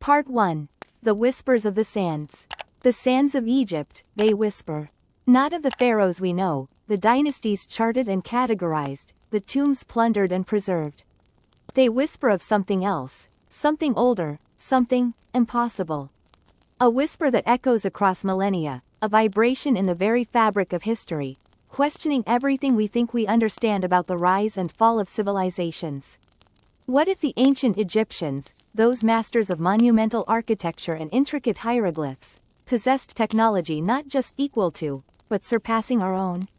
Part 1. The Whispers of the Sands. The sands of Egypt, they whisper. Not of the pharaohs we know, the dynasties charted and categorized, the tombs plundered and preserved. They whisper of something else, something older, something impossible. A whisper that echoes across millennia, a vibration in the very fabric of history, questioning everything we think we understand about the rise and fall of civilizations. What if the ancient Egyptians, those masters of monumental architecture and intricate hieroglyphs, possessed technology not just equal to, but surpassing our own?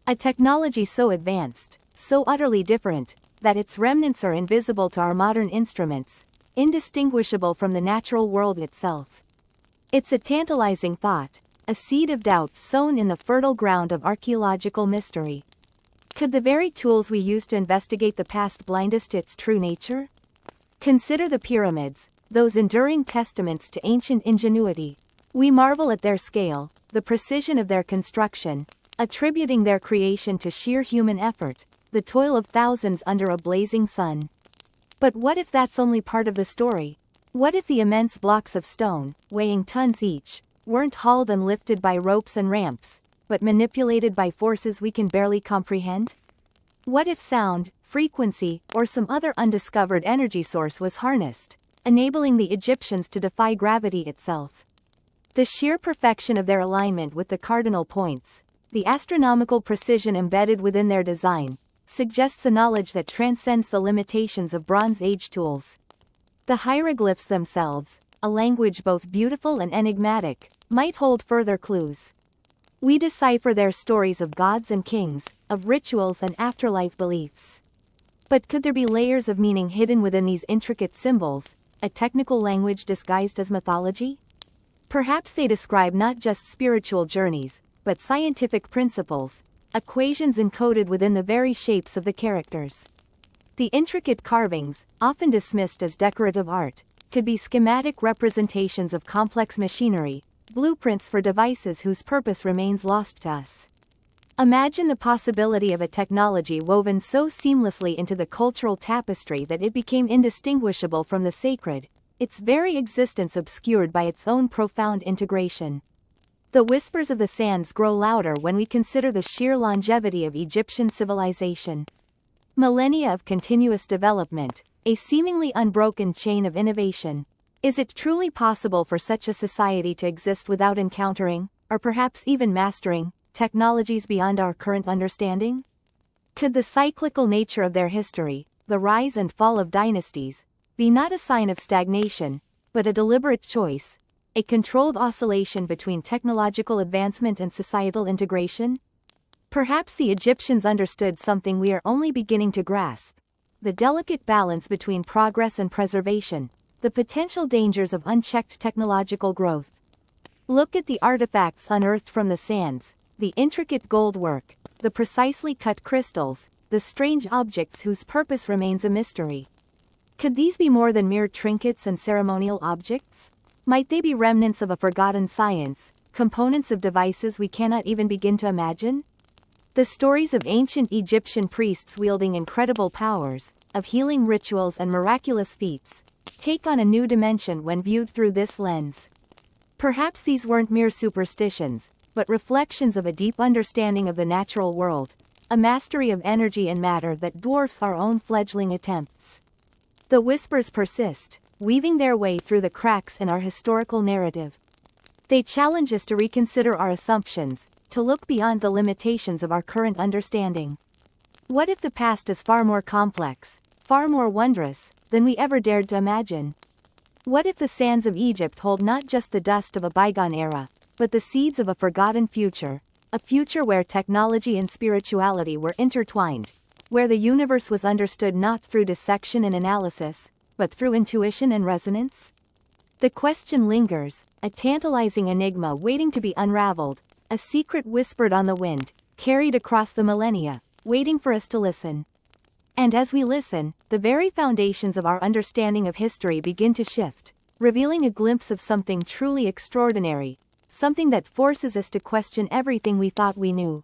A technology so advanced, so utterly different, that its remnants are invisible to our modern instruments, indistinguishable from the natural world itself. It's a tantalizing thought, a seed of doubt sown in the fertile ground of archaeological mystery. Could the very tools we use to investigate the past blind us to its true nature? Consider the pyramids, those enduring testaments to ancient ingenuity. We marvel at their scale, the precision of their construction, attributing their creation to sheer human effort, the toil of thousands under a blazing sun. But what if that's only part of the story? What if the immense blocks of stone, weighing tons each, weren't hauled and lifted by ropes and ramps, but manipulated by forces we can barely comprehend? What if sound, frequency, or some other undiscovered energy source was harnessed, enabling the Egyptians to defy gravity itself? The sheer perfection of their alignment with the cardinal points, the astronomical precision embedded within their design, suggests a knowledge that transcends the limitations of Bronze Age tools. The hieroglyphs themselves, a language both beautiful and enigmatic, might hold further clues. We decipher their stories of gods and kings, of rituals and afterlife beliefs. But could there be layers of meaning hidden within these intricate symbols, a technical language disguised as mythology? Perhaps they describe not just spiritual journeys, but scientific principles, equations encoded within the very shapes of the characters. The intricate carvings, often dismissed as decorative art, could be schematic representations of complex machinery, blueprints for devices whose purpose remains lost to us. Imagine the possibility of a technology woven so seamlessly into the cultural tapestry that it became indistinguishable from the sacred, its very existence obscured by its own profound integration. The whispers of the sands grow louder when we consider the sheer longevity of Egyptian civilization. Millennia of continuous development, a seemingly unbroken chain of innovation. Is it truly possible for such a society to exist without encountering, or perhaps even mastering, technologies beyond our current understanding? Could the cyclical nature of their history, the rise and fall of dynasties, be not a sign of stagnation, but a deliberate choice, a controlled oscillation between technological advancement and societal integration? Perhaps the Egyptians understood something we are only beginning to grasp: the delicate balance between progress and preservation, the potential dangers of unchecked technological growth. Look at the artifacts unearthed from the sands, the intricate gold work, the precisely cut crystals, the strange objects whose purpose remains a mystery. Could these be more than mere trinkets and ceremonial objects? Might they be remnants of a forgotten science, components of devices we cannot even begin to imagine? The stories of ancient Egyptian priests wielding incredible powers, of healing rituals and miraculous feats, take on a new dimension when viewed through this lens. Perhaps these weren't mere superstitions, but reflections of a deep understanding of the natural world, a mastery of energy and matter that dwarfs our own fledgling attempts. The whispers persist, weaving their way through the cracks in our historical narrative. They challenge us to reconsider our assumptions, to look beyond the limitations of our current understanding. What if the past is far more complex, far more wondrous, than we ever dared to imagine? What if the sands of Egypt hold not just the dust of a bygone era, but the seeds of a forgotten future, a future where technology and spirituality were intertwined, where the universe was understood not through dissection and analysis, but through intuition and resonance? The question lingers, a tantalizing enigma waiting to be unraveled, a secret whispered on the wind, carried across the millennia, waiting for us to listen. And as we listen, the very foundations of our understanding of history begin to shift, revealing a glimpse of something truly extraordinary, something that forces us to question everything we thought we knew.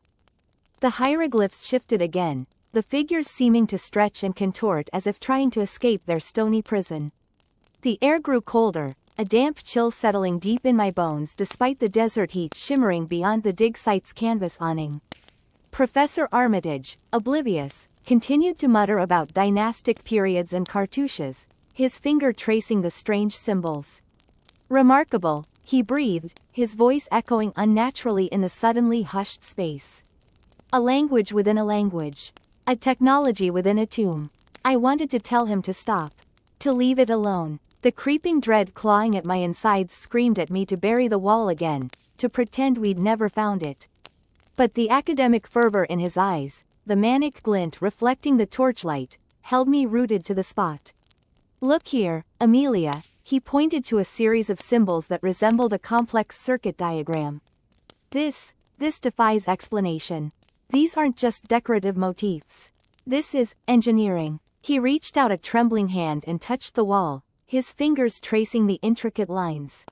The hieroglyphs shifted again, the figures seeming to stretch and contort as if trying to escape their stony prison. The air grew colder, a damp chill settling deep in my bones despite the desert heat shimmering beyond the dig site's canvas awning. Professor Armitage, oblivious, continued to mutter about dynastic periods and cartouches, his finger tracing the strange symbols. Remarkable, he breathed, his voice echoing unnaturally in the suddenly hushed space. A language within a language. A technology within a tomb. I wanted to tell him to stop. To leave it alone. The creeping dread clawing at my insides screamed at me to bury the wall again, to pretend we'd never found it. But the academic fervor in his eyes, the manic glint reflecting the torchlight, held me rooted to the spot. Look here, Amelia, he pointed to a series of symbols that resembled a complex circuit diagram. This defies explanation. These aren't just decorative motifs. This is engineering. He reached out a trembling hand and touched the wall, his fingers tracing the intricate lines.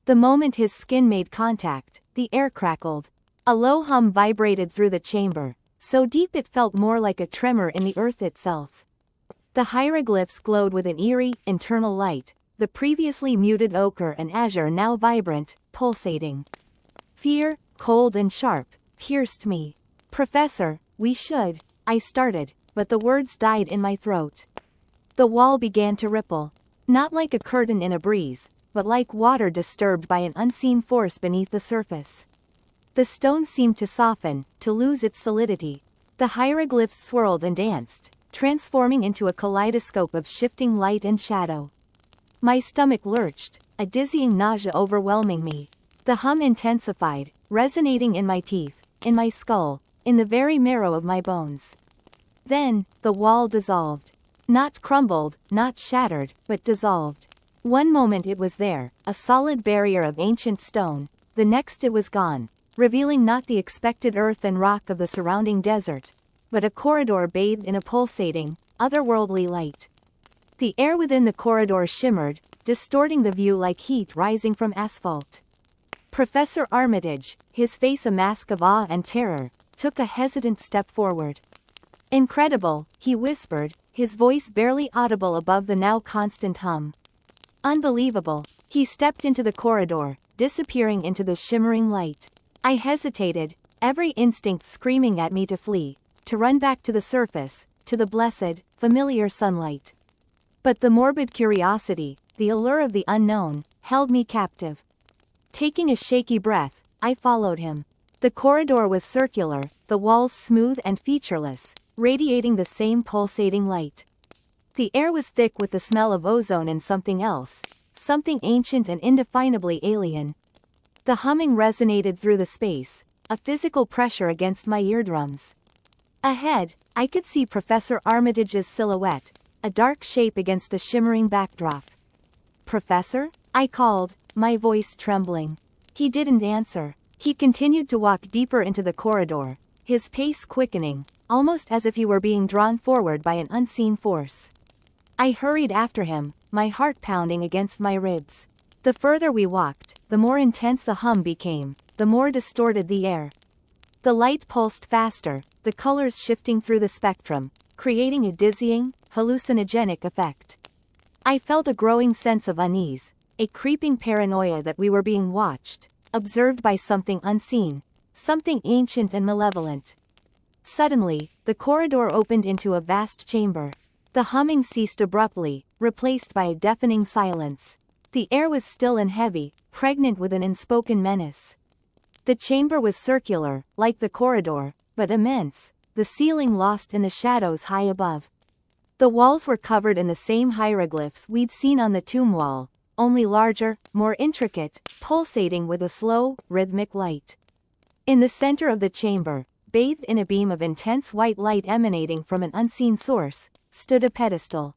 The moment his skin made contact, the air crackled. A low hum vibrated through the chamber, so deep it felt more like a tremor in the earth itself. The hieroglyphs glowed with an eerie, internal light, the previously muted ochre and azure now vibrant, pulsating. Fear, cold and sharp, pierced me. Professor, we should, I started, but the words died in my throat. The wall began to ripple. Not like a curtain in a breeze, but like water disturbed by an unseen force beneath the surface. The stone seemed to soften, to lose its solidity. The hieroglyphs swirled and danced, transforming into a kaleidoscope of shifting light and shadow. My stomach lurched, a dizzying nausea overwhelming me. The hum intensified, resonating in my teeth, in my skull, in the very marrow of my bones. Then, the wall dissolved. Not crumbled, not shattered, but dissolved. One moment it was there, a solid barrier of ancient stone, the next it was gone, revealing not the expected earth and rock of the surrounding desert, but a corridor bathed in a pulsating, otherworldly light. The air within the corridor shimmered, distorting the view like heat rising from asphalt. Professor Armitage, his face a mask of awe and terror, took a hesitant step forward. Incredible, he whispered, his voice barely audible above the now constant hum. Unbelievable. He stepped into the corridor, disappearing into the shimmering light. I hesitated, every instinct screaming at me to flee, to run back to the surface, to the blessed, familiar sunlight. But the morbid curiosity, the allure of the unknown, held me captive. Taking a shaky breath, I followed him. The corridor was circular, the walls smooth and featureless, radiating the same pulsating light. The air was thick with the smell of ozone and something else, something ancient and indefinably alien. The humming resonated through the space, a physical pressure against my eardrums. Ahead, I could see Professor Armitage's silhouette, a dark shape against the shimmering backdrop. Professor? I called, my voice trembling. He didn't answer. He continued to walk deeper into the corridor, his pace quickening, almost as if he were being drawn forward by an unseen force. I hurried after him, my heart pounding against my ribs. The further we walked, the more intense the hum became, the more distorted the air. The light pulsed faster, the colors shifting through the spectrum, creating a dizzying, hallucinogenic effect. I felt a growing sense of unease, a creeping paranoia that we were being watched, observed by something unseen, something ancient and malevolent. Suddenly, the corridor opened into a vast chamber. The humming ceased abruptly, replaced by a deafening silence. The air was still and heavy, pregnant with an unspoken menace. The chamber was circular, like the corridor, but immense, the ceiling lost in the shadows high above. The walls were covered in the same hieroglyphs we'd seen on the tomb wall, only larger, more intricate, pulsating with a slow, rhythmic light. In the center of the chamber, bathed in a beam of intense white light emanating from an unseen source, stood a pedestal.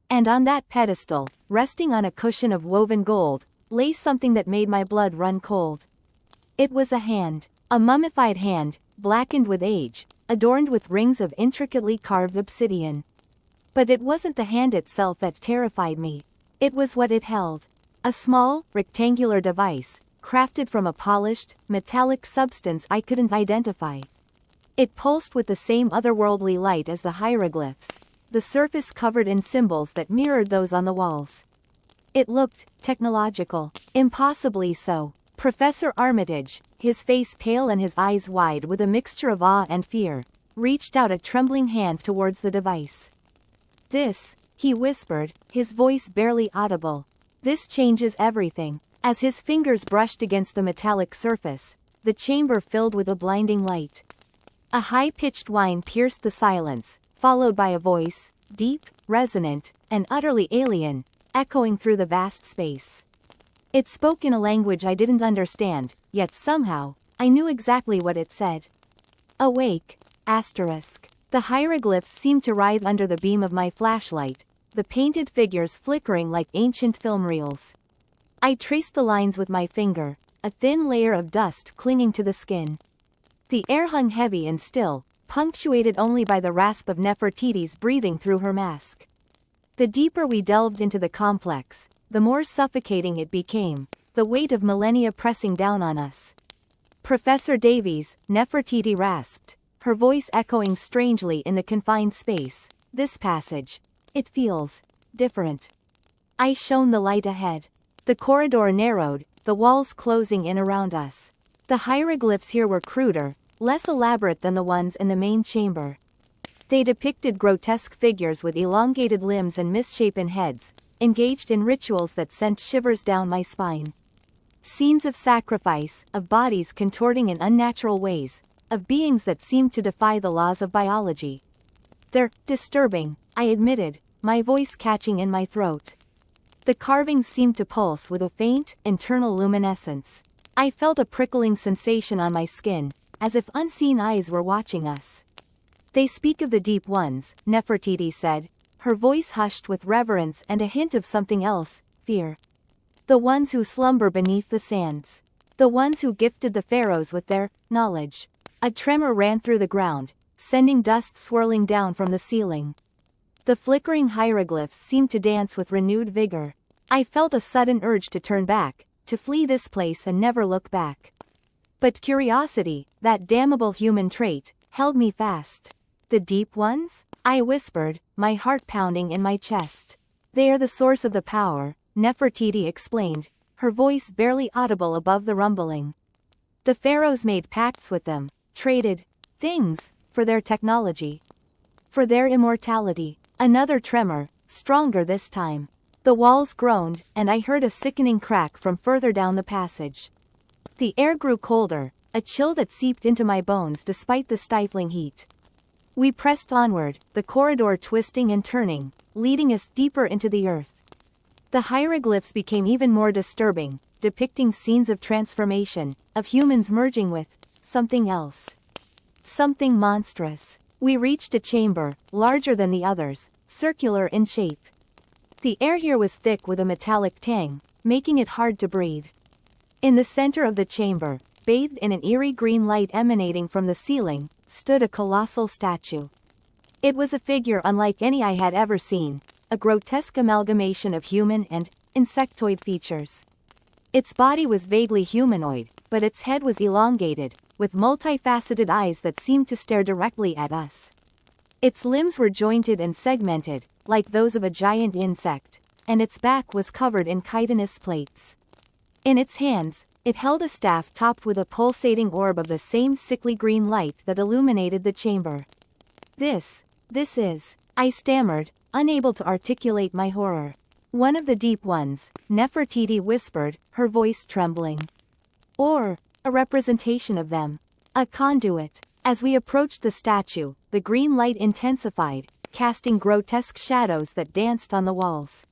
And on that pedestal, resting on a cushion of woven gold, lay something that made my blood run cold. It was a hand, a mummified hand, blackened with age, adorned with rings of intricately carved obsidian. But it wasn't the hand itself that terrified me. It was what it held. A small, rectangular device, crafted from a polished, metallic substance I couldn't identify. It pulsed with the same otherworldly light as the hieroglyphs, the surface covered in symbols that mirrored those on the walls. It looked technological. Impossibly so. Professor Armitage, his face pale and his eyes wide with a mixture of awe and fear, reached out a trembling hand towards the device. "This," he whispered, his voice barely audible. "This changes everything." As his fingers brushed against the metallic surface, the chamber filled with a blinding light. A high-pitched whine pierced the silence, followed by a voice, deep, resonant, and utterly alien, echoing through the vast space. It spoke in a language I didn't understand, yet somehow, I knew exactly what it said. "Awake, asterisk." The hieroglyphs seemed to writhe under the beam of my flashlight, the painted figures flickering like ancient film reels. I traced the lines with my finger, a thin layer of dust clinging to the skin. The air hung heavy and still, punctuated only by the rasp of Nefertiti's breathing through her mask. The deeper we delved into the complex, the more suffocating it became, the weight of millennia pressing down on us. "Professor Davies," Nefertiti rasped, her voice echoing strangely in the confined space, "this passage. It feels different." I shone the light ahead. The corridor narrowed, the walls closing in around us. The hieroglyphs here were cruder, less elaborate than the ones in the main chamber. They depicted grotesque figures with elongated limbs and misshapen heads, engaged in rituals that sent shivers down my spine. Scenes of sacrifice, of bodies contorting in unnatural ways, of beings that seemed to defy the laws of biology. "They're disturbing," I admitted, my voice catching in my throat. The carvings seemed to pulse with a faint, internal luminescence. I felt a prickling sensation on my skin, as if unseen eyes were watching us. "They speak of the deep ones," Nefertiti said, her voice hushed with reverence and a hint of something else, fear. "The ones who slumber beneath the sands. The ones who gifted the pharaohs with their knowledge." A tremor ran through the ground, sending dust swirling down from the ceiling. The flickering hieroglyphs seemed to dance with renewed vigor. I felt a sudden urge to turn back, to flee this place and never look back. But curiosity, that damnable human trait, held me fast. "The deep ones?" I whispered, my heart pounding in my chest. "They are the source of the power," Nefertiti explained, her voice barely audible above the rumbling. "The pharaohs made pacts with them, traded things for their technology, for their immortality." Another tremor, stronger this time. The walls groaned, and I heard a sickening crack from further down the passage. The air grew colder, a chill that seeped into my bones despite the stifling heat. We pressed onward, the corridor twisting and turning, leading us deeper into the earth. The hieroglyphs became even more disturbing, depicting scenes of transformation, of humans merging with something else. Something monstrous. We reached a chamber, larger than the others, circular in shape. The air here was thick with a metallic tang, making it hard to breathe. In the center of the chamber, bathed in an eerie green light emanating from the ceiling, stood a colossal statue. It was a figure unlike any I had ever seen, a grotesque amalgamation of human and insectoid features. Its body was vaguely humanoid, but its head was elongated, with multifaceted eyes that seemed to stare directly at us. Its limbs were jointed and segmented, like those of a giant insect, and its back was covered in chitinous plates. In its hands, it held a staff topped with a pulsating orb of the same sickly green light that illuminated the chamber. This is," I stammered, unable to articulate my horror. "One of the deep ones," Nefertiti whispered, her voice trembling. "Or a representation of them. A conduit." As we approached the statue, the green light intensified, casting grotesque shadows that danced on the walls.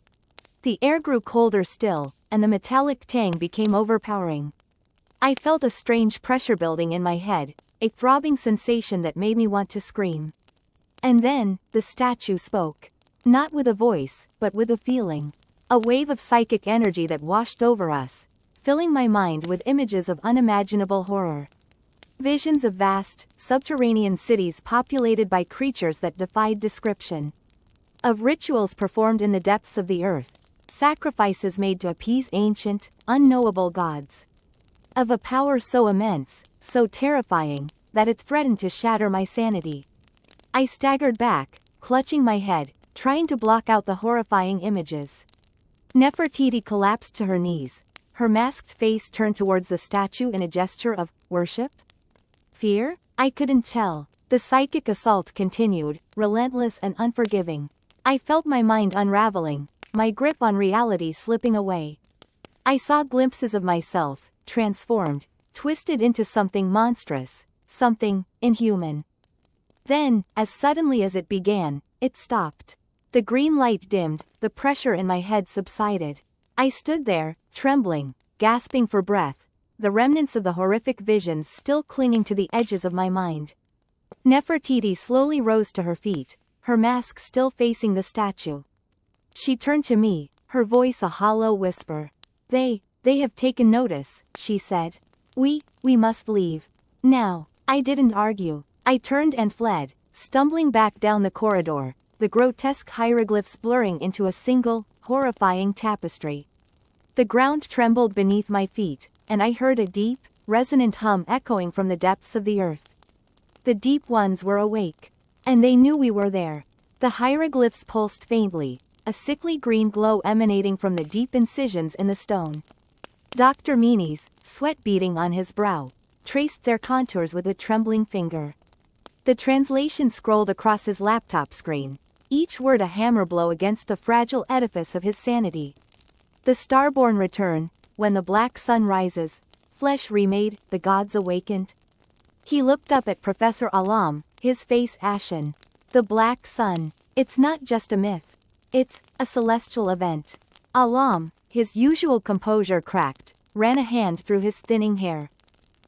The air grew colder still, and the metallic tang became overpowering. I felt a strange pressure building in my head, a throbbing sensation that made me want to scream. And then, the statue spoke. Not with a voice, but with a feeling. A wave of psychic energy that washed over us, filling my mind with images of unimaginable horror. Visions of vast, subterranean cities populated by creatures that defied description. Of rituals performed in the depths of the earth, sacrifices made to appease ancient, unknowable gods. Of a power so immense, so terrifying, that it threatened to shatter my sanity. I staggered back, clutching my head, trying to block out the horrifying images. Nefertiti collapsed to her knees, her masked face turned towards the statue in a gesture of worship? Fear? I couldn't tell. The psychic assault continued, relentless and unforgiving. I felt my mind unraveling, my grip on reality slipping away. I saw glimpses of myself, transformed, twisted into something monstrous, something inhuman. Then, as suddenly as it began, it stopped. The green light dimmed, the pressure in my head subsided. I stood there, trembling, gasping for breath, the remnants of the horrific visions still clinging to the edges of my mind. Nefertiti slowly rose to her feet, her mask still facing the statue. She turned to me, her voice a hollow whisper. They have taken notice, she said. We must leave. Now. I didn't argue. I turned and fled, stumbling back down the corridor, the grotesque hieroglyphs blurring into a single, horrifying tapestry. The ground trembled beneath my feet, and I heard a deep, resonant hum echoing from the depths of the earth. The deep ones were awake. And they knew we were there. The hieroglyphs pulsed faintly, a sickly green glow emanating from the deep incisions in the stone. Dr. Meanies, sweat beading on his brow, traced their contours with a trembling finger. The translation scrolled across his laptop screen, each word a hammer blow against the fragile edifice of his sanity. The starborn return, when the black sun rises, flesh remade, the gods awakened. He looked up at Professor Alam, his face ashen. The black sun. It's not just a myth. It's a celestial event. Alam, his usual composure cracked, ran a hand through his thinning hair.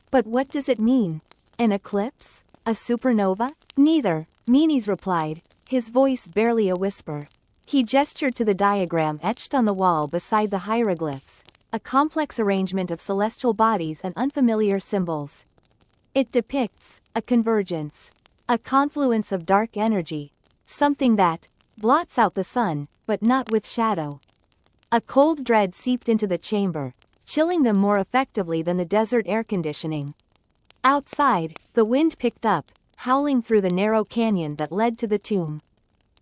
But what does it mean? An eclipse? A supernova? Neither, Meanies replied, his voice barely a whisper. He gestured to the diagram etched on the wall beside the hieroglyphs, a complex arrangement of celestial bodies and unfamiliar symbols. It depicts a convergence, a confluence of dark energy, something that blots out the sun, but not with shadow. A cold dread seeped into the chamber, chilling them more effectively than the desert air conditioning. Outside, the wind picked up, howling through the narrow canyon that led to the tomb.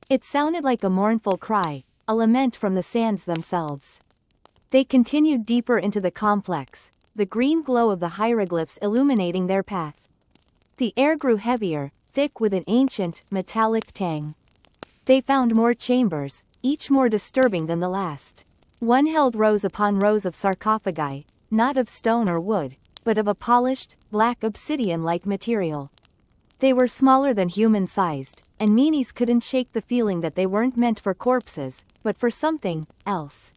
It sounded like a mournful cry, a lament from the sands themselves. They continued deeper into the complex, the green glow of the hieroglyphs illuminating their path. The air grew heavier, thick with an ancient, metallic tang. They found more chambers, each more disturbing than the last. One held rows upon rows of sarcophagi, not of stone or wood, but of a polished, black obsidian-like material. They were smaller than human-sized, and Meanies couldn't shake the feeling that they weren't meant for corpses, but for something else.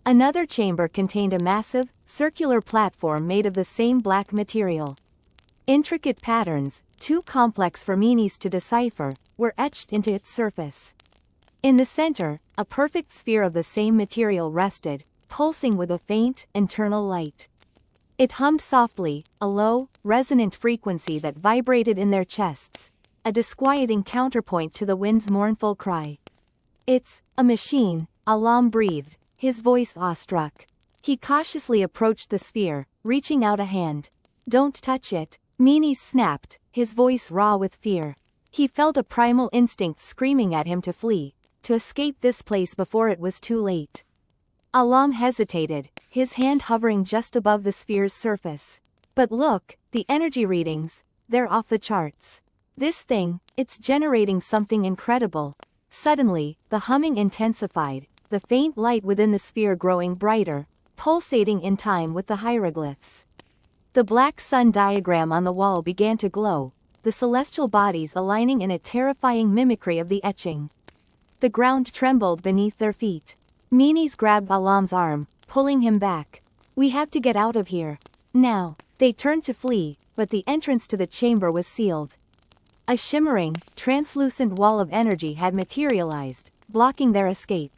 Another chamber contained a massive, circular platform made of the same black material. Intricate patterns, too complex for Meanies to decipher, were etched into its surface. In the center, a perfect sphere of the same material rested, pulsing with a faint, internal light. It hummed softly, a low, resonant frequency that vibrated in their chests, a disquieting counterpoint to the wind's mournful cry. It's a machine, Alam breathed, his voice awestruck. He cautiously approached the sphere, reaching out a hand. Don't touch it, Meanies snapped, his voice raw with fear. He felt a primal instinct screaming at him to flee, to escape this place before it was too late. Alam hesitated, his hand hovering just above the sphere's surface. But look, the energy readings, they're off the charts. This thing, it's generating something incredible. Suddenly, the humming intensified, the faint light within the sphere growing brighter, pulsating in time with the hieroglyphs. The black sun diagram on the wall began to glow, the celestial bodies aligning in a terrifying mimicry of the etching. The ground trembled beneath their feet. Meanies grabbed Alam's arm, pulling him back. We have to get out of here. Now. They turned to flee, but the entrance to the chamber was sealed. A shimmering, translucent wall of energy had materialized, blocking their escape.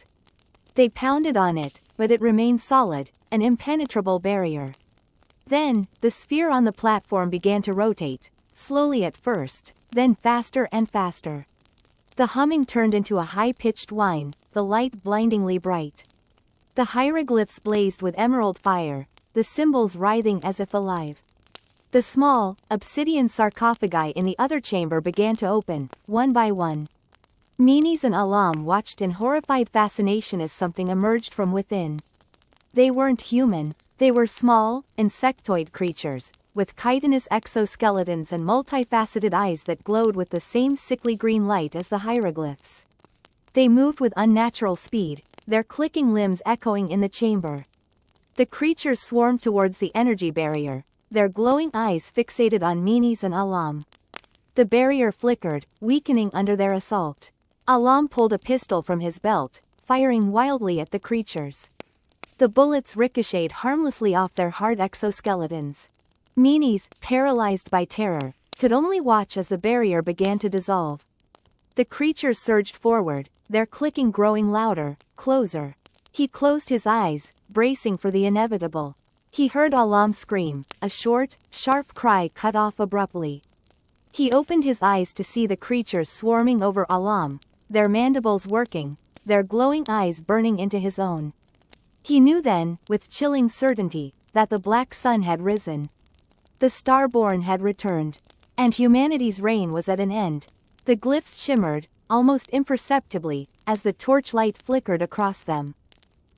They pounded on it, but it remained solid, an impenetrable barrier. Then, the sphere on the platform began to rotate, slowly at first, then faster and faster. The humming turned into a high-pitched whine, the light blindingly bright. The hieroglyphs blazed with emerald fire, the symbols writhing as if alive. The small, obsidian sarcophagi in the other chamber began to open, one by one. Menes and Alam watched in horrified fascination as something emerged from within. They weren't human, they were small, insectoid creatures, with chitinous exoskeletons and multifaceted eyes that glowed with the same sickly green light as the hieroglyphs. They moved with unnatural speed, their clicking limbs echoing in the chamber. The creatures swarmed towards the energy barrier, their glowing eyes fixated on Menes and Alam. The barrier flickered, weakening under their assault. Alam pulled a pistol from his belt, firing wildly at the creatures. The bullets ricocheted harmlessly off their hard exoskeletons. Menes, paralyzed by terror, could only watch as the barrier began to dissolve. The creatures surged forward, their clicking growing louder, closer. He closed his eyes, bracing for the inevitable. He heard Alam scream, a short, sharp cry cut off abruptly. He opened his eyes to see the creatures swarming over Alam, their mandibles working, their glowing eyes burning into his own. He knew then, with chilling certainty, that the black sun had risen. The Starborn had returned. And humanity's reign was at an end. The glyphs shimmered, almost imperceptibly, as the torchlight flickered across them.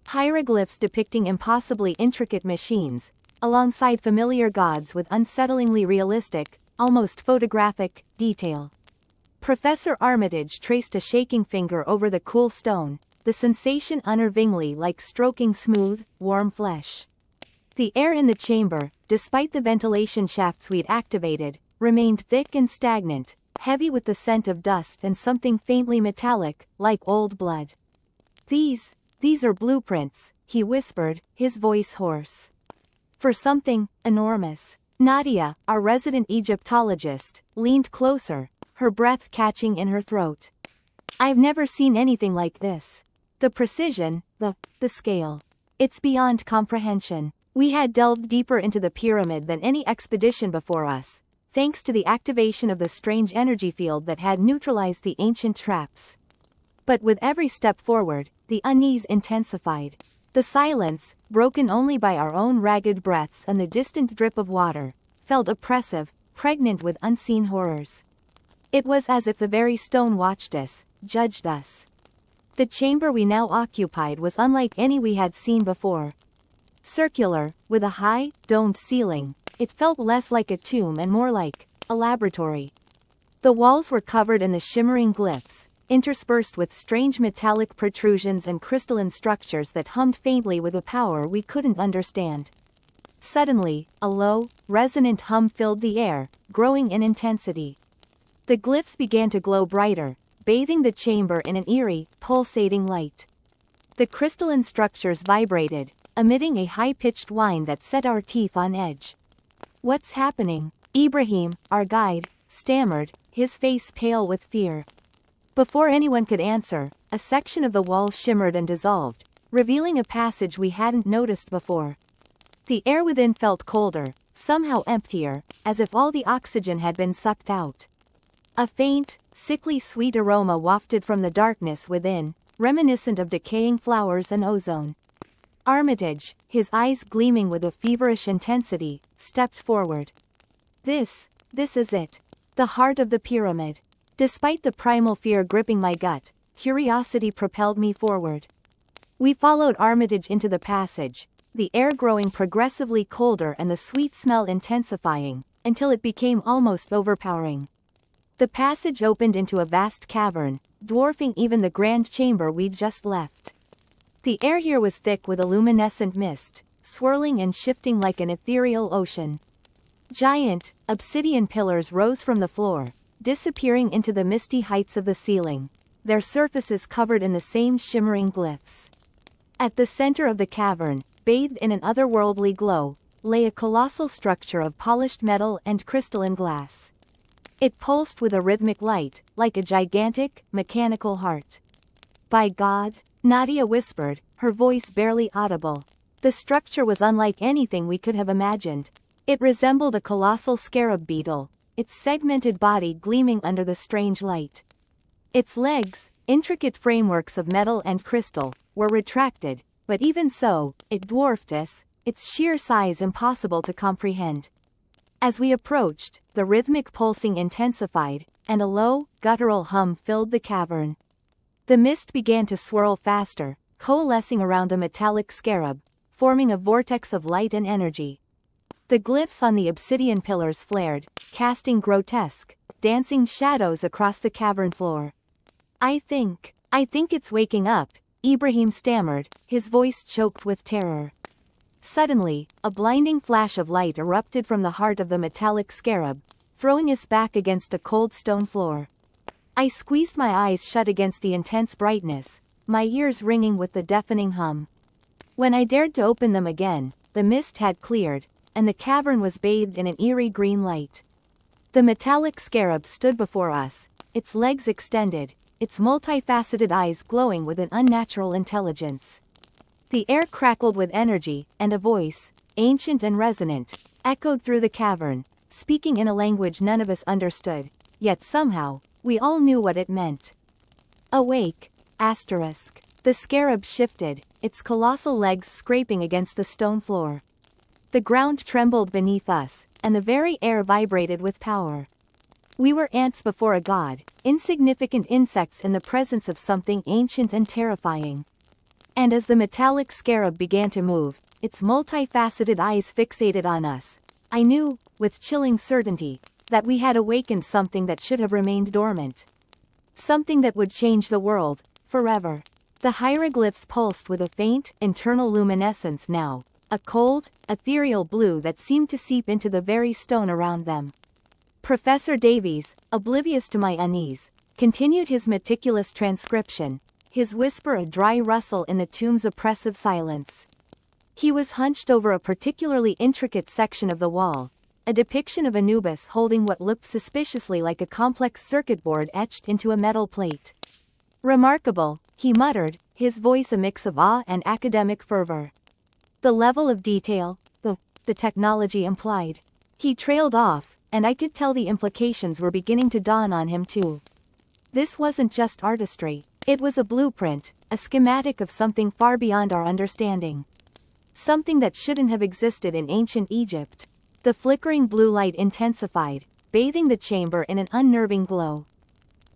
Hieroglyphs depicting impossibly intricate machines, alongside familiar gods with unsettlingly realistic, almost photographic, detail. Professor Armitage traced a shaking finger over the cool stone, the sensation unnervingly like stroking smooth, warm flesh. The air in the chamber, despite the ventilation shafts we'd activated, remained thick and stagnant, heavy with the scent of dust and something faintly metallic, like old blood. These are blueprints, he whispered, his voice hoarse. For something enormous. Nadia, our resident Egyptologist, leaned closer, her breath catching in her throat. I've never seen anything like this. The precision, the scale. It's beyond comprehension. We had delved deeper into the pyramid than any expedition before us, thanks to the activation of the strange energy field that had neutralized the ancient traps. But with every step forward, the unease intensified. The silence, broken only by our own ragged breaths and the distant drip of water, felt oppressive, pregnant with unseen horrors. It was as if the very stone watched us, judged us. The chamber we now occupied was unlike any we had seen before. Circular, with a high, domed ceiling, it felt less like a tomb and more like a laboratory. The walls were covered in the shimmering glyphs, interspersed with strange metallic protrusions and crystalline structures that hummed faintly with a power we couldn't understand. Suddenly, a low, resonant hum filled the air, growing in intensity. The glyphs began to glow brighter, bathing the chamber in an eerie, pulsating light. The crystalline structures vibrated, emitting a high-pitched whine that set our teeth on edge. "What's happening?" Ibrahim, our guide, stammered, his face pale with fear. Before anyone could answer, a section of the wall shimmered and dissolved, revealing a passage we hadn't noticed before. The air within felt colder, somehow emptier, as if all the oxygen had been sucked out. A faint, sickly sweet aroma wafted from the darkness within, reminiscent of decaying flowers and ozone. Armitage, his eyes gleaming with a feverish intensity, stepped forward. This is it. The heart of the pyramid. Despite the primal fear gripping my gut, curiosity propelled me forward. We followed Armitage into the passage, the air growing progressively colder and the sweet smell intensifying, until it became almost overpowering. The passage opened into a vast cavern, dwarfing even the grand chamber we'd just left. The air here was thick with a luminescent mist, swirling and shifting like an ethereal ocean. Giant, obsidian pillars rose from the floor, disappearing into the misty heights of the ceiling, their surfaces covered in the same shimmering glyphs. At the center of the cavern, bathed in an otherworldly glow, lay a colossal structure of polished metal and crystalline glass. It pulsed with a rhythmic light, like a gigantic, mechanical heart. "By God," Nadia whispered, her voice barely audible. The structure was unlike anything we could have imagined. It resembled a colossal scarab beetle, its segmented body gleaming under the strange light. Its legs, intricate frameworks of metal and crystal, were retracted, but even so, it dwarfed us, its sheer size impossible to comprehend. As we approached, the rhythmic pulsing intensified, and a low, guttural hum filled the cavern. The mist began to swirl faster, coalescing around the metallic scarab, forming a vortex of light and energy. The glyphs on the obsidian pillars flared, casting grotesque, dancing shadows across the cavern floor. I think it's waking up," Ibrahim stammered, his voice choked with terror. Suddenly, a blinding flash of light erupted from the heart of the metallic scarab, throwing us back against the cold stone floor. I squeezed my eyes shut against the intense brightness, my ears ringing with the deafening hum. When I dared to open them again, the mist had cleared, and the cavern was bathed in an eerie green light. The metallic scarab stood before us, its legs extended, its multifaceted eyes glowing with an unnatural intelligence. The air crackled with energy, and a voice, ancient and resonant, echoed through the cavern, speaking in a language none of us understood, yet somehow, we all knew what it meant. Awake, asterisk. The scarab shifted, its colossal legs scraping against the stone floor. The ground trembled beneath us, and the very air vibrated with power. We were ants before a god, insignificant insects in the presence of something ancient and terrifying. And as the metallic scarab began to move, its multifaceted eyes fixated on us, I knew, with chilling certainty, that we had awakened something that should have remained dormant. Something that would change the world, forever. The hieroglyphs pulsed with a faint, internal luminescence now, a cold, ethereal blue that seemed to seep into the very stone around them. Professor Davies, oblivious to my unease, continued his meticulous transcription, his whisper a dry rustle in the tomb's oppressive silence. He was hunched over a particularly intricate section of the wall, a depiction of Anubis holding what looked suspiciously like a complex circuit board etched into a metal plate. "Remarkable," he muttered, his voice a mix of awe and academic fervor. "The level of detail, the technology implied." He trailed off, and I could tell the implications were beginning to dawn on him too. This wasn't just artistry, it was a blueprint, a schematic of something far beyond our understanding. Something that shouldn't have existed in ancient Egypt. The flickering blue light intensified, bathing the chamber in an unnerving glow.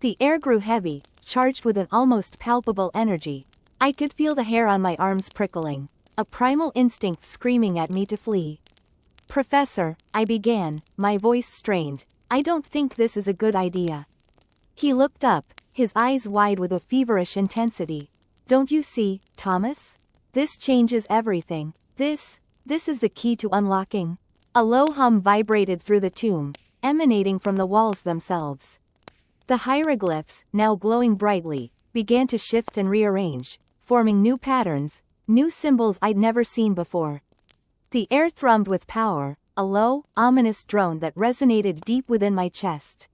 The air grew heavy, charged with an almost palpable energy. I could feel the hair on my arms prickling, a primal instinct screaming at me to flee. "Professor," I began, my voice strained, "I don't think this is a good idea." He looked up, his eyes wide with a feverish intensity. "Don't you see, Thomas? This changes everything. This is the key to unlocking." A low hum vibrated through the tomb, emanating from the walls themselves. The hieroglyphs, now glowing brightly, began to shift and rearrange, forming new patterns, new symbols I'd never seen before. The air thrummed with power, a low, ominous drone that resonated deep within my chest.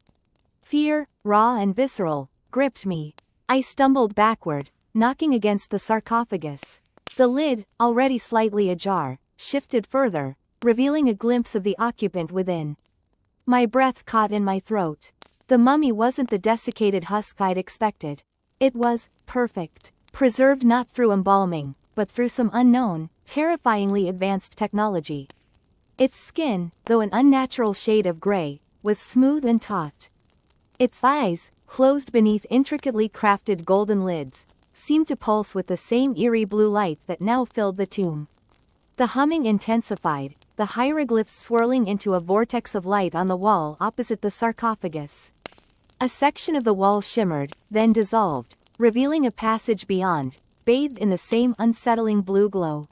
Fear, raw and visceral, gripped me. I stumbled backward, knocking against the sarcophagus. The lid, already slightly ajar, shifted further, revealing a glimpse of the occupant within. My breath caught in my throat. The mummy wasn't the desiccated husk I'd expected. It was perfect, preserved not through embalming, but through some unknown, terrifyingly advanced technology. Its skin, though an unnatural shade of gray, was smooth and taut. Its eyes, closed beneath intricately crafted golden lids, seemed to pulse with the same eerie blue light that now filled the tomb. The humming intensified, the hieroglyphs swirling into a vortex of light on the wall opposite the sarcophagus. A section of the wall shimmered, then dissolved, revealing a passage beyond, bathed in the same unsettling blue glow.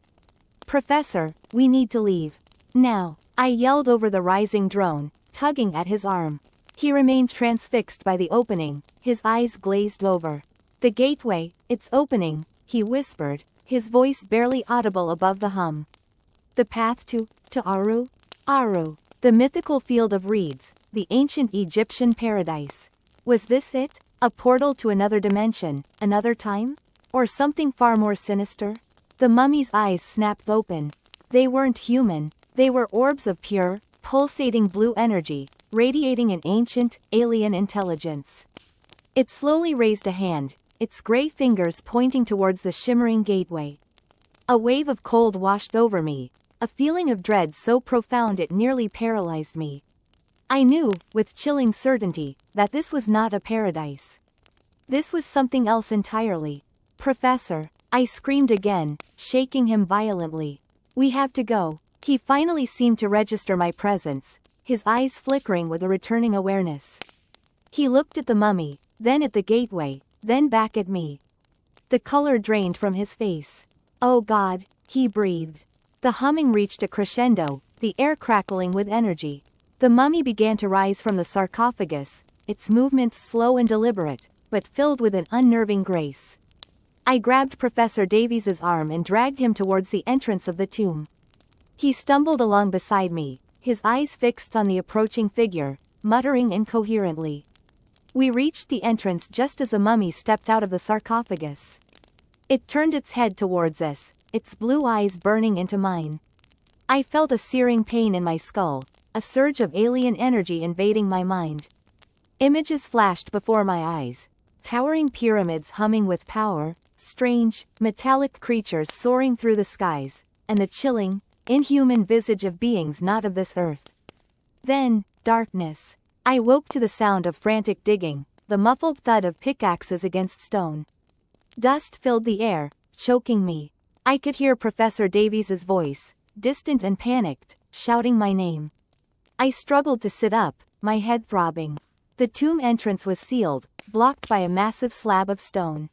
"Professor, we need to leave. Now," I yelled over the rising drone, tugging at his arm. He remained transfixed by the opening, his eyes glazed over. "The gateway, it's opening," he whispered, his voice barely audible above the hum. "The path to Aru? Aru, the mythical field of reeds, the ancient Egyptian paradise. Was this it? A portal to another dimension, another time? Or something far more sinister?" The mummy's eyes snapped open. They weren't human, they were orbs of pure, pulsating blue energy, radiating an ancient, alien intelligence. It slowly raised a hand, its gray fingers pointing towards the shimmering gateway. A wave of cold washed over me, a feeling of dread so profound it nearly paralyzed me. I knew, with chilling certainty, that this was not a paradise. This was something else entirely. Professor, I screamed again, shaking him violently. We have to go. He finally seemed to register my presence, his eyes flickering with a returning awareness. He looked at the mummy, then at the gateway, then back at me. The color drained from his face. Oh God, he breathed. The humming reached a crescendo, the air crackling with energy. The mummy began to rise from the sarcophagus, its movements slow and deliberate, but filled with an unnerving grace. I grabbed Professor Davies's arm and dragged him towards the entrance of the tomb. He stumbled along beside me, his eyes fixed on the approaching figure, muttering incoherently. We reached the entrance just as the mummy stepped out of the sarcophagus. It turned its head towards us, its blue eyes burning into mine. I felt a searing pain in my skull, a surge of alien energy invading my mind. Images flashed before my eyes. Towering pyramids humming with power, strange, metallic creatures soaring through the skies, and the chilling, inhuman visage of beings not of this earth. Then, darkness. I woke to the sound of frantic digging, the muffled thud of pickaxes against stone. Dust filled the air, choking me. I could hear Professor Davies's voice, distant and panicked, shouting my name. I struggled to sit up, my head throbbing. The tomb entrance was sealed, blocked by a massive slab of stone.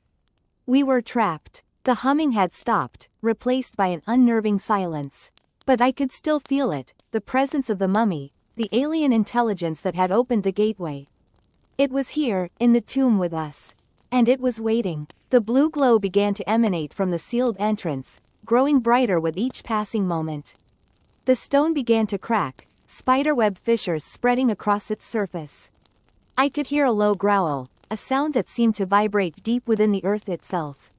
We were trapped. The humming had stopped, replaced by an unnerving silence. But I could still feel it, the presence of the mummy, the alien intelligence that had opened the gateway. It was here, in the tomb with us. And it was waiting. The blue glow began to emanate from the sealed entrance, growing brighter with each passing moment. The stone began to crack, spiderweb fissures spreading across its surface. I could hear a low growl, a sound that seemed to vibrate deep within the earth itself.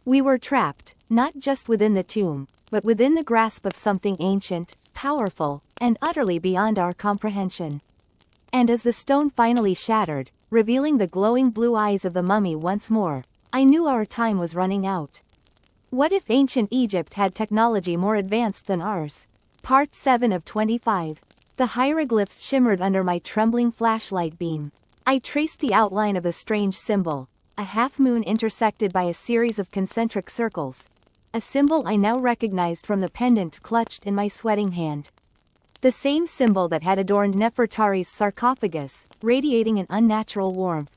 We were trapped, not just within the tomb, but within the grasp of something ancient, powerful, and utterly beyond our comprehension. And as the stone finally shattered, revealing the glowing blue eyes of the mummy once more, I knew our time was running out. What if ancient Egypt had technology more advanced than ours? Part 7 of 25. The hieroglyphs shimmered under my trembling flashlight beam. I traced the outline of the strange symbol, a half-moon intersected by a series of concentric circles, a symbol I now recognized from the pendant clutched in my sweating hand. The same symbol that had adorned Nefertari's sarcophagus, radiating an unnatural warmth.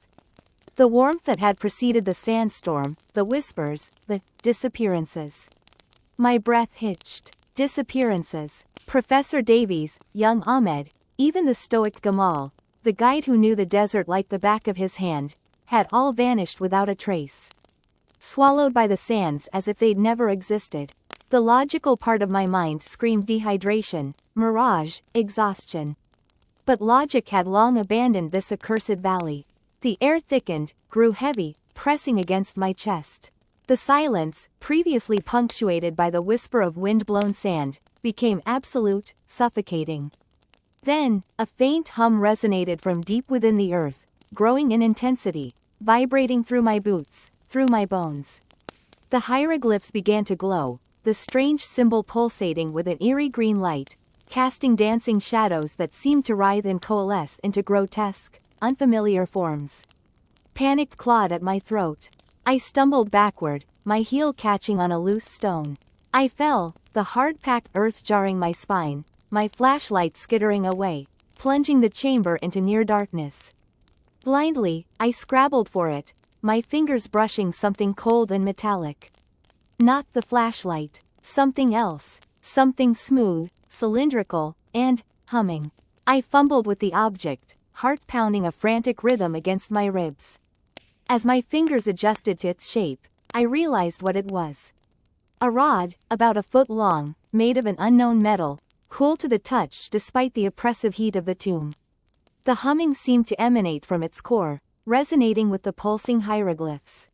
The warmth that had preceded the sandstorm, the whispers, the disappearances. My breath hitched. Disappearances. Professor Davies, young Ahmed, even the stoic Gamal, the guide who knew the desert like the back of his hand, had all vanished without a trace. Swallowed by the sands as if they'd never existed. The logical part of my mind screamed dehydration, mirage, exhaustion. But logic had long abandoned this accursed valley. The air thickened, grew heavy, pressing against my chest. The silence, previously punctuated by the whisper of wind-blown sand, became absolute, suffocating. Then, a faint hum resonated from deep within the earth, growing in intensity, vibrating through my boots, through my bones. The hieroglyphs began to glow, the strange symbol pulsating with an eerie green light, casting dancing shadows that seemed to writhe and coalesce into grotesque, unfamiliar forms. Panic clawed at my throat. I stumbled backward, my heel catching on a loose stone. I fell, the hard-packed earth jarring my spine, my flashlight skittering away, plunging the chamber into near darkness. Blindly, I scrabbled for it, my fingers brushing something cold and metallic. Not the flashlight, something else, something smooth, cylindrical, and humming. I fumbled with the object, heart pounding a frantic rhythm against my ribs. As my fingers adjusted to its shape, I realized what it was. A rod, about a foot long, made of an unknown metal, cool to the touch despite the oppressive heat of the tomb. The humming seemed to emanate from its core, resonating with the pulsing hieroglyphs.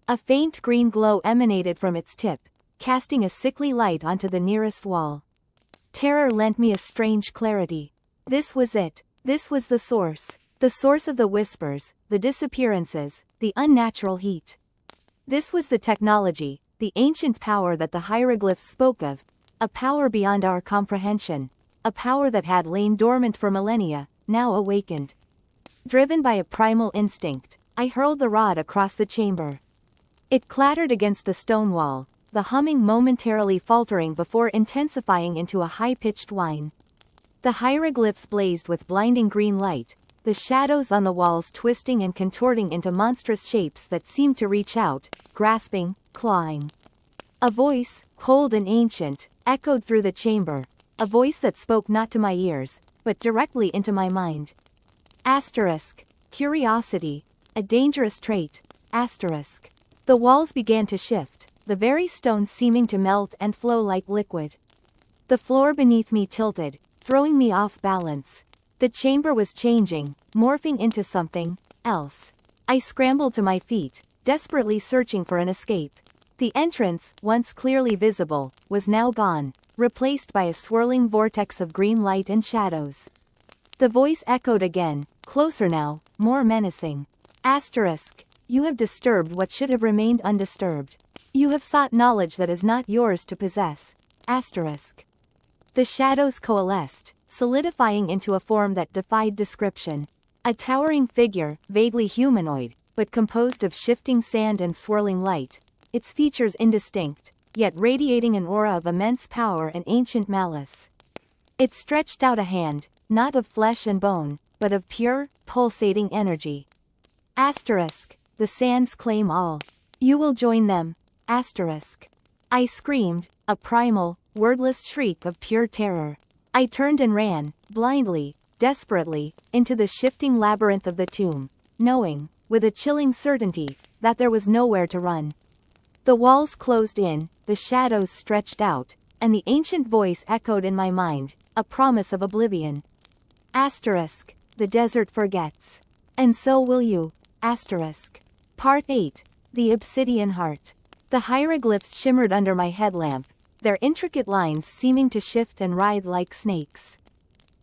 A faint green glow emanated from its tip, casting a sickly light onto the nearest wall. Terror lent me a strange clarity. This was it. This was the source. The source of the whispers, the disappearances, the unnatural heat. This was the technology, the ancient power that the hieroglyphs spoke of, a power beyond our comprehension, a power that had lain dormant for millennia, now awakened. Driven by a primal instinct, I hurled the rod across the chamber. It clattered against the stone wall, the humming momentarily faltering before intensifying into a high-pitched whine. The hieroglyphs blazed with blinding green light, the shadows on the walls twisting and contorting into monstrous shapes that seemed to reach out, grasping, clawing. A voice, cold and ancient, echoed through the chamber, a voice that spoke not to my ears, but directly into my mind. Asterisk. Curiosity. A dangerous trait. Asterisk. The walls began to shift, the very stones seeming to melt and flow like liquid. The floor beneath me tilted, throwing me off balance. The chamber was changing, morphing into something else. I scrambled to my feet, desperately searching for an escape. The entrance, once clearly visible, was now gone, replaced by a swirling vortex of green light and shadows. The voice echoed again, closer now, more menacing. Asterisk. You have disturbed what should have remained undisturbed. You have sought knowledge that is not yours to possess. Asterisk. The shadows coalesced, solidifying into a form that defied description. A towering figure, vaguely humanoid, but composed of shifting sand and swirling light, its features indistinct, yet radiating an aura of immense power and ancient malice. It stretched out a hand, not of flesh and bone, but of pure, pulsating energy. Asterisk. The sands claim all. You will join them. Asterisk. I screamed, a primal, wordless shriek of pure terror. I turned and ran, blindly, desperately, into the shifting labyrinth of the tomb, knowing, with a chilling certainty, that there was nowhere to run. The walls closed in, the shadows stretched out, and the ancient voice echoed in my mind, a promise of oblivion. Asterisk. The desert forgets. And so will you. Asterisk. Part 8. The Obsidian Heart. The hieroglyphs shimmered under my headlamp, their intricate lines seeming to shift and writhe like snakes.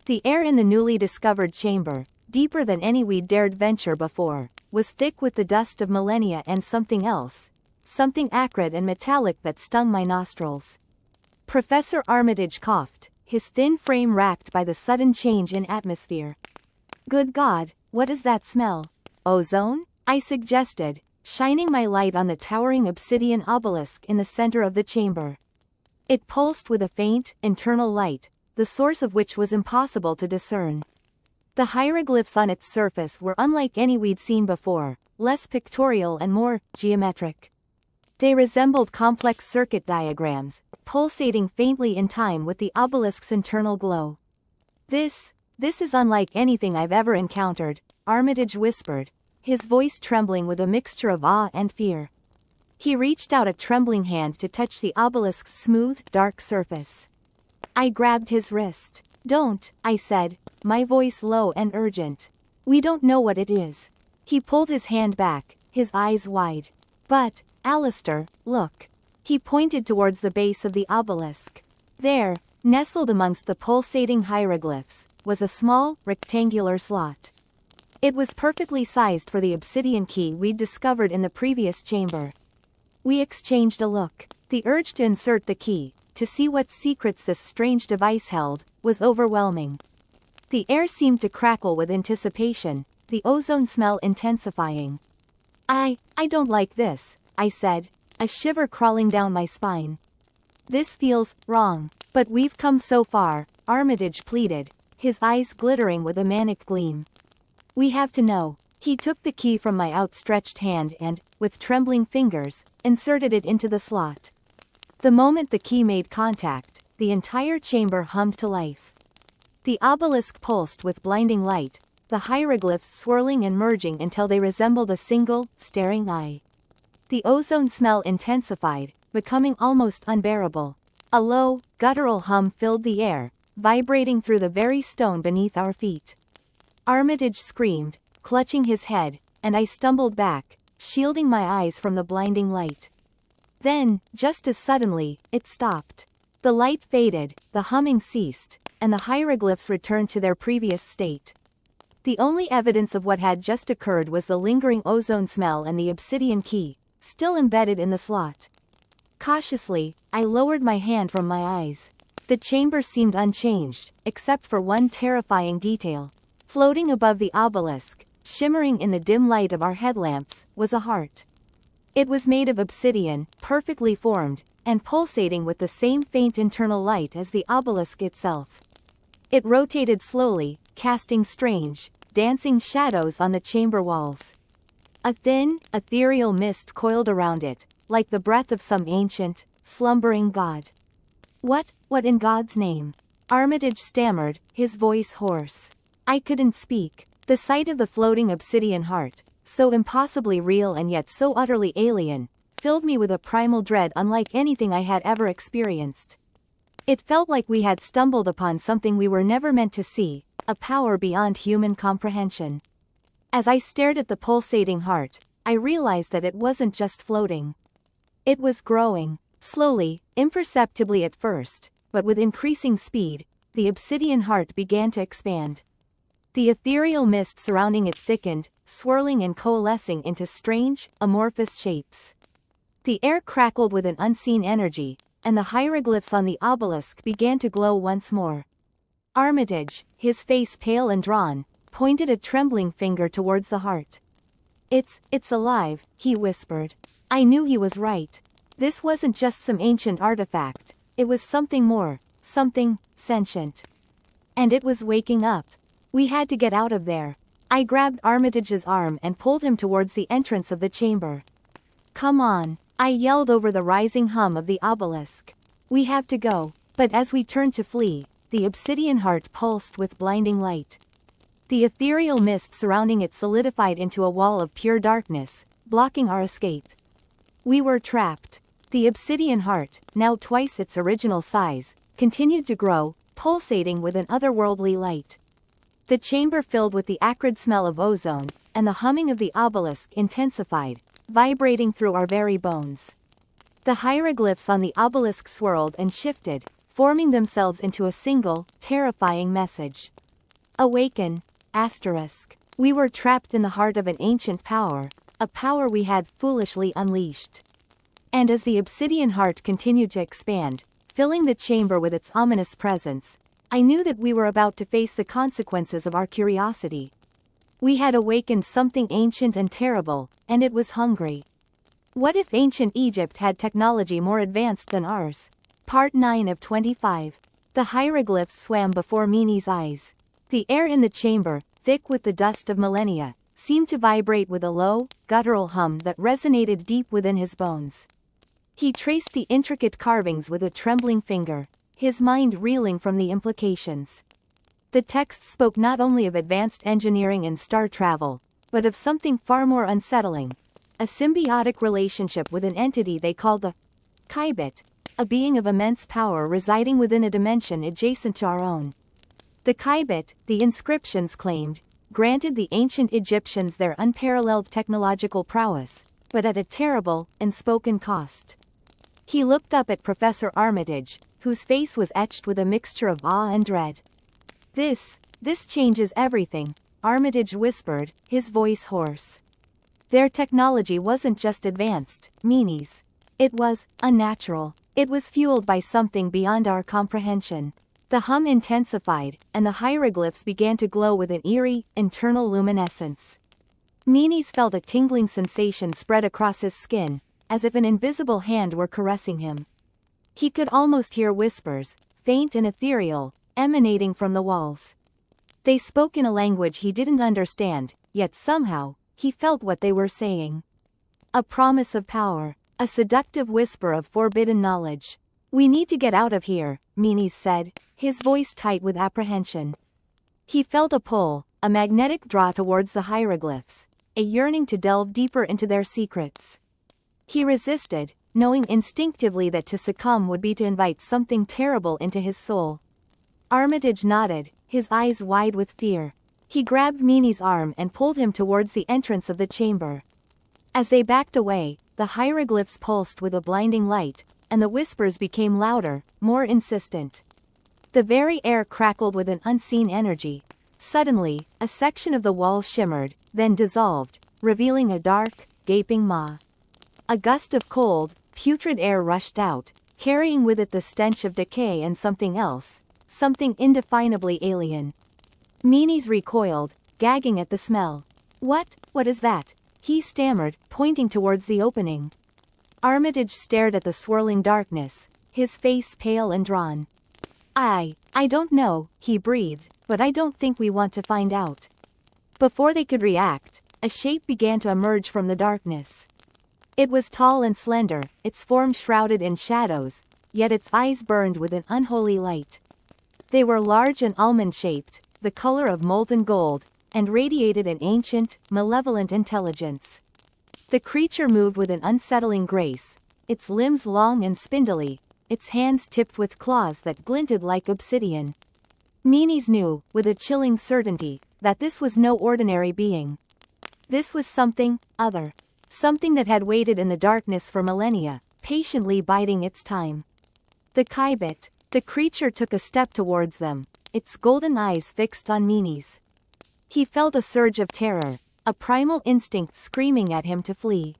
The air in the newly discovered chamber, deeper than any we'd dared venture before, was thick with the dust of millennia and something else, something acrid and metallic that stung my nostrils. Professor Armitage coughed, his thin frame racked by the sudden change in atmosphere. Good God, what is that smell? Ozone? I suggested, shining my light on the towering obsidian obelisk in the center of the chamber. It pulsed with a faint, internal light, the source of which was impossible to discern. The hieroglyphs on its surface were unlike any we'd seen before, less pictorial and more geometric. They resembled complex circuit diagrams, pulsating faintly in time with the obelisk's internal glow. This is unlike anything I've ever encountered, Armitage whispered, his voice trembling with a mixture of awe and fear. He reached out a trembling hand to touch the obelisk's smooth, dark surface. I grabbed his wrist. Don't, I said, my voice low and urgent. We don't know what it is. He pulled his hand back, his eyes wide. But, Alistair, look. He pointed towards the base of the obelisk. There, nestled amongst the pulsating hieroglyphs, was a small, rectangular slot. It was perfectly sized for the obsidian key we'd discovered in the previous chamber. We exchanged a look. The urge to insert the key, to see what secrets this strange device held, was overwhelming. The air seemed to crackle with anticipation, the ozone smell intensifying. I don't like this, I said, a shiver crawling down my spine. This feels wrong. But we've come so far, Armitage pleaded, his eyes glittering with a manic gleam. We have to know. He took the key from my outstretched hand and, with trembling fingers, inserted it into the slot. The moment the key made contact, the entire chamber hummed to life. The obelisk pulsed with blinding light, the hieroglyphs swirling and merging until they resembled a single, staring eye. The ozone smell intensified, becoming almost unbearable. A low, guttural hum filled the air, vibrating through the very stone beneath our feet. Armitage screamed, clutching his head, and I stumbled back, shielding my eyes from the blinding light. Then, just as suddenly, it stopped. The light faded, the humming ceased, and the hieroglyphs returned to their previous state. The only evidence of what had just occurred was the lingering ozone smell and the obsidian key, still embedded in the slot. Cautiously, I lowered my hand from my eyes. The chamber seemed unchanged, except for one terrifying detail. Floating above the obelisk, shimmering in the dim light of our headlamps, was a heart. It was made of obsidian, perfectly formed, and pulsating with the same faint internal light as the obelisk itself. It rotated slowly, casting strange, dancing shadows on the chamber walls. A thin, ethereal mist coiled around it, like the breath of some ancient, slumbering god. What in God's name? Armitage stammered, his voice hoarse. I couldn't speak. The sight of the floating obsidian heart, so impossibly real and yet so utterly alien, filled me with a primal dread unlike anything I had ever experienced. It felt like we had stumbled upon something we were never meant to see, a power beyond human comprehension. As I stared at the pulsating heart, I realized that it wasn't just floating. It was growing, slowly, imperceptibly at first, but with increasing speed, the obsidian heart began to expand. The ethereal mist surrounding it thickened, swirling and coalescing into strange, amorphous shapes. The air crackled with an unseen energy, and the hieroglyphs on the obelisk began to glow once more. Armitage, his face pale and drawn, pointed a trembling finger towards the heart. It's alive, he whispered. I knew he was right. This wasn't just some ancient artifact, it was something more, something sentient. And it was waking up. We had to get out of there. I grabbed Armitage's arm and pulled him towards the entrance of the chamber. Come on, I yelled over the rising hum of the obelisk. We have to go. But as we turned to flee, the obsidian heart pulsed with blinding light. The ethereal mist surrounding it solidified into a wall of pure darkness, blocking our escape. We were trapped. The obsidian heart, now twice its original size, continued to grow, pulsating with an otherworldly light. The chamber filled with the acrid smell of ozone, and the humming of the obelisk intensified, vibrating through our very bones. The hieroglyphs on the obelisk swirled and shifted, forming themselves into a single, terrifying message. Awaken, asterisk. We were trapped in the heart of an ancient power, a power we had foolishly unleashed. And as the obsidian heart continued to expand, filling the chamber with its ominous presence, I knew that we were about to face the consequences of our curiosity. We had awakened something ancient and terrible, and it was hungry. What if ancient Egypt had technology more advanced than ours? Part 9 of 25. The hieroglyphs swam before Mini's eyes. The air in the chamber, thick with the dust of millennia, seemed to vibrate with a low, guttural hum that resonated deep within his bones. He traced the intricate carvings with a trembling finger, his mind reeling from the implications. The text spoke not only of advanced engineering and star travel, but of something far more unsettling, a symbiotic relationship with an entity they called the Kybit, a being of immense power residing within a dimension adjacent to our own. The Kybit, the inscriptions claimed, granted the ancient Egyptians their unparalleled technological prowess, but at a terrible, unspoken cost. He looked up at Professor Armitage, whose face was etched with a mixture of awe and dread. This changes everything, Armitage whispered, his voice hoarse. Their technology wasn't just advanced, Mini's. It was unnatural. It was fueled by something beyond our comprehension. The hum intensified, and the hieroglyphs began to glow with an eerie, internal luminescence. Mini's felt a tingling sensation spread across his skin, as if an invisible hand were caressing him. He could almost hear whispers, faint and ethereal, emanating from the walls. They spoke in a language he didn't understand, yet somehow, he felt what they were saying. A promise of power, a seductive whisper of forbidden knowledge. We need to get out of here, Mini's said, his voice tight with apprehension. He felt a pull, a magnetic draw towards the hieroglyphs, a yearning to delve deeper into their secrets. He resisted, knowing instinctively that to succumb would be to invite something terrible into his soul. Armitage nodded, his eyes wide with fear. He grabbed Mini's arm and pulled him towards the entrance of the chamber. As they backed away, the hieroglyphs pulsed with a blinding light, and the whispers became louder, more insistent. The very air crackled with an unseen energy. Suddenly, a section of the wall shimmered, then dissolved, revealing a dark, gaping maw. A gust of cold, putrid air rushed out, carrying with it the stench of decay and something else, something indefinably alien. Mini's recoiled, gagging at the smell. What is that? He stammered, pointing towards the opening. Armitage stared at the swirling darkness, his face pale and drawn. I don't know, he breathed, but I don't think we want to find out. Before they could react, a shape began to emerge from the darkness. It was tall and slender, its form shrouded in shadows, yet its eyes burned with an unholy light. They were large and almond-shaped, the color of molten gold, and radiated an ancient, malevolent intelligence. The creature moved with an unsettling grace, its limbs long and spindly, its hands tipped with claws that glinted like obsidian. Meanies knew, with a chilling certainty, that this was no ordinary being. This was something other. Something that had waited in the darkness for millennia, patiently biding its time. The Kybit. The creature took a step towards them, its golden eyes fixed on Meanies. He felt a surge of terror, a primal instinct screaming at him to flee.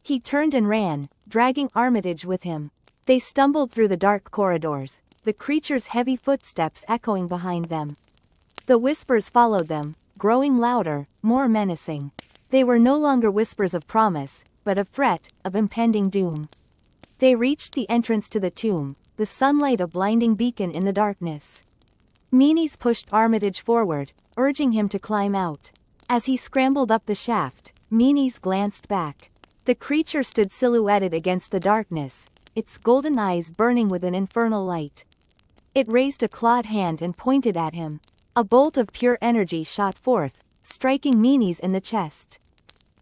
He turned and ran, dragging Armitage with him. They stumbled through the dark corridors, the creature's heavy footsteps echoing behind them. The whispers followed them, growing louder, more menacing. They were no longer whispers of promise, but of threat, of impending doom. They reached the entrance to the tomb, the sunlight a blinding beacon in the darkness. Meanies pushed Armitage forward, urging him to climb out. As he scrambled up the shaft, Meanies glanced back. The creature stood silhouetted against the darkness, its golden eyes burning with an infernal light. It raised a clawed hand and pointed at him. A bolt of pure energy shot forth, striking Meanies in the chest.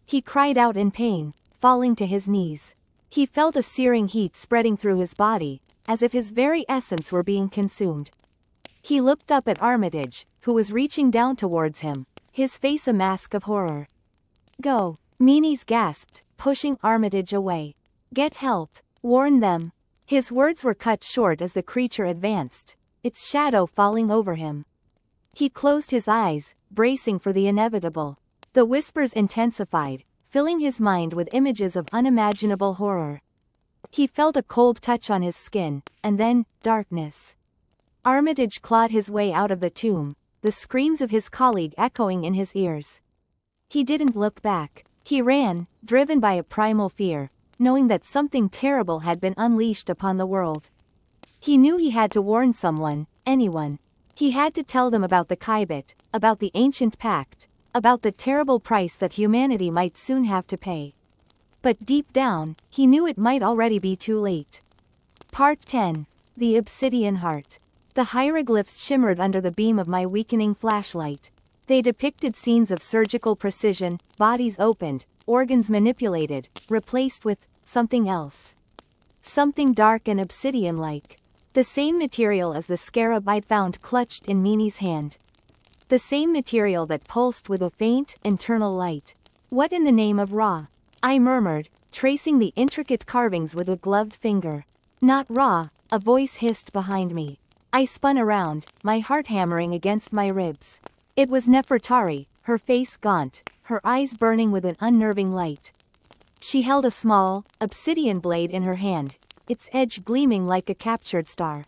He cried out in pain, falling to his knees. He felt a searing heat spreading through his body, as if his very essence were being consumed. He looked up at Armitage, who was reaching down towards him, his face a mask of horror. Go, Meanies gasped, pushing Armitage away. Get help. Warn them. His words were cut short as the creature advanced, its shadow falling over him. He closed his eyes, bracing for the inevitable. The whispers intensified, filling his mind with images of unimaginable horror. He felt a cold touch on his skin, and then, darkness. Armitage clawed his way out of the tomb, the screams of his colleague echoing in his ears. He didn't look back. He ran, driven by a primal fear, knowing that something terrible had been unleashed upon the world. He knew he had to warn someone, anyone. He had to tell them about the Kybit, about the ancient pact, about the terrible price that humanity might soon have to pay. But deep down, he knew it might already be too late. Part 10. The Obsidian Heart. The hieroglyphs shimmered under the beam of my weakening flashlight. They depicted scenes of surgical precision, bodies opened, organs manipulated, replaced with something else. Something dark and obsidian-like. The same material as the scarab I'd found clutched in Meanies' hand. The same material that pulsed with a faint, internal light. What in the name of Ra? I murmured, tracing the intricate carvings with a gloved finger. Not Ra, a voice hissed behind me. I spun around, my heart hammering against my ribs. It was Nefertari, her face gaunt, her eyes burning with an unnerving light. She held a small, obsidian blade in her hand, its edge gleaming like a captured star.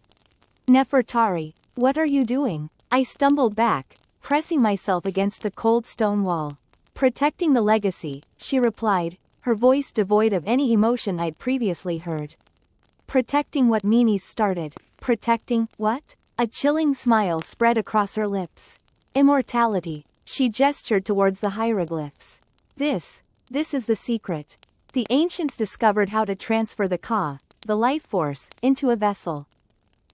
Nefertari, what are you doing? I stumbled back, pressing myself against the cold stone wall. Protecting the legacy, she replied, her voice devoid of any emotion I'd previously heard. Protecting what Meanies started. Protecting, what? A chilling smile spread across her lips. Immortality. She gestured towards the hieroglyphs. This is the secret. The ancients discovered how to transfer the Ka, the life force, into a vessel.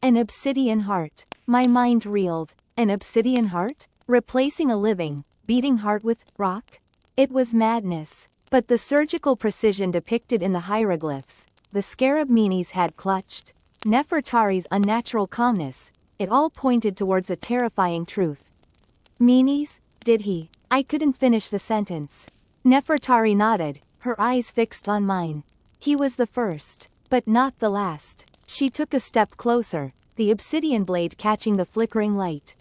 An obsidian heart. My mind reeled. An obsidian heart? Replacing a living, beating heart with rock? It was madness. But the surgical precision depicted in the hieroglyphs, the scarab Meanies had clutched, Nefertari's unnatural calmness, it all pointed towards a terrifying truth. Meanies? Did he? I couldn't finish the sentence. Nefertari nodded, her eyes fixed on mine. He was the first, but not the last. She took a step closer, the obsidian blade catching the flickering light.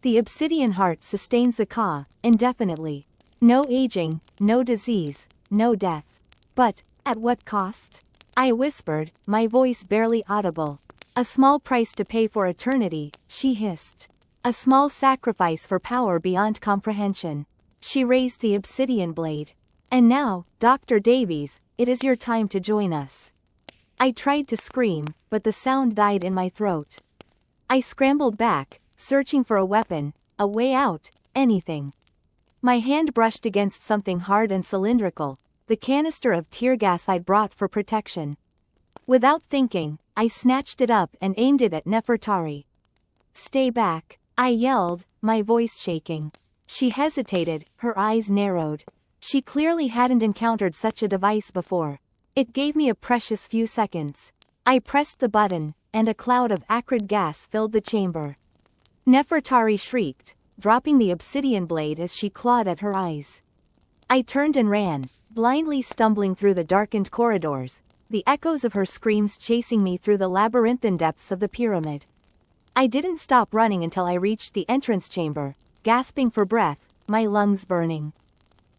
The obsidian heart sustains the Ka, indefinitely. No aging, no disease, no death. But, at what cost? I whispered, my voice barely audible. A small price to pay for eternity, she hissed. A small sacrifice for power beyond comprehension. She raised the obsidian blade. And now, Dr. Davies, it is your time to join us. I tried to scream, but the sound died in my throat. I scrambled back, searching for a weapon, a way out, anything. My hand brushed against something hard and cylindrical, the canister of tear gas I'd brought for protection. Without thinking, I snatched it up and aimed it at Nefertari. Stay back, I yelled, my voice shaking. She hesitated, her eyes narrowed. She clearly hadn't encountered such a device before. It gave me a precious few seconds. I pressed the button, and a cloud of acrid gas filled the chamber. Nefertari shrieked, dropping the obsidian blade as she clawed at her eyes. I turned and ran, blindly stumbling through the darkened corridors, the echoes of her screams chasing me through the labyrinthine depths of the pyramid. I didn't stop running until I reached the entrance chamber, gasping for breath, my lungs burning.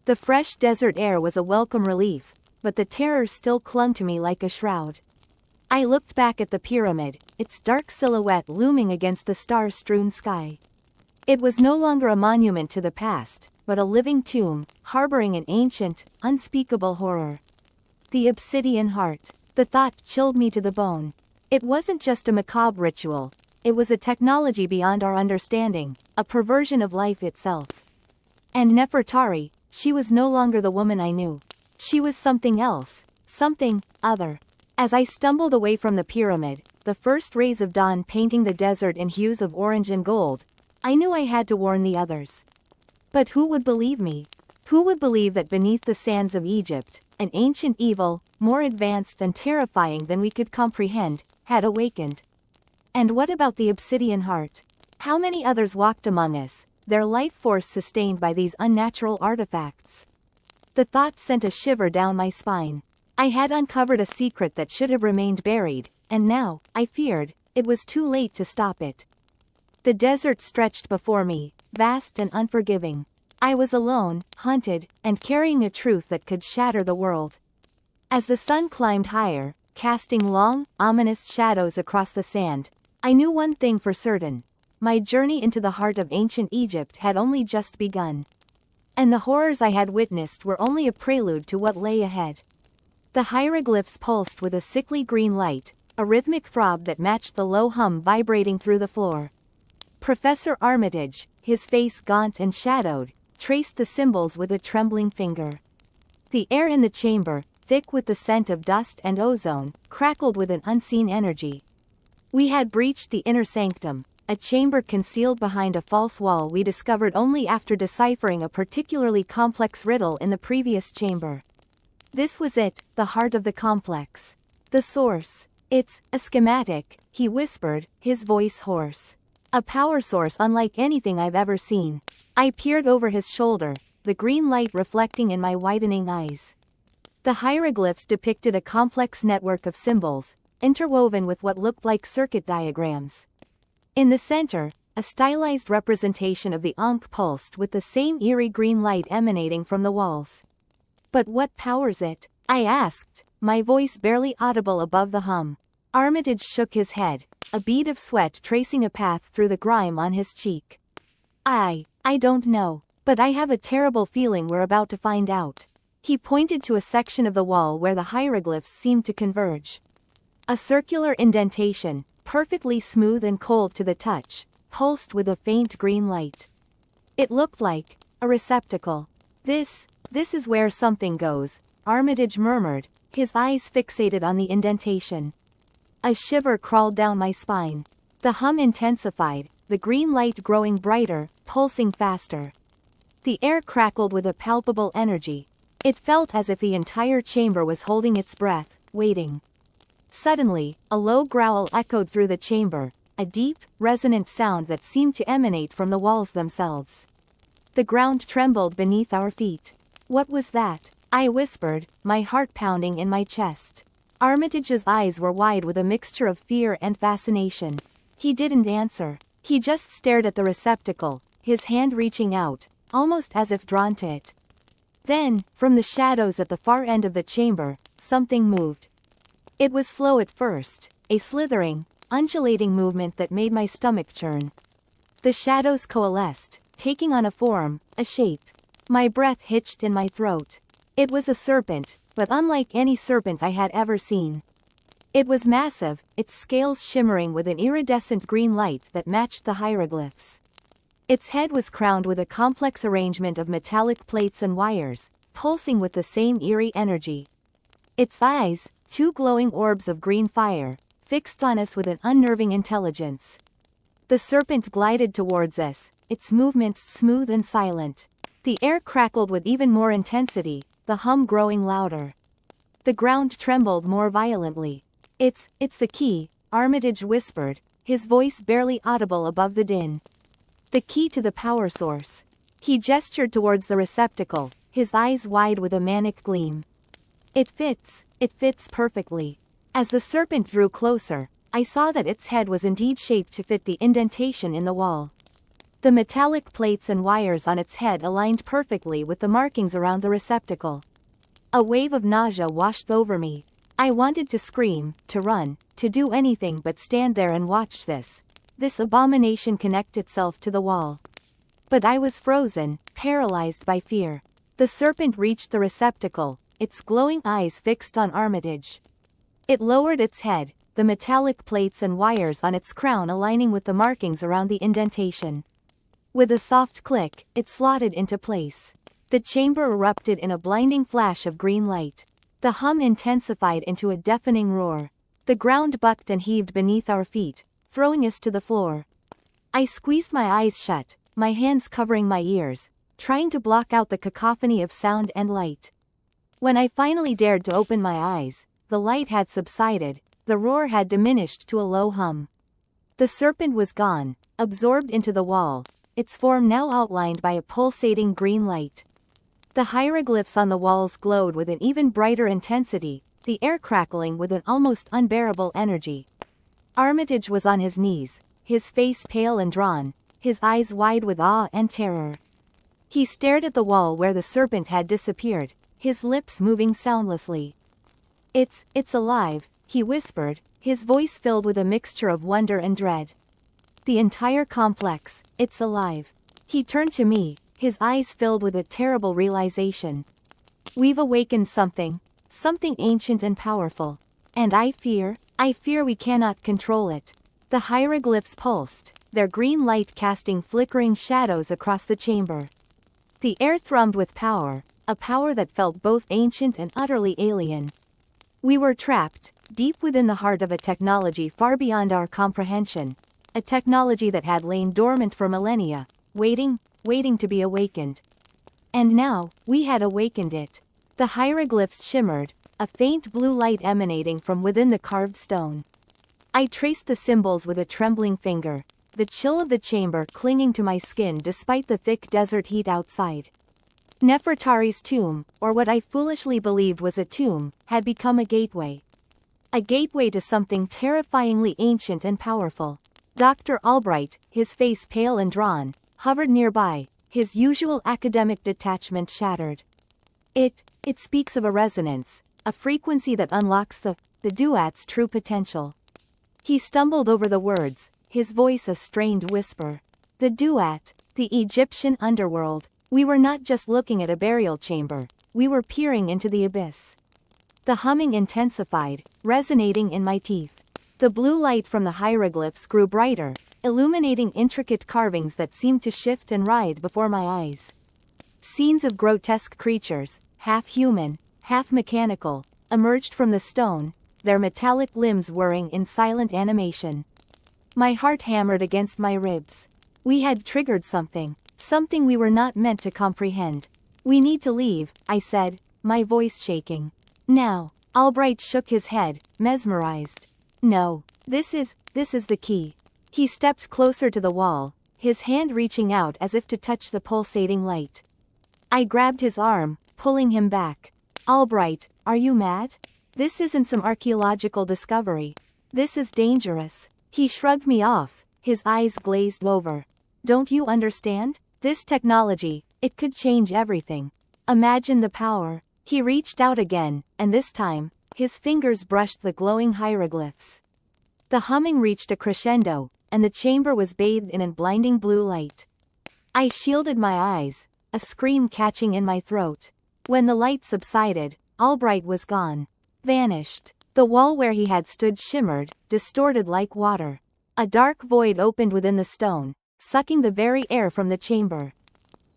The fresh desert air was a welcome relief, but the terror still clung to me like a shroud. I looked back at the pyramid, its dark silhouette looming against the star-strewn sky. It was no longer a monument to the past, but a living tomb, harboring an ancient, unspeakable horror. The obsidian heart. The thought chilled me to the bone. It wasn't just a macabre ritual, it was a technology beyond our understanding, a perversion of life itself. And Nefertari, she was no longer the woman I knew. She was something else, something other. As I stumbled away from the pyramid, the first rays of dawn painting the desert in hues of orange and gold, I knew I had to warn the others. But who would believe me? Who would believe that beneath the sands of Egypt, an ancient evil, more advanced and terrifying than we could comprehend, had awakened? And what about the obsidian heart? How many others walked among us, their life force sustained by these unnatural artifacts? The thought sent a shiver down my spine. I had uncovered a secret that should have remained buried, and now, I feared, it was too late to stop it. The desert stretched before me, vast and unforgiving. I was alone, hunted, and carrying a truth that could shatter the world. As the sun climbed higher, casting long, ominous shadows across the sand, I knew one thing for certain. My journey into the heart of ancient Egypt had only just begun. And the horrors I had witnessed were only a prelude to what lay ahead. The hieroglyphs pulsed with a sickly green light, a rhythmic throb that matched the low hum vibrating through the floor. Professor Armitage, his face gaunt and shadowed, traced the symbols with a trembling finger. The air in the chamber, thick with the scent of dust and ozone, crackled with an unseen energy. We had breached the inner sanctum, a chamber concealed behind a false wall we discovered only after deciphering a particularly complex riddle in the previous chamber. This was it, the heart of the complex. The source. It's a schematic, he whispered, his voice hoarse. A power source unlike anything I've ever seen. I peered over his shoulder, the green light reflecting in my widening eyes. The hieroglyphs depicted a complex network of symbols, interwoven with what looked like circuit diagrams. In the center, a stylized representation of the Ankh pulsed with the same eerie green light emanating from the walls. But what powers it? I asked, my voice barely audible above the hum. Armitage shook his head, a bead of sweat tracing a path through the grime on his cheek. I don't know, but I have a terrible feeling we're about to find out. He pointed to a section of the wall where the hieroglyphs seemed to converge. A circular indentation, perfectly smooth and cold to the touch, pulsed with a faint green light. It looked like a receptacle. This is where something goes, Armitage murmured, his eyes fixated on the indentation. A shiver crawled down my spine. The hum intensified, the green light growing brighter, pulsing faster. The air crackled with a palpable energy. It felt as if the entire chamber was holding its breath, waiting. Suddenly, a low growl echoed through the chamber, a deep, resonant sound that seemed to emanate from the walls themselves. The ground trembled beneath our feet. What was that? I whispered, my heart pounding in my chest. Armitage's eyes were wide with a mixture of fear and fascination. He didn't answer. He just stared at the receptacle, his hand reaching out, almost as if drawn to it. Then, from the shadows at the far end of the chamber, something moved. It was slow at first, a slithering, undulating movement that made my stomach churn. The shadows coalesced, taking on a form, a shape. My breath hitched in my throat. It was a serpent, but unlike any serpent I had ever seen. It was massive, its scales shimmering with an iridescent green light that matched the hieroglyphs. Its head was crowned with a complex arrangement of metallic plates and wires, pulsing with the same eerie energy. Its eyes, two glowing orbs of green fire, fixed on us with an unnerving intelligence. The serpent glided towards us, its movements smooth and silent. The air crackled with even more intensity, the hum growing louder. The ground trembled more violently. It's the key," Armitage whispered, his voice barely audible above the din. "The key to the power source." He gestured towards the receptacle, his eyes wide with a manic gleam. It fits perfectly." As the serpent drew closer, I saw that its head was indeed shaped to fit the indentation in the wall. The metallic plates and wires on its head aligned perfectly with the markings around the receptacle. A wave of nausea washed over me. I wanted to scream, to run, to do anything but stand there and watch this abomination connect itself to the wall. But I was frozen, paralyzed by fear. The serpent reached the receptacle, its glowing eyes fixed on Armitage. It lowered its head, the metallic plates and wires on its crown aligning with the markings around the indentation. With a soft click, it slotted into place. The chamber erupted in a blinding flash of green light. The hum intensified into a deafening roar. The ground bucked and heaved beneath our feet, throwing us to the floor. I squeezed my eyes shut, my hands covering my ears, trying to block out the cacophony of sound and light. When I finally dared to open my eyes, the light had subsided, the roar had diminished to a low hum. The serpent was gone, absorbed into the wall, its form now outlined by a pulsating green light. The hieroglyphs on the walls glowed with an even brighter intensity, the air crackling with an almost unbearable energy. Armitage was on his knees, his face pale and drawn, his eyes wide with awe and terror. He stared at the wall where the serpent had disappeared, his lips moving soundlessly. It's alive," he whispered, his voice filled with a mixture of wonder and dread. "The entire complex, it's alive." He turned to me, his eyes filled with a terrible realization. "We've awakened something ancient and powerful. And I fear we cannot control it." The hieroglyphs pulsed, their green light casting flickering shadows across the chamber. The air thrummed with power, a power that felt both ancient and utterly alien. We were trapped, deep within the heart of a technology far beyond our comprehension. A technology that had lain dormant for millennia, waiting to be awakened. And now, we had awakened it. The hieroglyphs shimmered, a faint blue light emanating from within the carved stone. I traced the symbols with a trembling finger, the chill of the chamber clinging to my skin despite the thick desert heat outside. Nefertari's tomb, or what I foolishly believed was a tomb, had become a gateway. A gateway to something terrifyingly ancient and powerful. Dr. Albright, his face pale and drawn, hovered nearby, his usual academic detachment shattered. It speaks of a resonance, a frequency that unlocks the duat's true potential. He stumbled over the words, his voice a strained whisper. The duat, the Egyptian underworld. We were not just looking at a burial chamber, we were peering into the abyss. The humming intensified, resonating in my teeth. The blue light from the hieroglyphs grew brighter, illuminating intricate carvings that seemed to shift and writhe before my eyes. Scenes of grotesque creatures, half human, half mechanical, emerged from the stone, their metallic limbs whirring in silent animation. My heart hammered against my ribs. We had triggered something we were not meant to comprehend. "We need to leave," I said, my voice shaking. "Now." Albright shook his head, mesmerized. "No. This is the key." He stepped closer to the wall, his hand reaching out as if to touch the pulsating light. I grabbed his arm, pulling him back. "Albright, are you mad? This isn't some archaeological discovery. This is dangerous." He shrugged me off, his eyes glazed over. "Don't you understand? This technology, it could change everything. Imagine the power." He reached out again, and this time, his fingers brushed the glowing hieroglyphs. The humming reached a crescendo, and the chamber was bathed in a blinding blue light. I shielded my eyes, a scream catching in my throat. When the light subsided, Albright was gone. Vanished. The wall where he had stood shimmered, distorted like water. A dark void opened within the stone, sucking the very air from the chamber.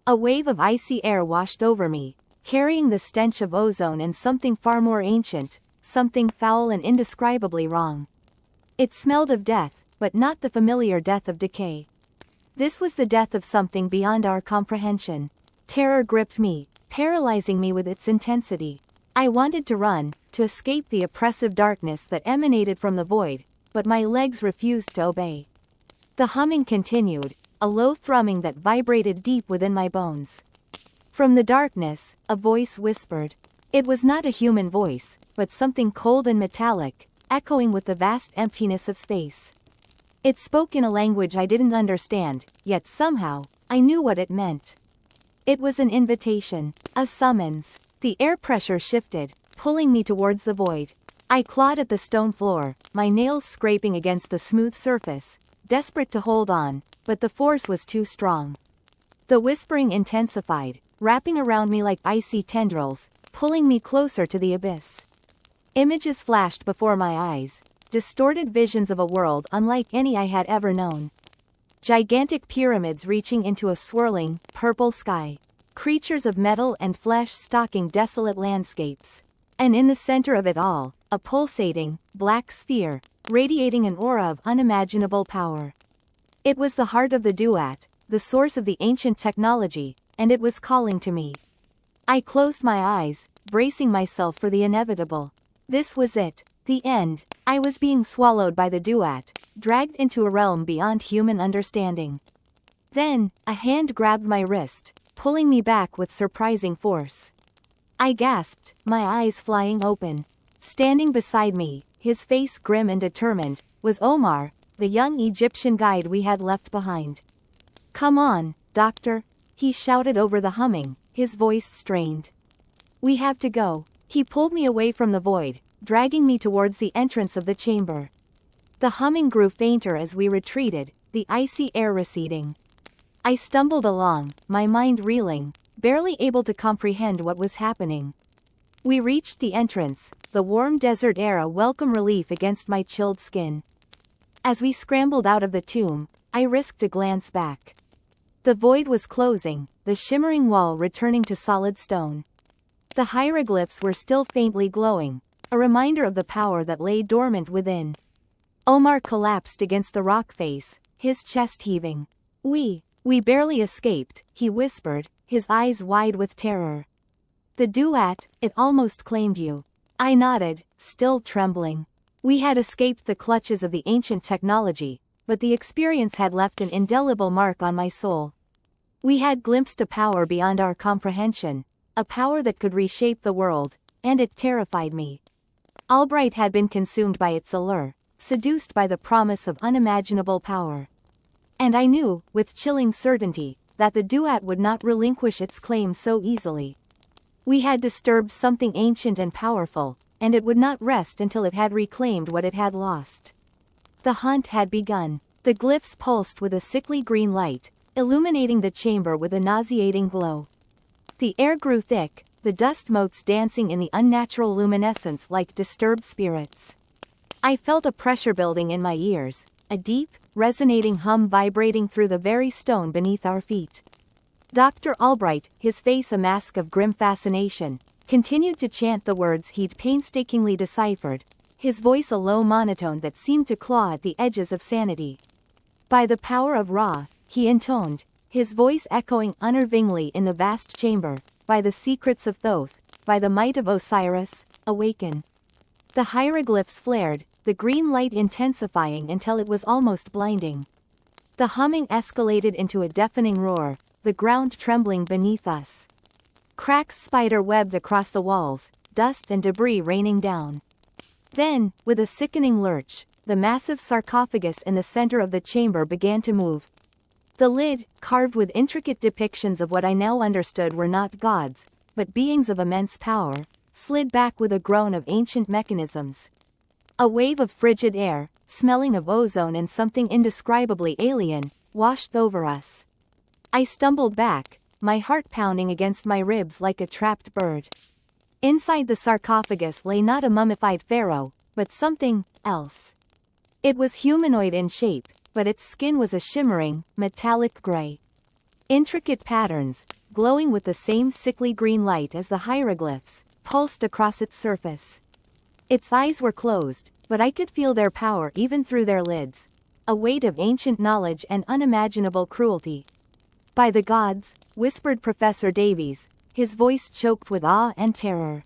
A wave of icy air washed over me, carrying the stench of ozone and something far more ancient, something foul and indescribably wrong. It smelled of death, but not the familiar death of decay. This was the death of something beyond our comprehension. Terror gripped me, paralyzing me with its intensity. I wanted to run, to escape the oppressive darkness that emanated from the void, but my legs refused to obey. The humming continued, a low thrumming that vibrated deep within my bones. From the darkness, a voice whispered. It was not a human voice, but something cold and metallic, echoing with the vast emptiness of space. It spoke in a language I didn't understand, yet somehow, I knew what it meant. It was an invitation, a summons. The air pressure shifted, pulling me towards the void. I clawed at the stone floor, my nails scraping against the smooth surface, desperate to hold on, but the force was too strong. The whispering intensified, wrapping around me like icy tendrils, pulling me closer to the abyss. Images flashed before my eyes, distorted visions of a world unlike any I had ever known. Gigantic pyramids reaching into a swirling, purple sky. Creatures of metal and flesh stalking desolate landscapes. And in the center of it all, a pulsating, black sphere, radiating an aura of unimaginable power. It was the heart of the duat, the source of the ancient technology, and it was calling to me. I closed my eyes, bracing myself for the inevitable. This was it, the end. I was being swallowed by the duat, dragged into a realm beyond human understanding. Then, a hand grabbed my wrist, pulling me back with surprising force. I gasped, my eyes flying open. Standing beside me, his face grim and determined, was Omar, the young Egyptian guide we had left behind. "Come on, doctor," he shouted over the humming, his voice strained. "We have to go." He pulled me away from the void, dragging me towards the entrance of the chamber. The humming grew fainter as we retreated, the icy air receding. I stumbled along, my mind reeling, barely able to comprehend what was happening. We reached the entrance, the warm desert air a welcome relief against my chilled skin. As we scrambled out of the tomb, I risked a glance back. The void was closing, the shimmering wall returning to solid stone. The hieroglyphs were still faintly glowing, a reminder of the power that lay dormant within. Omar collapsed against the rock face, his chest heaving. We barely escaped," he whispered, his eyes wide with terror. "The duat, it almost claimed you." I nodded, still trembling. We had escaped the clutches of the ancient technology, but the experience had left an indelible mark on my soul. We had glimpsed a power beyond our comprehension, a power that could reshape the world, and it terrified me. Albright had been consumed by its allure, seduced by the promise of unimaginable power. And I knew, with chilling certainty, that the duat would not relinquish its claim so easily. We had disturbed something ancient and powerful, and it would not rest until it had reclaimed what it had lost. The hunt had begun. The glyphs pulsed with a sickly green light, illuminating the chamber with a nauseating glow. The air grew thick, the dust motes dancing in the unnatural luminescence like disturbed spirits. I felt a pressure building in my ears, a deep, resonating hum vibrating through the very stone beneath our feet. Dr. Albright, his face a mask of grim fascination, continued to chant the words he'd painstakingly deciphered, his voice a low monotone that seemed to claw at the edges of sanity. "By the power of Ra," he intoned, his voice echoing unnervingly in the vast chamber, "by the secrets of Thoth, by the might of Osiris, awaken." The hieroglyphs flared, the green light intensifying until it was almost blinding. The humming escalated into a deafening roar, the ground trembling beneath us. Cracks spider-webbed across the walls, dust and debris raining down. Then, with a sickening lurch, the massive sarcophagus in the center of the chamber began to move. The lid, carved with intricate depictions of what I now understood were not gods, but beings of immense power, slid back with a groan of ancient mechanisms. A wave of frigid air, smelling of ozone and something indescribably alien, washed over us. I stumbled back, my heart pounding against my ribs like a trapped bird. Inside the sarcophagus lay not a mummified pharaoh, but something else. It was humanoid in shape, but its skin was a shimmering, metallic gray. Intricate patterns, glowing with the same sickly green light as the hieroglyphs, pulsed across its surface. Its eyes were closed, but I could feel their power even through their lids. A weight of ancient knowledge and unimaginable cruelty. "By the gods," whispered Professor Davies, his voice choked with awe and terror.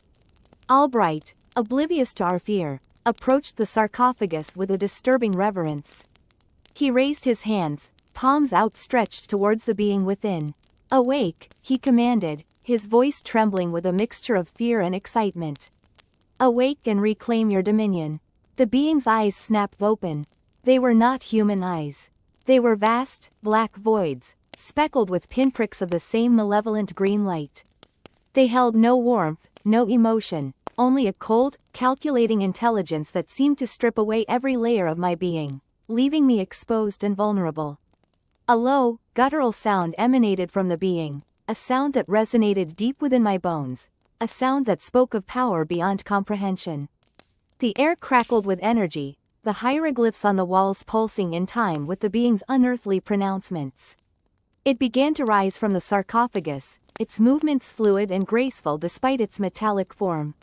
Albright, oblivious to our fear, approached the sarcophagus with a disturbing reverence. He raised his hands, palms outstretched towards the being within. "Awake," he commanded, his voice trembling with a mixture of fear and excitement. "Awake and reclaim your dominion." The being's eyes snapped open. They were not human eyes. They were vast, black voids, speckled with pinpricks of the same malevolent green light. They held no warmth, no emotion, only a cold, calculating intelligence that seemed to strip away every layer of my being, leaving me exposed and vulnerable. A low, guttural sound emanated from the being, a sound that resonated deep within my bones, a sound that spoke of power beyond comprehension. The air crackled with energy, the hieroglyphs on the walls pulsing in time with the being's unearthly pronouncements. It began to rise from the sarcophagus, its movements fluid and graceful despite its metallic form.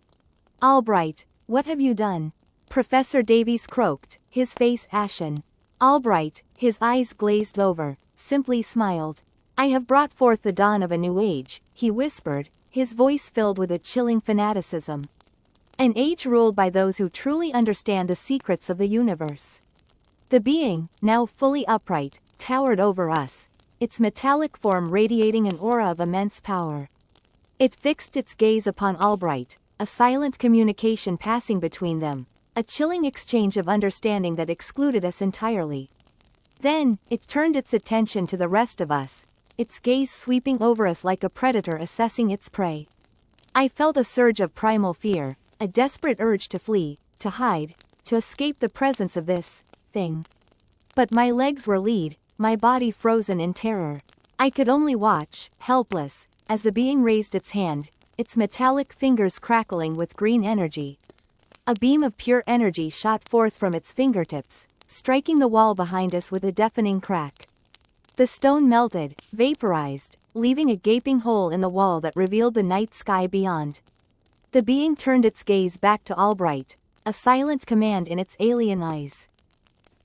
"Albright, what have you done?" Professor Davies croaked, his face ashen. Albright, his eyes glazed over, simply smiled. "I have brought forth the dawn of a new age," he whispered, his voice filled with a chilling fanaticism. "An age ruled by those who truly understand the secrets of the universe." The being, now fully upright, towered over us, its metallic form radiating an aura of immense power. It fixed its gaze upon Albright, a silent communication passing between them, a chilling exchange of understanding that excluded us entirely. Then, it turned its attention to the rest of us, its gaze sweeping over us like a predator assessing its prey. I felt a surge of primal fear, a desperate urge to flee, to hide, to escape the presence of this thing. But my legs were lead, my body frozen in terror. I could only watch, helpless, as the being raised its hand, its metallic fingers crackling with green energy. A beam of pure energy shot forth from its fingertips, striking the wall behind us with a deafening crack. The stone melted, vaporized, leaving a gaping hole in the wall that revealed the night sky beyond. The being turned its gaze back to Albright, a silent command in its alien eyes.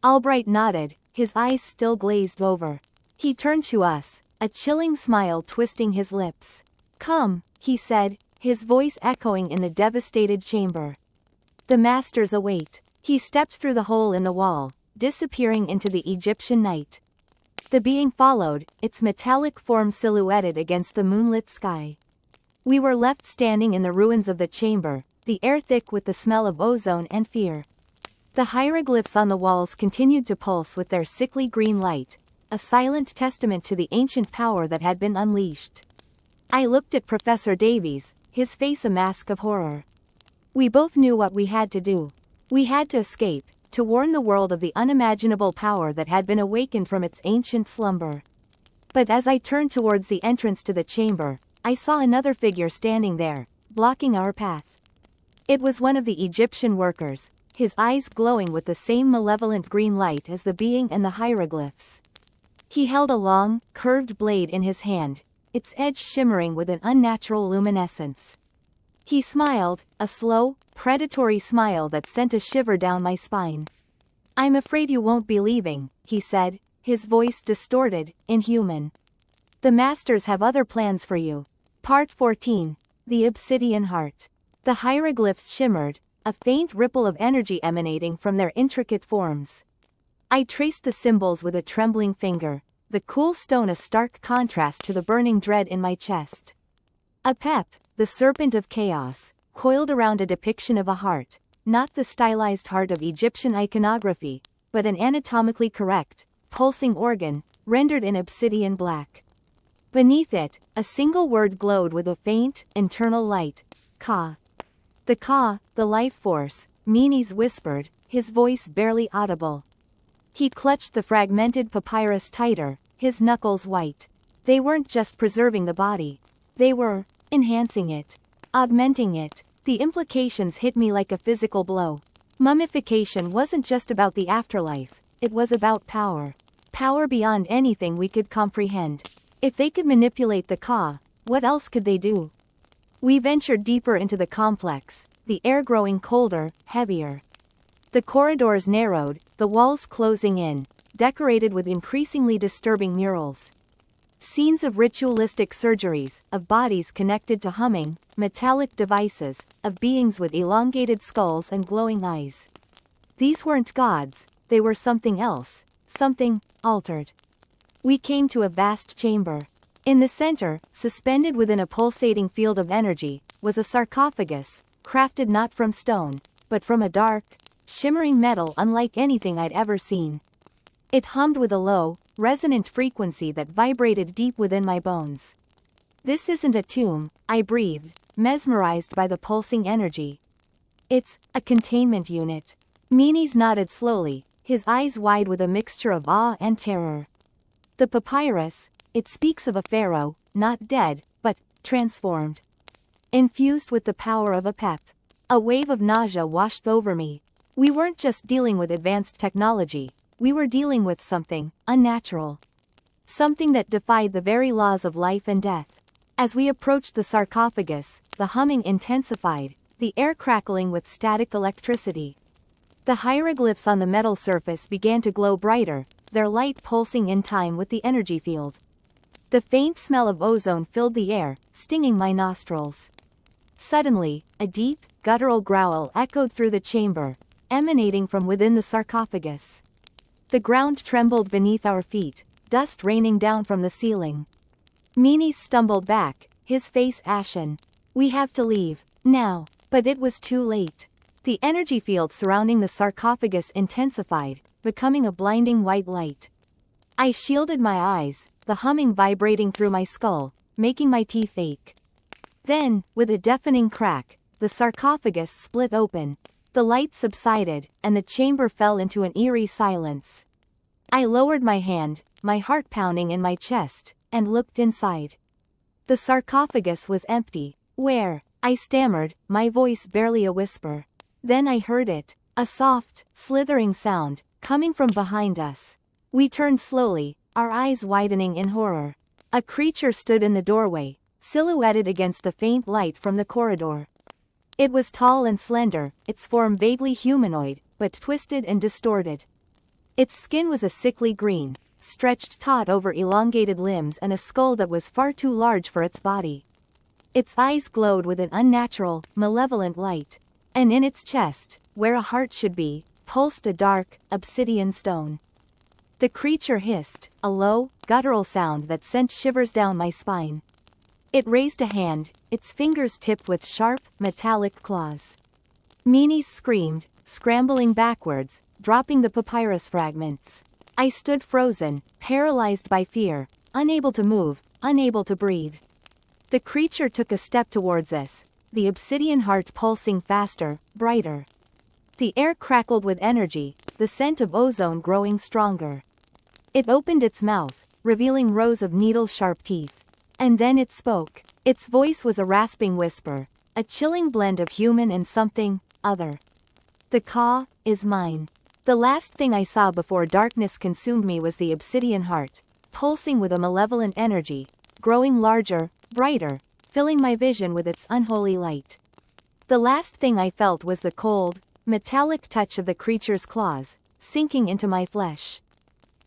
Albright nodded, his eyes still glazed over. He turned to us, a chilling smile twisting his lips. "Come," he said, his voice echoing in the devastated chamber. "The masters await." He stepped through the hole in the wall, disappearing into the Egyptian night. The being followed, its metallic form silhouetted against the moonlit sky. We were left standing in the ruins of the chamber, the air thick with the smell of ozone and fear. The hieroglyphs on the walls continued to pulse with their sickly green light, a silent testament to the ancient power that had been unleashed. I looked at Professor Davies, his face a mask of horror. We both knew what we had to do. We had to escape, to warn the world of the unimaginable power that had been awakened from its ancient slumber. But as I turned towards the entrance to the chamber, I saw another figure standing there, blocking our path. It was one of the Egyptian workers, his eyes glowing with the same malevolent green light as the being and the hieroglyphs. He held a long, curved blade in his hand, its edge shimmering with an unnatural luminescence. He smiled, a slow, predatory smile that sent a shiver down my spine. "I'm afraid you won't be leaving," he said, his voice distorted, inhuman. "The masters have other plans for you." Part 14. The Obsidian Heart. The hieroglyphs shimmered, a faint ripple of energy emanating from their intricate forms. I traced the symbols with a trembling finger, the cool stone a stark contrast to the burning dread in my chest. Apep, the serpent of chaos, coiled around a depiction of a heart, not the stylized heart of Egyptian iconography, but an anatomically correct, pulsing organ, rendered in obsidian black. Beneath it, a single word glowed with a faint, internal light: Ka. The Ka, the life force, Menes whispered, his voice barely audible. He clutched the fragmented papyrus tighter, his knuckles white. They weren't just preserving the body. They were enhancing it, augmenting it. The implications hit me like a physical blow. Mummification wasn't just about the afterlife, it was about power. Power beyond anything we could comprehend. If they could manipulate the Ka, what else could they do? We ventured deeper into the complex, the air growing colder, heavier. The corridors narrowed, the walls closing in, decorated with increasingly disturbing murals. Scenes of ritualistic surgeries, of bodies connected to humming, metallic devices, of beings with elongated skulls and glowing eyes. These weren't gods, they were something else, something altered. We came to a vast chamber. In the center, suspended within a pulsating field of energy, was a sarcophagus, crafted not from stone, but from a dark, shimmering metal unlike anything I'd ever seen. It hummed with a low, resonant frequency that vibrated deep within my bones. This isn't a tomb, I breathed, mesmerized by the pulsing energy. It's a containment unit. Meanies nodded slowly, his eyes wide with a mixture of awe and terror. The papyrus, it speaks of a pharaoh, not dead, but transformed. Infused with the power of a pep. A wave of nausea washed over me. We weren't just dealing with advanced technology. We were dealing with something unnatural. Something that defied the very laws of life and death. As we approached the sarcophagus, the humming intensified, the air crackling with static electricity. The hieroglyphs on the metal surface began to glow brighter, their light pulsing in time with the energy field. The faint smell of ozone filled the air, stinging my nostrils. Suddenly, a deep, guttural growl echoed through the chamber, emanating from within the sarcophagus. The ground trembled beneath our feet, dust raining down from the ceiling. Meanies stumbled back, his face ashen. We have to leave, now. But it was too late. The energy field surrounding the sarcophagus intensified, becoming a blinding white light. I shielded my eyes, the humming vibrating through my skull, making my teeth ache. Then, with a deafening crack, the sarcophagus split open. The light subsided, and the chamber fell into an eerie silence. I lowered my hand, my heart pounding in my chest, and looked inside. The sarcophagus was empty. Where? I stammered, my voice barely a whisper. Then I heard it, a soft, slithering sound, coming from behind us. We turned slowly, our eyes widening in horror. A creature stood in the doorway, silhouetted against the faint light from the corridor. It was tall and slender, its form vaguely humanoid, but twisted and distorted. Its skin was a sickly green, stretched taut over elongated limbs and a skull that was far too large for its body. Its eyes glowed with an unnatural, malevolent light. And in its chest, where a heart should be, pulsed a dark, obsidian stone. The creature hissed, a low, guttural sound that sent shivers down my spine. It raised a hand, its fingers tipped with sharp, metallic claws. Meanies screamed, scrambling backwards, dropping the papyrus fragments. I stood frozen, paralyzed by fear, unable to move, unable to breathe. The creature took a step towards us, the obsidian heart pulsing faster, brighter. The air crackled with energy, the scent of ozone growing stronger. It opened its mouth, revealing rows of needle-sharp teeth. And then it spoke. Its voice was a rasping whisper, a chilling blend of human and something other. The Ka is mine. The last thing I saw before darkness consumed me was the obsidian heart, pulsing with a malevolent energy, growing larger, brighter, filling my vision with its unholy light. The last thing I felt was the cold, metallic touch of the creature's claws, sinking into my flesh.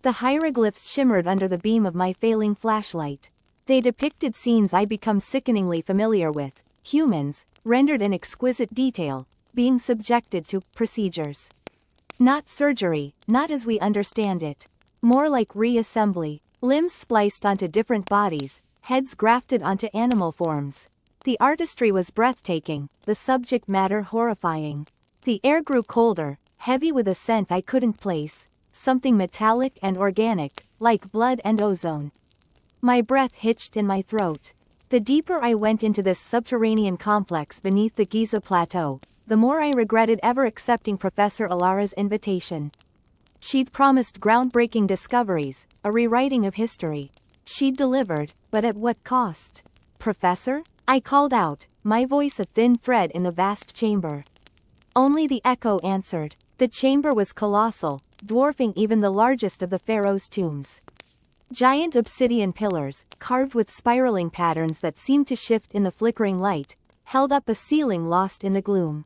The hieroglyphs shimmered under the beam of my failing flashlight. They depicted scenes I'd become sickeningly familiar with, humans, rendered in exquisite detail, being subjected to procedures. Not surgery, not as we understand it. More like reassembly, limbs spliced onto different bodies, heads grafted onto animal forms. The artistry was breathtaking, the subject matter horrifying. The air grew colder, heavy with a scent I couldn't place, something metallic and organic, like blood and ozone. My breath hitched in my throat. The deeper I went into this subterranean complex beneath the Giza Plateau, the more I regretted ever accepting Professor Alara's invitation. She'd promised groundbreaking discoveries, a rewriting of history. She'd delivered, but at what cost? Professor? I called out, my voice a thin thread in the vast chamber. Only the echo answered. The chamber was colossal, dwarfing even the largest of the pharaoh's tombs. Giant obsidian pillars, carved with spiraling patterns that seemed to shift in the flickering light, held up a ceiling lost in the gloom.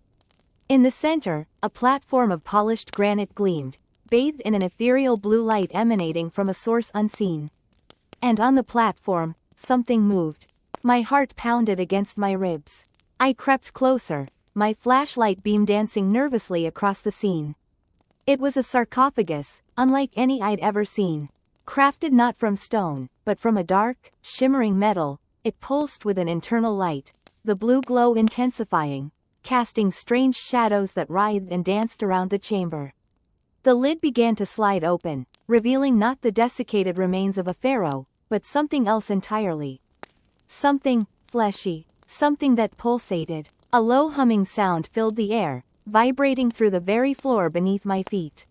In the center, a platform of polished granite gleamed, bathed in an ethereal blue light emanating from a source unseen. And on the platform, something moved. My heart pounded against my ribs. I crept closer, my flashlight beam dancing nervously across the scene. It was a sarcophagus, unlike any I'd ever seen. Crafted not from stone, but from a dark, shimmering metal, it pulsed with an internal light, the blue glow intensifying, casting strange shadows that writhed and danced around the chamber. The lid began to slide open, revealing not the desiccated remains of a pharaoh, but something else entirely. Something fleshy, something that pulsated. A low humming sound filled the air, vibrating through the very floor beneath my feet.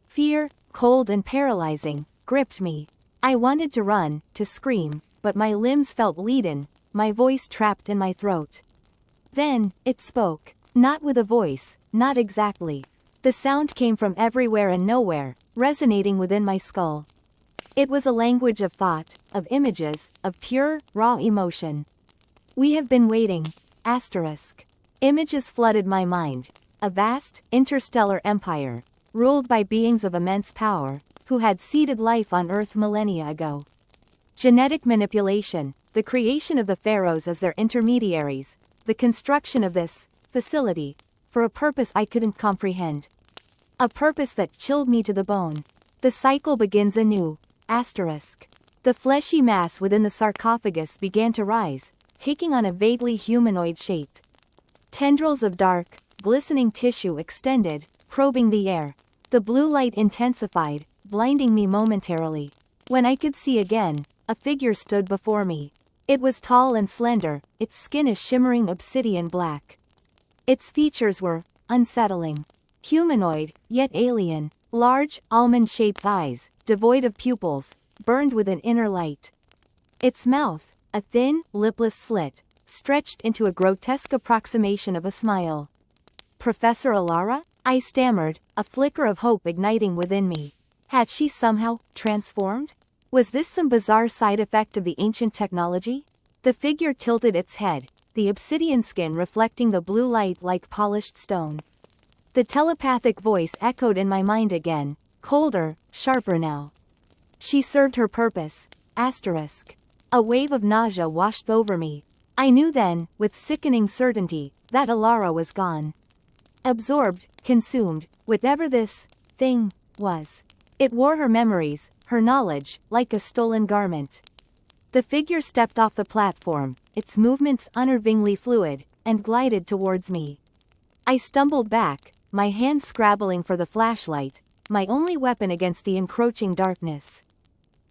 Fear, cold and paralyzing, gripped me. I wanted to run, to scream, but my limbs felt leaden, my voice trapped in my throat. Then, it spoke. Not with a voice, not exactly. The sound came from everywhere and nowhere, resonating within my skull. It was a language of thought, of images, of pure, raw emotion. We have been waiting. Asterisk. Images flooded my mind. A vast, interstellar empire, ruled by beings of immense power, who had seeded life on Earth millennia ago. Genetic manipulation, the creation of the pharaohs as their intermediaries, the construction of this facility, for a purpose I couldn't comprehend. A purpose that chilled me to the bone. The cycle begins anew. Asterisk. The fleshy mass within the sarcophagus began to rise, taking on a vaguely humanoid shape. Tendrils of dark, glistening tissue extended, probing the air. The blue light intensified, blinding me momentarily. When I could see again, a figure stood before me. It was tall and slender, its skin a shimmering obsidian black. Its features were unsettling. Humanoid, yet alien. Large, almond-shaped eyes, devoid of pupils, burned with an inner light. Its mouth, a thin, lipless slit, stretched into a grotesque approximation of a smile. Professor Alara? I stammered, a flicker of hope igniting within me. Had she somehow transformed? Was this some bizarre side effect of the ancient technology? The figure tilted its head, the obsidian skin reflecting the blue light like polished stone. The telepathic voice echoed in my mind again, colder, sharper now. She served her purpose. Asterisk. A wave of nausea washed over me. I knew then, with sickening certainty, that Alara was gone. Absorbed, consumed, whatever this thing was. It wore her memories, her knowledge, like a stolen garment. The figure stepped off the platform, its movements unnervingly fluid, and glided towards me. I stumbled back, my hand scrabbling for the flashlight, my only weapon against the encroaching darkness.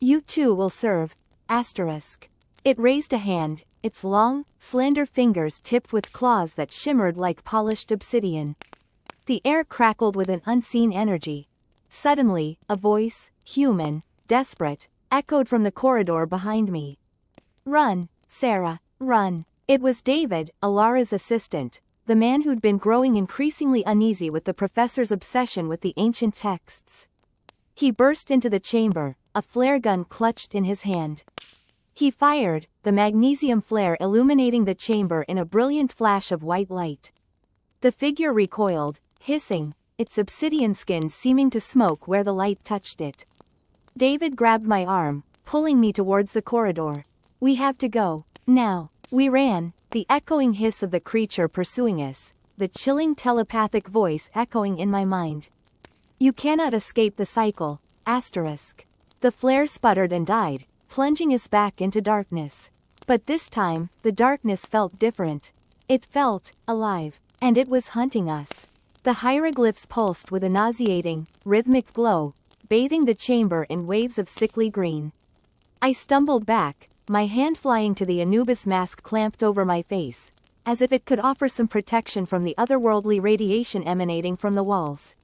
You too will serve. Asterisk. It raised a hand, its long, slender fingers tipped with claws that shimmered like polished obsidian. The air crackled with an unseen energy. Suddenly, a voice, human, desperate, echoed from the corridor behind me. Run, Sarah, run. It was David, Alara's assistant, the man who'd been growing increasingly uneasy with the professor's obsession with the ancient texts. He burst into the chamber, a flare gun clutched in his hand. He fired, the magnesium flare illuminating the chamber in a brilliant flash of white light. The figure recoiled, hissing, its obsidian skin seeming to smoke where the light touched it. David grabbed my arm, pulling me towards the corridor. We have to go, now. We ran, the echoing hiss of the creature pursuing us, the chilling telepathic voice echoing in my mind. You cannot escape the cycle. Asterisk. The flare sputtered and died, plunging us back into darkness. But this time, the darkness felt different. It felt alive, and it was hunting us. The hieroglyphs pulsed with a nauseating, rhythmic glow, bathing the chamber in waves of sickly green. I stumbled back, my hand flying to the Anubis mask clamped over my face, as if it could offer some protection from the otherworldly radiation emanating from the walls.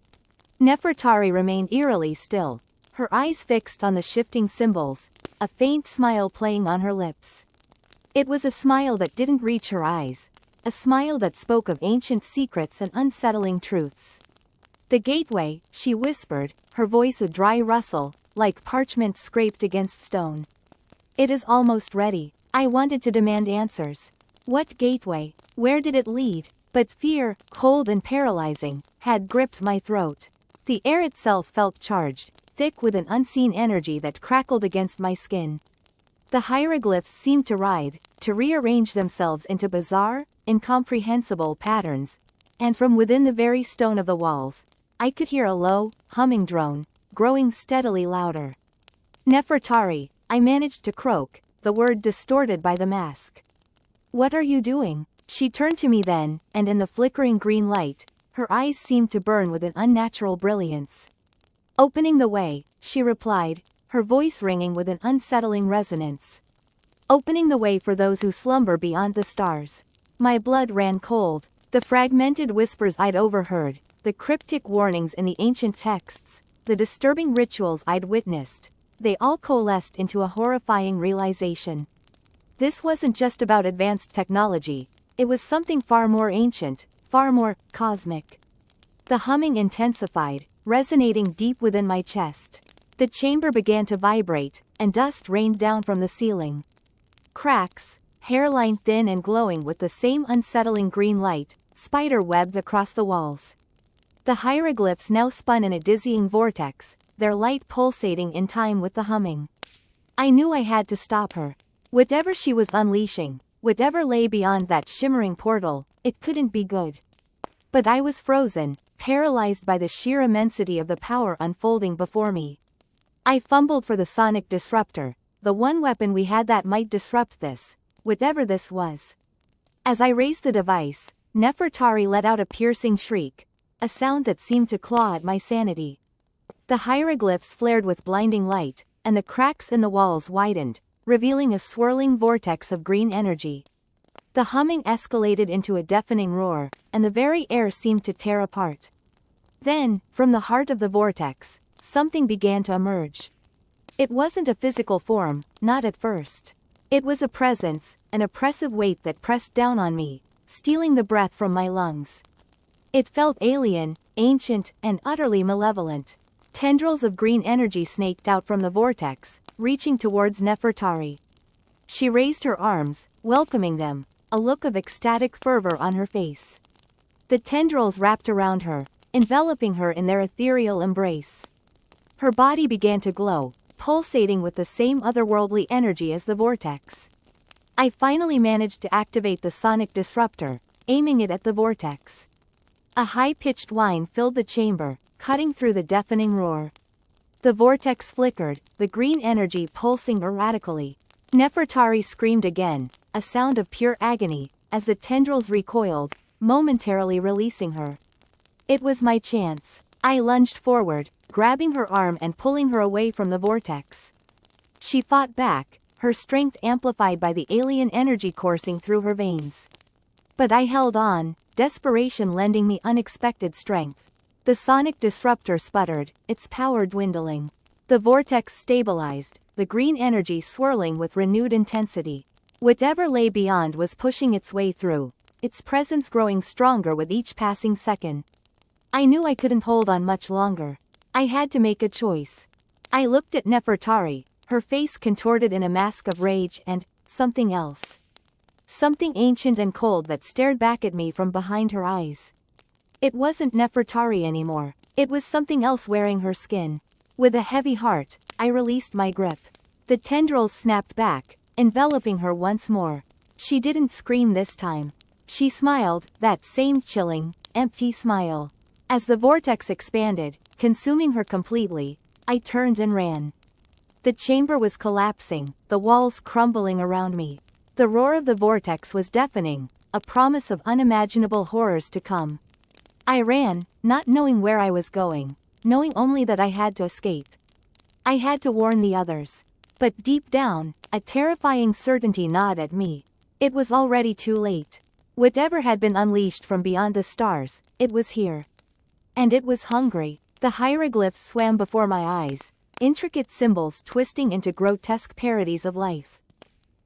Nefertari remained eerily still, her eyes fixed on the shifting symbols, a faint smile playing on her lips. It was a smile that didn't reach her eyes, a smile that spoke of ancient secrets and unsettling truths. "The gateway," she whispered, her voice a dry rustle, like parchment scraped against stone. "It is almost ready." I wanted to demand answers. What gateway? Where did it lead? But fear, cold and paralyzing, had gripped my throat. The air itself felt charged, thick with an unseen energy that crackled against my skin. The hieroglyphs seemed to writhe, to rearrange themselves into bizarre, incomprehensible patterns, and from within the very stone of the walls, I could hear a low, humming drone, growing steadily louder. "Nefertari," I managed to croak, the word distorted by the mask. "What are you doing?" She turned to me then, and in the flickering green light, her eyes seemed to burn with an unnatural brilliance. "Opening the way," she replied, her voice ringing with an unsettling resonance. "Opening the way for those who slumber beyond the stars." My blood ran cold. The fragmented whispers I'd overheard, the cryptic warnings in the ancient texts, the disturbing rituals I'd witnessed, they all coalesced into a horrifying realization. This wasn't just about advanced technology, it was something far more ancient, far more cosmic. The humming intensified, resonating deep within my chest. The chamber began to vibrate, and dust rained down from the ceiling. Cracks, hairline thin and glowing with the same unsettling green light, spider-webbed across the walls. The hieroglyphs now spun in a dizzying vortex, their light pulsating in time with the humming. I knew I had to stop her. Whatever she was unleashing, whatever lay beyond that shimmering portal, it couldn't be good. But I was frozen, paralyzed by the sheer immensity of the power unfolding before me. I fumbled for the sonic disruptor, the one weapon we had that might disrupt this, whatever this was. As I raised the device, Nefertari let out a piercing shriek, a sound that seemed to claw at my sanity. The hieroglyphs flared with blinding light, and the cracks in the walls widened, revealing a swirling vortex of green energy. The humming escalated into a deafening roar, and the very air seemed to tear apart. Then, from the heart of the vortex, something began to emerge. It wasn't a physical form, not at first. It was a presence, an oppressive weight that pressed down on me, stealing the breath from my lungs. It felt alien, ancient, and utterly malevolent. Tendrils of green energy snaked out from the vortex, reaching towards Nefertari. She raised her arms, welcoming them, a look of ecstatic fervor on her face. The tendrils wrapped around her, enveloping her in their ethereal embrace. Her body began to glow, pulsating with the same otherworldly energy as the vortex. I finally managed to activate the sonic disruptor, aiming it at the vortex. A high-pitched whine filled the chamber, cutting through the deafening roar. The vortex flickered, the green energy pulsing erratically. Nefertari screamed again, a sound of pure agony, as the tendrils recoiled, momentarily releasing her. It was my chance. I lunged forward, grabbing her arm and pulling her away from the vortex. She fought back, her strength amplified by the alien energy coursing through her veins. But I held on, desperation lending me unexpected strength. The sonic disruptor sputtered, its power dwindling. The vortex stabilized, the green energy swirling with renewed intensity. Whatever lay beyond was pushing its way through, its presence growing stronger with each passing second. I knew I couldn't hold on much longer. I had to make a choice. I looked at Nefertari, her face contorted in a mask of rage and something else. Something ancient and cold that stared back at me from behind her eyes. It wasn't Nefertari anymore, it was something else wearing her skin. With a heavy heart, I released my grip. The tendrils snapped back, enveloping her once more. She didn't scream this time. She smiled, that same chilling, empty smile. As the vortex expanded, consuming her completely, I turned and ran. The chamber was collapsing, the walls crumbling around me. The roar of the vortex was deafening, a promise of unimaginable horrors to come. I ran, not knowing where I was going, knowing only that I had to escape. I had to warn the others. But deep down, a terrifying certainty gnawed at me. It was already too late. Whatever had been unleashed from beyond the stars, it was here. And it was hungry. The hieroglyphs swam before my eyes, intricate symbols twisting into grotesque parodies of life.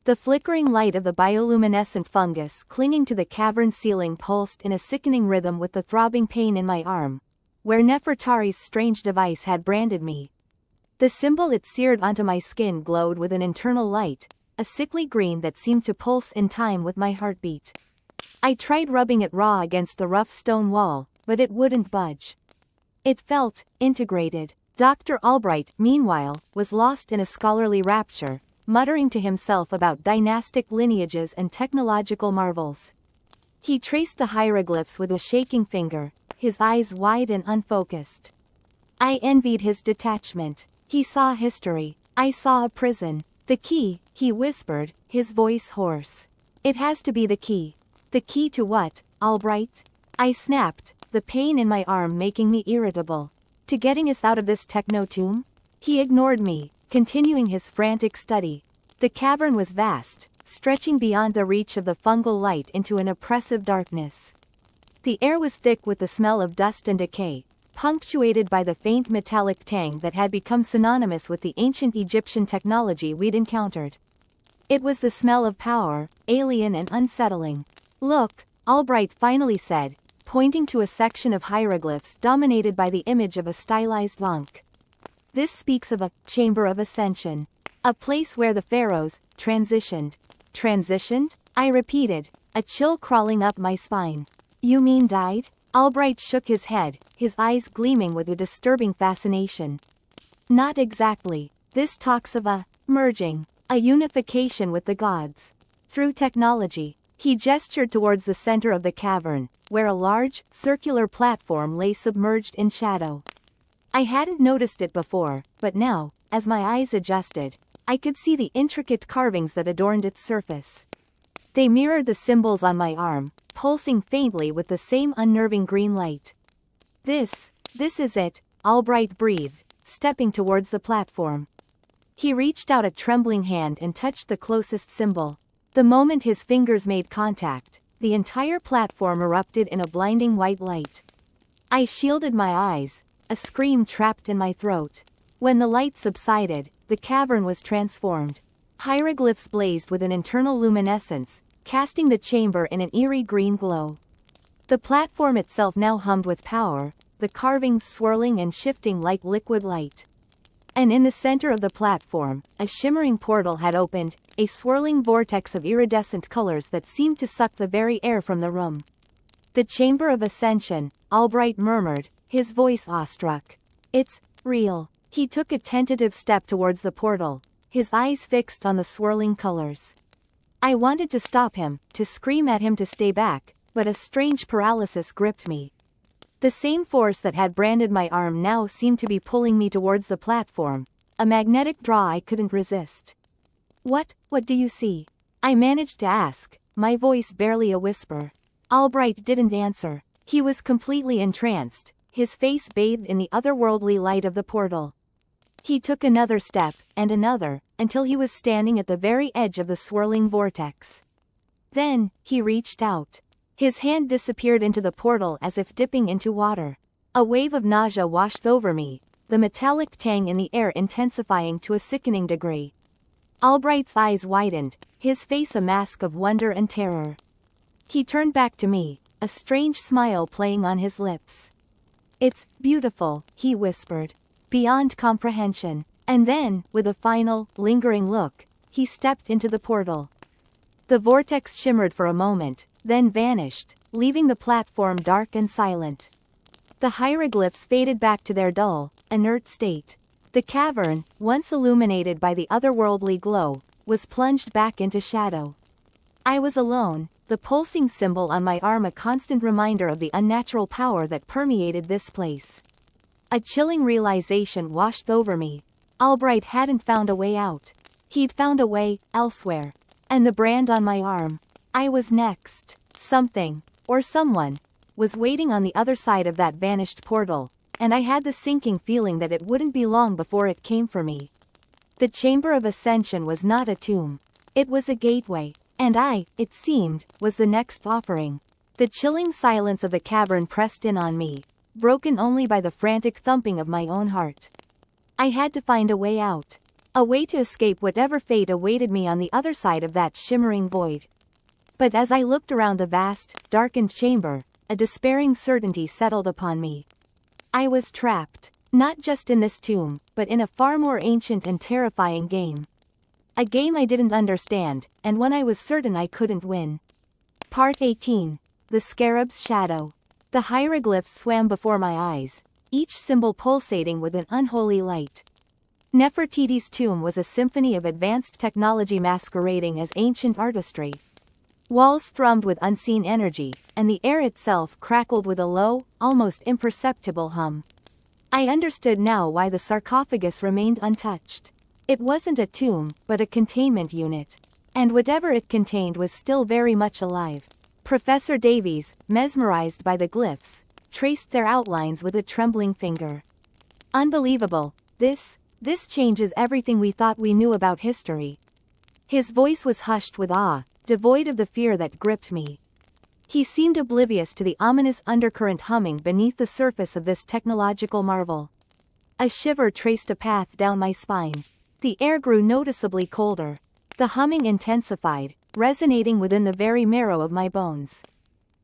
The flickering light of the bioluminescent fungus clinging to the cavern ceiling pulsed in a sickening rhythm with the throbbing pain in my arm, where Nefertari's strange device had branded me. The symbol it seared onto my skin glowed with an internal light, a sickly green that seemed to pulse in time with my heartbeat. I tried rubbing it raw against the rough stone wall, but it wouldn't budge. It felt integrated. Dr. Albright, meanwhile, was lost in a scholarly rapture, muttering to himself about dynastic lineages and technological marvels. He traced the hieroglyphs with a shaking finger, his eyes wide and unfocused. I envied his detachment. He saw history. I saw a prison. The key, he whispered, his voice hoarse. It has to be the key. The key to what, Albright? I snapped, the pain in my arm making me irritable. To getting us out of this techno-tomb? He ignored me, continuing his frantic study. The cavern was vast, stretching beyond the reach of the fungal light into an oppressive darkness. The air was thick with the smell of dust and decay, punctuated by the faint metallic tang that had become synonymous with the ancient Egyptian technology we'd encountered. It was the smell of power, alien and unsettling. Look, Albright finally said, pointing to a section of hieroglyphs dominated by the image of a stylized monk. This speaks of a chamber of ascension. A place where the pharaohs transitioned. Transitioned? I repeated, a chill crawling up my spine. You mean died? Albright shook his head, his eyes gleaming with a disturbing fascination. Not exactly. This talks of a merging, a unification with the gods. Through technology. He gestured towards the center of the cavern, where a large, circular platform lay submerged in shadow. I hadn't noticed it before, but now, as my eyes adjusted, I could see the intricate carvings that adorned its surface. They mirrored the symbols on my arm, pulsing faintly with the same unnerving green light. This is it, Albright breathed, stepping towards the platform. He reached out a trembling hand and touched the closest symbol. The moment his fingers made contact, the entire platform erupted in a blinding white light. I shielded my eyes, a scream trapped in my throat. When the light subsided, the cavern was transformed. Hieroglyphs blazed with an internal luminescence, casting the chamber in an eerie green glow. The platform itself now hummed with power, the carvings swirling and shifting like liquid light. And in the center of the platform, a shimmering portal had opened, a swirling vortex of iridescent colors that seemed to suck the very air from the room. The Chamber of Ascension, Albright murmured, his voice awestruck. It's real. He took a tentative step towards the portal, his eyes fixed on the swirling colors. I wanted to stop him, to scream at him to stay back, but a strange paralysis gripped me. The same force that had branded my arm now seemed to be pulling me towards the platform, a magnetic draw I couldn't resist. What do you see? I managed to ask, my voice barely a whisper. Albright didn't answer. He was completely entranced, his face bathed in the otherworldly light of the portal. He took another step, and another, until he was standing at the very edge of the swirling vortex. Then, he reached out. His hand disappeared into the portal as if dipping into water. A wave of nausea washed over me, the metallic tang in the air intensifying to a sickening degree. Albright's eyes widened, his face a mask of wonder and terror. He turned back to me, a strange smile playing on his lips. It's beautiful, he whispered. Beyond comprehension. And then, with a final, lingering look, he stepped into the portal. The vortex shimmered for a moment, then vanished, leaving the platform dark and silent. The hieroglyphs faded back to their dull, inert state. The cavern, once illuminated by the otherworldly glow, was plunged back into shadow. I was alone, the pulsing symbol on my arm a constant reminder of the unnatural power that permeated this place. A chilling realization washed over me. Albright hadn't found a way out. He'd found a way, elsewhere. And the brand on my arm. I was next. Something, or someone, was waiting on the other side of that vanished portal, and I had the sinking feeling that it wouldn't be long before it came for me. The Chamber of Ascension was not a tomb. It was a gateway, and I, it seemed, was the next offering. The chilling silence of the cavern pressed in on me, broken only by the frantic thumping of my own heart. I had to find a way out. A way to escape whatever fate awaited me on the other side of that shimmering void. But as I looked around the vast, darkened chamber, a despairing certainty settled upon me. I was trapped, not just in this tomb, but in a far more ancient and terrifying game. A game I didn't understand, and one I was certain I couldn't win. Part 18. The Scarab's Shadow. The hieroglyphs swam before my eyes, each symbol pulsating with an unholy light. Nefertiti's tomb was a symphony of advanced technology masquerading as ancient artistry. Walls thrummed with unseen energy, and the air itself crackled with a low, almost imperceptible hum. I understood now why the sarcophagus remained untouched. It wasn't a tomb, but a containment unit. And whatever it contained was still very much alive. Professor Davies, mesmerized by the glyphs, traced their outlines with a trembling finger. Unbelievable, this changes everything we thought we knew about history. His voice was hushed with awe, devoid of the fear that gripped me. He seemed oblivious to the ominous undercurrent humming beneath the surface of this technological marvel. A shiver traced a path down my spine. The air grew noticeably colder. The humming intensified, resonating within the very marrow of my bones.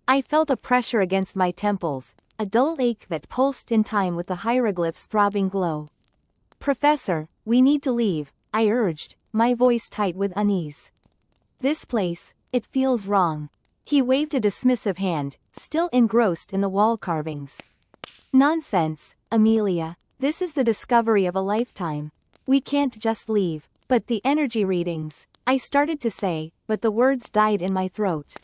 I felt a pressure against my temples, a dull ache that pulsed in time with the hieroglyphs' throbbing glow. "Professor, we need to leave," I urged, my voice tight with unease. "This place, it feels wrong." He waved a dismissive hand, still engrossed in the wall carvings. "Nonsense, Amelia. This is the discovery of a lifetime. We can't just leave." "But the energy readings," I started to say, but the words died in my throat.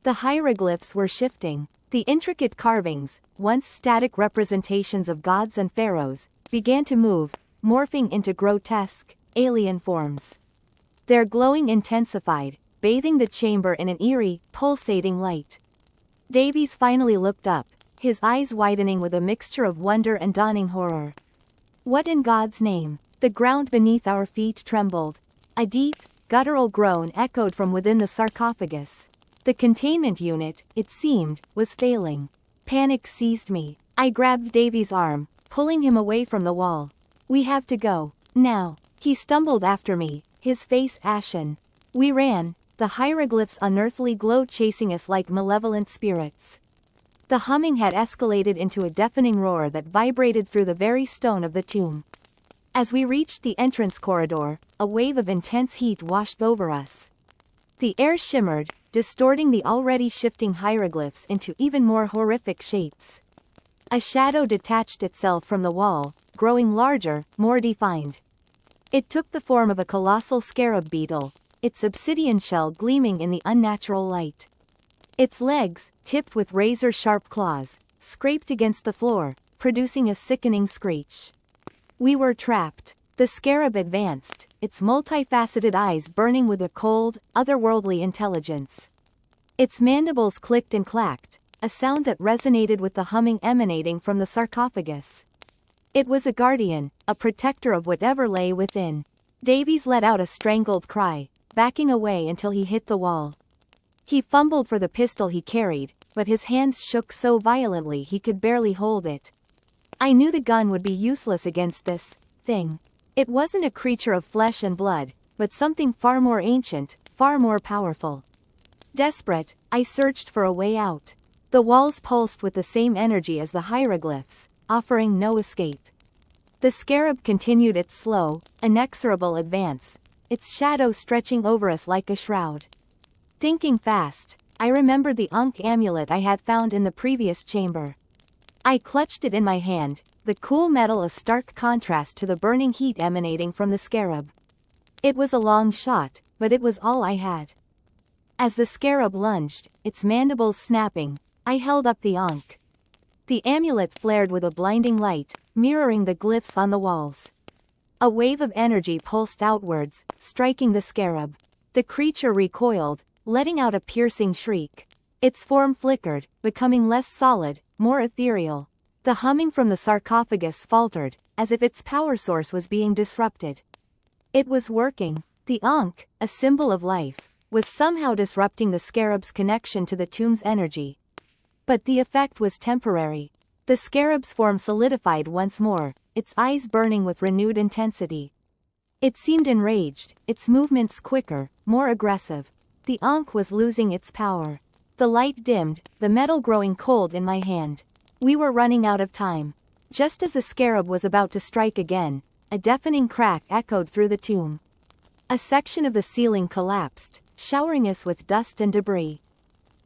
The hieroglyphs were shifting. The intricate carvings, once static representations of gods and pharaohs, began to move, morphing into grotesque, alien forms. Their glowing intensified, bathing the chamber in an eerie, pulsating light. Davies finally looked up, his eyes widening with a mixture of wonder and dawning horror. "What in God's name?" The ground beneath our feet trembled. A deep, guttural groan echoed from within the sarcophagus. The containment unit, it seemed, was failing. Panic seized me. I grabbed Davies' arm, pulling him away from the wall. "We have to go. Now." He stumbled after me, his face ashen. We ran, the hieroglyphs' unearthly glow chasing us like malevolent spirits. The humming had escalated into a deafening roar that vibrated through the very stone of the tomb. As we reached the entrance corridor, a wave of intense heat washed over us. The air shimmered, distorting the already shifting hieroglyphs into even more horrific shapes. A shadow detached itself from the wall, growing larger, more defined. It took the form of a colossal scarab beetle, its obsidian shell gleaming in the unnatural light. Its legs, tipped with razor-sharp claws, scraped against the floor, producing a sickening screech. We were trapped. The scarab advanced, its multifaceted eyes burning with a cold, otherworldly intelligence. Its mandibles clicked and clacked, a sound that resonated with the humming emanating from the sarcophagus. It was a guardian, a protector of whatever lay within. Davies let out a strangled cry, backing away until he hit the wall. He fumbled for the pistol he carried, but his hands shook so violently he could barely hold it. I knew the gun would be useless against this thing. It wasn't a creature of flesh and blood, but something far more ancient, far more powerful. Desperate, I searched for a way out. The walls pulsed with the same energy as the hieroglyphs, offering no escape. The scarab continued its slow, inexorable advance, its shadow stretching over us like a shroud. Thinking fast, I remembered the Ankh amulet I had found in the previous chamber. I clutched it in my hand, the cool metal a stark contrast to the burning heat emanating from the scarab. It was a long shot, but it was all I had. As the scarab lunged, its mandibles snapping, I held up the Ankh. The amulet flared with a blinding light, mirroring the glyphs on the walls. A wave of energy pulsed outwards, striking the scarab. The creature recoiled, letting out a piercing shriek. Its form flickered, becoming less solid, more ethereal. The humming from the sarcophagus faltered, as if its power source was being disrupted. It was working. The Ankh, a symbol of life, was somehow disrupting the scarab's connection to the tomb's energy. But the effect was temporary. The scarab's form solidified once more, its eyes burning with renewed intensity. It seemed enraged, its movements quicker, more aggressive. The Ankh was losing its power. The light dimmed, the metal growing cold in my hand. We were running out of time. Just as the scarab was about to strike again, a deafening crack echoed through the tomb. A section of the ceiling collapsed, showering us with dust and debris.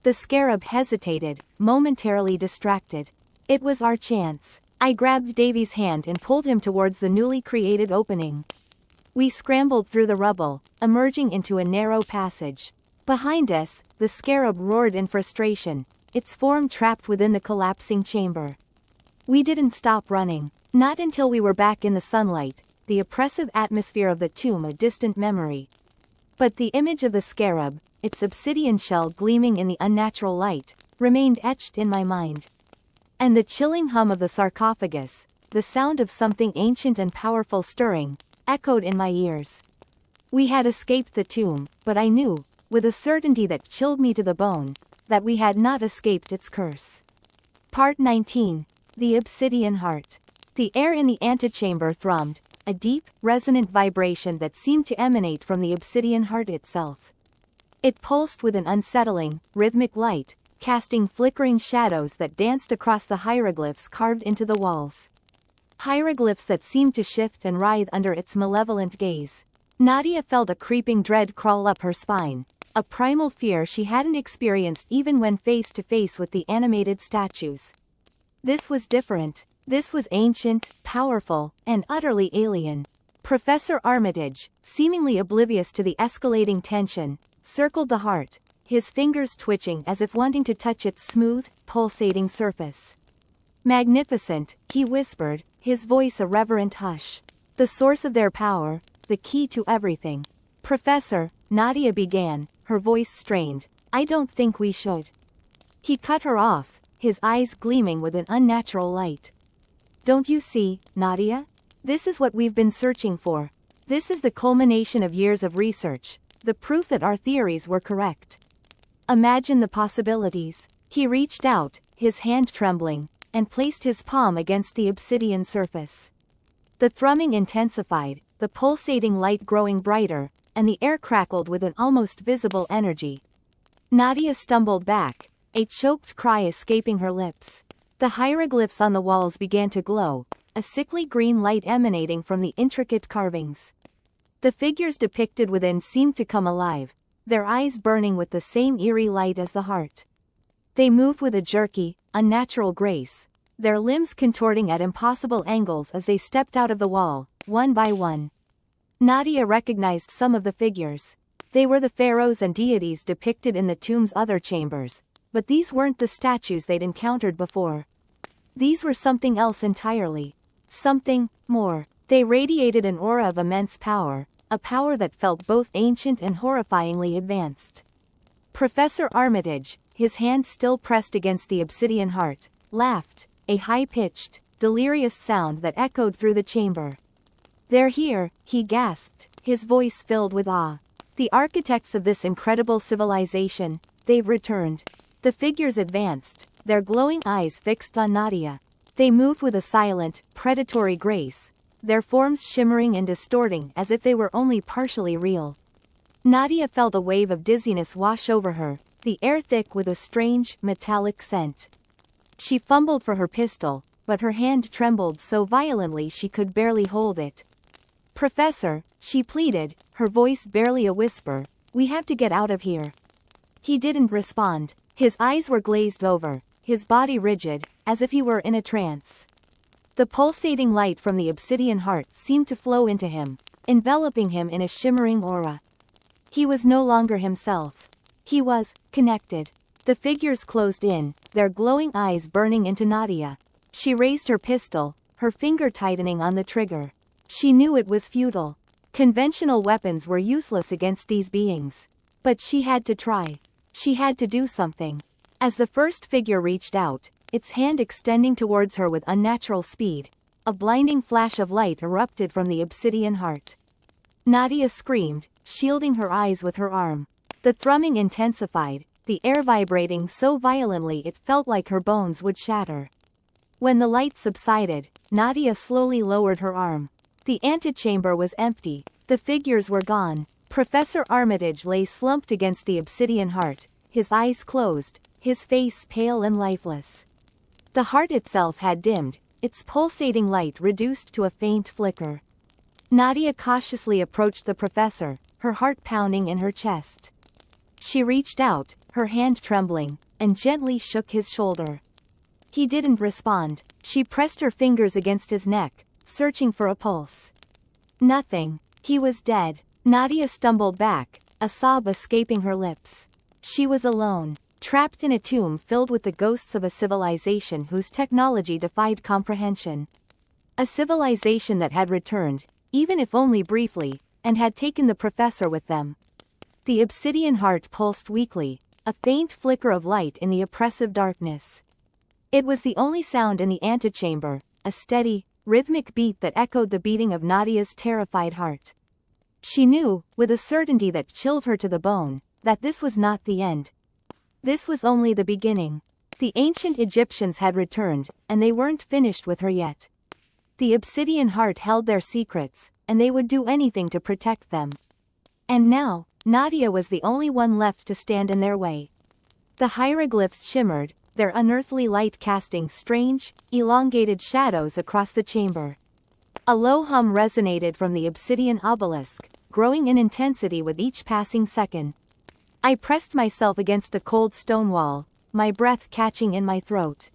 The scarab hesitated, momentarily distracted. It was our chance. I grabbed Davy's hand and pulled him towards the newly created opening. We scrambled through the rubble, emerging into a narrow passage. Behind us, the scarab roared in frustration, its form trapped within the collapsing chamber. We didn't stop running. Not until we were back in the sunlight, the oppressive atmosphere of the tomb a distant memory. But the image of the scarab, its obsidian shell gleaming in the unnatural light, remained etched in my mind. And the chilling hum of the sarcophagus, the sound of something ancient and powerful stirring, echoed in my ears. We had escaped the tomb, but I knew, with a certainty that chilled me to the bone, that we had not escaped its curse. Part 19. The Obsidian Heart. The air in the antechamber thrummed, a deep, resonant vibration that seemed to emanate from the obsidian heart itself. It pulsed with an unsettling, rhythmic light, casting flickering shadows that danced across the hieroglyphs carved into the walls. Hieroglyphs that seemed to shift and writhe under its malevolent gaze. Nadia felt a creeping dread crawl up her spine, a primal fear she hadn't experienced even when face to face with the animated statues. This was different. This was ancient, powerful, and utterly alien. Professor Armitage, seemingly oblivious to the escalating tension, circled the heart, his fingers twitching as if wanting to touch its smooth, pulsating surface. Magnificent, he whispered, his voice a reverent hush. The source of their power, the key to everything. Professor, Nadia began, her voice strained, I don't think we should. He cut her off, his eyes gleaming with an unnatural light. Don't you see, Nadia? This is what we've been searching for. This is the culmination of years of research, the proof that our theories were correct. Imagine the possibilities. He reached out, his hand trembling, and placed his palm against the obsidian surface. The thrumming intensified, the pulsating light growing brighter, and the air crackled with an almost visible energy. Nadia stumbled back, a choked cry escaping her lips. The hieroglyphs on the walls began to glow, a sickly green light emanating from the intricate carvings. The figures depicted within seemed to come alive, their eyes burning with the same eerie light as the heart. They moved with a jerky, unnatural grace, their limbs contorting at impossible angles as they stepped out of the wall, one by one. Nadia recognized some of the figures. They were the pharaohs and deities depicted in the tomb's other chambers, but these weren't the statues they'd encountered before. These were something else entirely. Something more. They radiated an aura of immense power, a power that felt both ancient and horrifyingly advanced. Professor Armitage, his hand still pressed against the obsidian heart, laughed, a high-pitched, delirious sound that echoed through the chamber. They're here, he gasped, his voice filled with awe. The architects of this incredible civilization, they've returned. The figures advanced, their glowing eyes fixed on Nadia. They moved with a silent, predatory grace, their forms shimmering and distorting as if they were only partially real. Nadia felt a wave of dizziness wash over her, the air thick with a strange, metallic scent. She fumbled for her pistol, but her hand trembled so violently she could barely hold it. Professor, she pleaded, her voice barely a whisper, we have to get out of here. He didn't respond. His eyes were glazed over, his body rigid, as if he were in a trance. The pulsating light from the obsidian heart seemed to flow into him, enveloping him in a shimmering aura. He was no longer himself. He was connected. The figures closed in, their glowing eyes burning into Nadia. She raised her pistol, her finger tightening on the trigger. She knew it was futile. Conventional weapons were useless against these beings. But she had to try. She had to do something. As the first figure reached out, its hand extending towards her with unnatural speed, a blinding flash of light erupted from the obsidian heart. Nadia screamed, shielding her eyes with her arm. The thrumming intensified, the air vibrating so violently it felt like her bones would shatter. When the light subsided, Nadia slowly lowered her arm. The antechamber was empty. The figures were gone. Professor Armitage lay slumped against the obsidian heart, his eyes closed, his face pale and lifeless. The heart itself had dimmed, its pulsating light reduced to a faint flicker. Nadia cautiously approached the professor, her heart pounding in her chest. She reached out, her hand trembling, and gently shook his shoulder. He didn't respond. She pressed her fingers against his neck, searching for a pulse. Nothing. He was dead. Nadia stumbled back, a sob escaping her lips. She was alone, trapped in a tomb filled with the ghosts of a civilization whose technology defied comprehension. A civilization that had returned, even if only briefly, and had taken the professor with them. The obsidian heart pulsed weakly, a faint flicker of light in the oppressive darkness. It was the only sound in the antechamber, a steady, rhythmic beat that echoed the beating of Nadia's terrified heart. She knew, with a certainty that chilled her to the bone, that this was not the end. This was only the beginning. The ancient Egyptians had returned, and they weren't finished with her yet. The obsidian heart held their secrets, and they would do anything to protect them. And now, Nadia was the only one left to stand in their way. The hieroglyphs shimmered, their unearthly light casting strange, elongated shadows across the chamber. A low hum resonated from the obsidian obelisk, growing in intensity with each passing second. I pressed myself against the cold stone wall, my breath catching in my throat.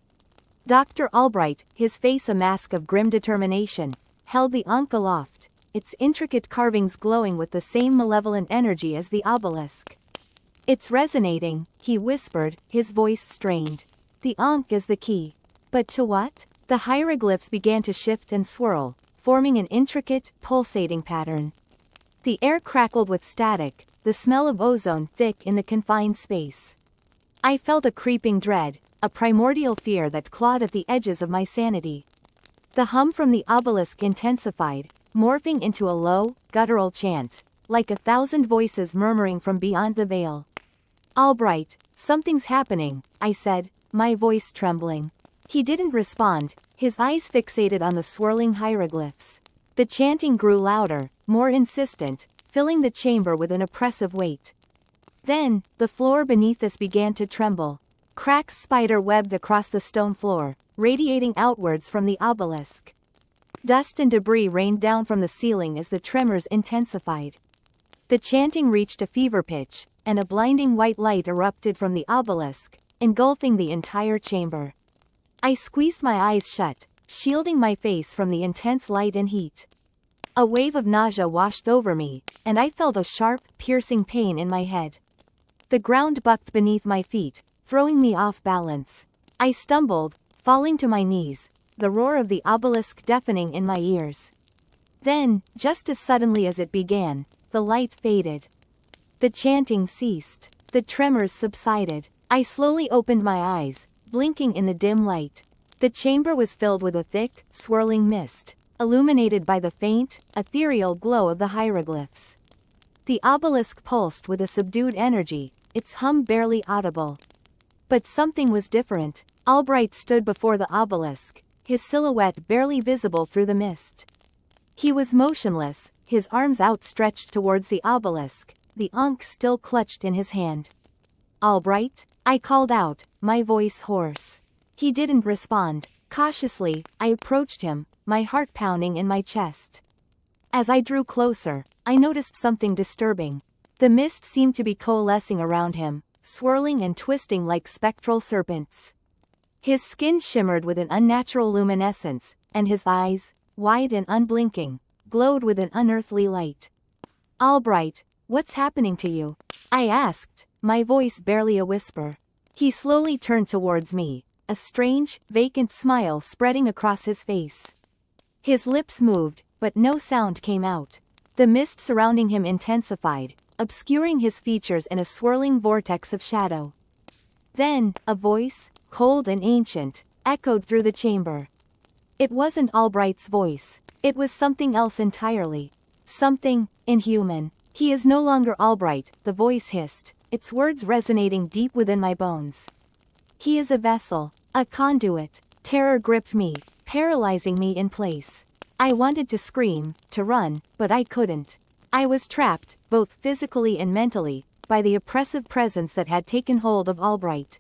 Dr. Albright, his face a mask of grim determination, held the ankh aloft, its intricate carvings glowing with the same malevolent energy as the obelisk. "It's resonating," he whispered, his voice strained. "The ankh is the key." But to what? The hieroglyphs began to shift and swirl, forming an intricate, pulsating pattern. The air crackled with static, the smell of ozone thick in the confined space. I felt a creeping dread, a primordial fear that clawed at the edges of my sanity. The hum from the obelisk intensified, morphing into a low, guttural chant, like 1,000 voices murmuring from beyond the veil. "Albright, something's happening," I said, my voice trembling. He didn't respond, his eyes fixated on the swirling hieroglyphs. The chanting grew louder, more insistent, filling the chamber with an oppressive weight. Then, the floor beneath us began to tremble. Cracks spider-webbed across the stone floor, radiating outwards from the obelisk. Dust and debris rained down from the ceiling as the tremors intensified. The chanting reached a fever pitch, and a blinding white light erupted from the obelisk, engulfing the entire chamber. I squeezed my eyes shut, shielding my face from the intense light and heat. A wave of nausea washed over me, and I felt a sharp, piercing pain in my head. The ground bucked beneath my feet, throwing me off balance. I stumbled, falling to my knees, the roar of the obelisk deafening in my ears. Then, just as suddenly as it began, the light faded. The chanting ceased. The tremors subsided. I slowly opened my eyes, blinking in the dim light. The chamber was filled with a thick, swirling mist, illuminated by the faint, ethereal glow of the hieroglyphs. The obelisk pulsed with a subdued energy, its hum barely audible. But something was different. Albright stood before the obelisk, his silhouette barely visible through the mist. He was motionless, his arms outstretched towards the obelisk, the ankh still clutched in his hand. "Albright?" I called out, my voice hoarse. He didn't respond. Cautiously, I approached him, my heart pounding in my chest. As I drew closer, I noticed something disturbing. The mist seemed to be coalescing around him, swirling and twisting like spectral serpents. His skin shimmered with an unnatural luminescence, and his eyes, wide and unblinking, glowed with an unearthly light. "Albright, what's happening to you?" I asked, my voice barely a whisper. He slowly turned towards me, a strange, vacant smile spreading across his face. His lips moved, but no sound came out. The mist surrounding him intensified, obscuring his features in a swirling vortex of shadow. Then, a voice, cold and ancient, echoed through the chamber. It wasn't Albright's voice. It was something else entirely. Something inhuman. "He is no longer Albright," the voice hissed, its words resonating deep within my bones. "He is a vessel, a conduit." Terror gripped me, paralyzing me in place. I wanted to scream, to run, but I couldn't. I was trapped, both physically and mentally, by the oppressive presence that had taken hold of Albright.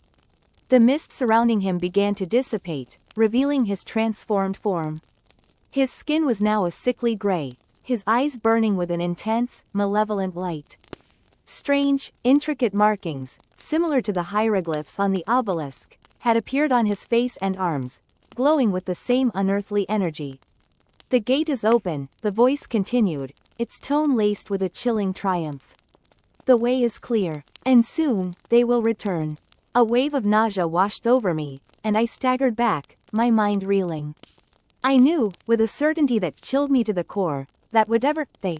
The mist surrounding him began to dissipate, revealing his transformed form. His skin was now a sickly gray, his eyes burning with an intense, malevolent light. Strange, intricate markings, similar to the hieroglyphs on the obelisk, had appeared on his face and arms, glowing with the same unearthly energy. "The gate is open," the voice continued, its tone laced with a chilling triumph. "The way is clear, and soon, they will return." A wave of nausea washed over me, and I staggered back, my mind reeling. I knew, with a certainty that chilled me to the core, that whatever they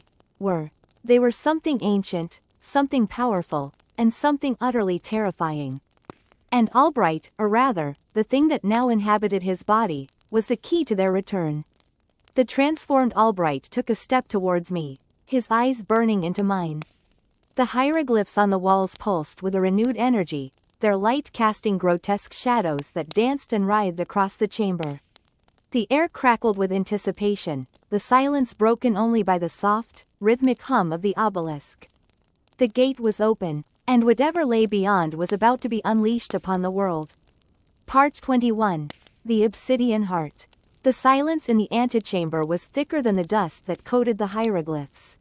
were something ancient, something powerful, and something utterly terrifying. And Albright, or rather, the thing that now inhabited his body, was the key to their return. The transformed Albright took a step towards me, his eyes burning into mine. The hieroglyphs on the walls pulsed with a renewed energy, their light casting grotesque shadows that danced and writhed across the chamber. The air crackled with anticipation, the silence broken only by the soft, rhythmic hum of the obelisk. The gate was open, and whatever lay beyond was about to be unleashed upon the world. Part 21. The Obsidian Heart. The silence in the antechamber was thicker than the dust that coated the hieroglyphs.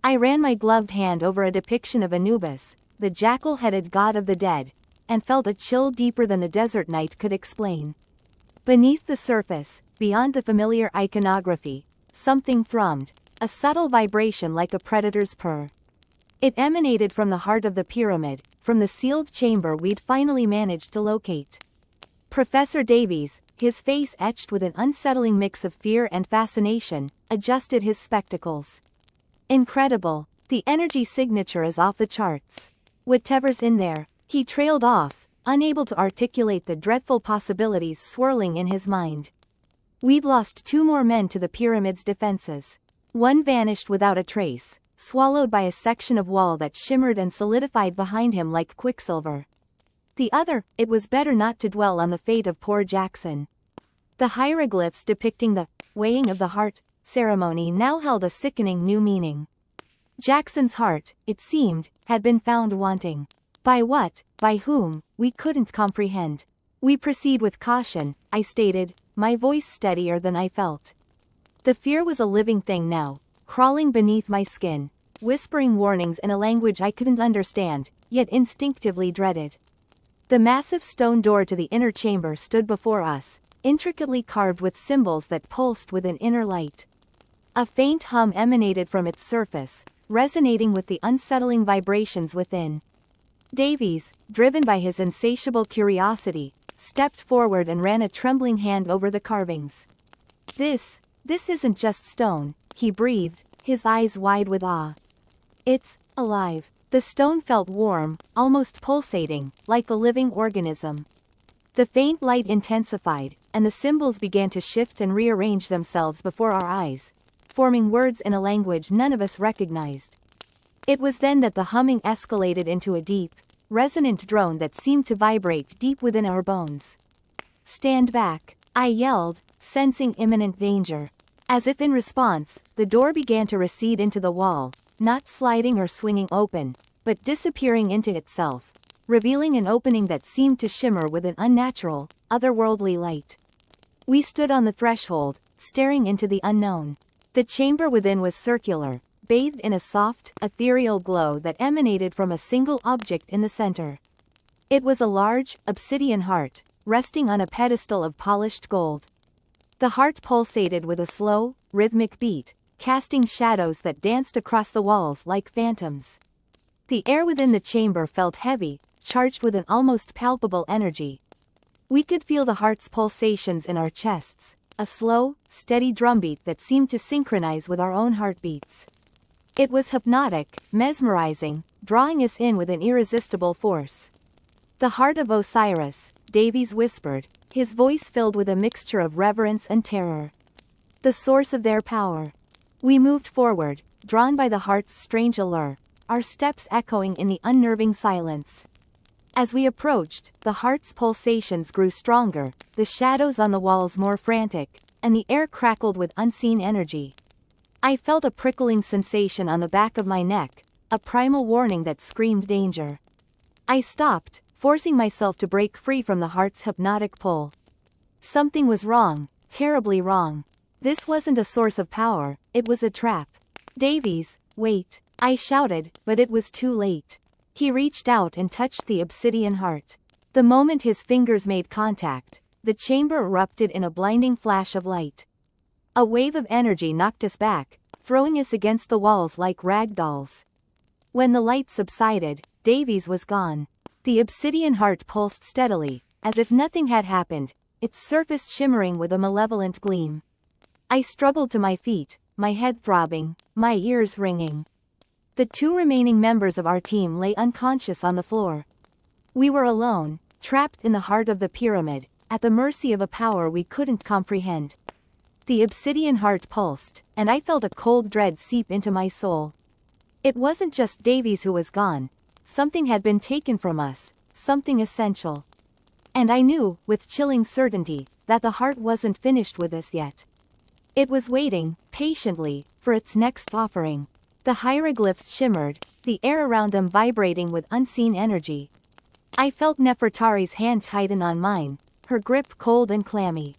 I ran my gloved hand over a depiction of Anubis, the jackal-headed god of the dead, and felt a chill deeper than the desert night could explain. Beneath the surface, beyond the familiar iconography, something thrummed, a subtle vibration like a predator's purr. It emanated from the heart of the pyramid, from the sealed chamber we'd finally managed to locate. Professor Davies, his face etched with an unsettling mix of fear and fascination, adjusted his spectacles. "Incredible. The energy signature is off the charts. Whatever's in there," he trailed off, unable to articulate the dreadful possibilities swirling in his mind. "We'd lost 2 more men to the pyramid's defenses. One vanished without a trace, swallowed by a section of wall that shimmered and solidified behind him like quicksilver. The other, it was better not to dwell on the fate of poor Jackson." The hieroglyphs depicting the weighing of the heart ceremony now held a sickening new meaning. Jackson's heart, it seemed, had been found wanting. By what, by whom, we couldn't comprehend. "We proceed with caution," I stated, my voice steadier than I felt. The fear was a living thing now, crawling beneath my skin, whispering warnings in a language I couldn't understand, yet instinctively dreaded. The massive stone door to the inner chamber stood before us, intricately carved with symbols that pulsed with an inner light. A faint hum emanated from its surface, resonating with the unsettling vibrations within. Davies, driven by his insatiable curiosity, stepped forward and ran a trembling hand over the carvings. This isn't just stone," he breathed, his eyes wide with awe. "It's alive." The stone felt warm, almost pulsating, like a living organism. The faint light intensified, and the symbols began to shift and rearrange themselves before our eyes, forming words in a language none of us recognized. It was then that the humming escalated into a deep, resonant drone that seemed to vibrate deep within our bones. "Stand back," I yelled, sensing imminent danger. As if in response, the door began to recede into the wall, not sliding or swinging open, but disappearing into itself, revealing an opening that seemed to shimmer with an unnatural, otherworldly light. We stood on the threshold, staring into the unknown. The chamber within was circular, bathed in a soft, ethereal glow that emanated from a single object in the center. It was a large, obsidian heart, resting on a pedestal of polished gold. The heart pulsated with a slow, rhythmic beat, casting shadows that danced across the walls like phantoms. The air within the chamber felt heavy, charged with an almost palpable energy. We could feel the heart's pulsations in our chests, a slow, steady drumbeat that seemed to synchronize with our own heartbeats. It was hypnotic, mesmerizing, drawing us in with an irresistible force. "The heart of Osiris," Davies whispered, his voice filled with a mixture of reverence and terror. "The source of their power." We moved forward, drawn by the heart's strange allure, our steps echoing in the unnerving silence. As we approached, the heart's pulsations grew stronger, the shadows on the walls more frantic, and the air crackled with unseen energy. I felt a prickling sensation on the back of my neck, a primal warning that screamed danger. I stopped, forcing myself to break free from the heart's hypnotic pull. Something was wrong, terribly wrong. This wasn't a source of power, it was a trap. Davies, wait, I shouted, but it was too late. He reached out and touched the obsidian heart. The moment his fingers made contact, the chamber erupted in a blinding flash of light. A wave of energy knocked us back, throwing us against the walls like rag dolls. When the light subsided, Davies was gone. The obsidian heart pulsed steadily, as if nothing had happened, its surface shimmering with a malevolent gleam. I struggled to my feet, my head throbbing, my ears ringing. The two remaining members of our team lay unconscious on the floor. We were alone, trapped in the heart of the pyramid, at the mercy of a power we couldn't comprehend. The obsidian heart pulsed, and I felt a cold dread seep into my soul. It wasn't just Davies who was gone. Something had been taken from us, something essential. And I knew, with chilling certainty, that the heart wasn't finished with us yet. It was waiting, patiently, for its next offering. The hieroglyphs shimmered, the air around them vibrating with unseen energy. I felt Nefertari's hand tighten on mine, her grip cold and clammy.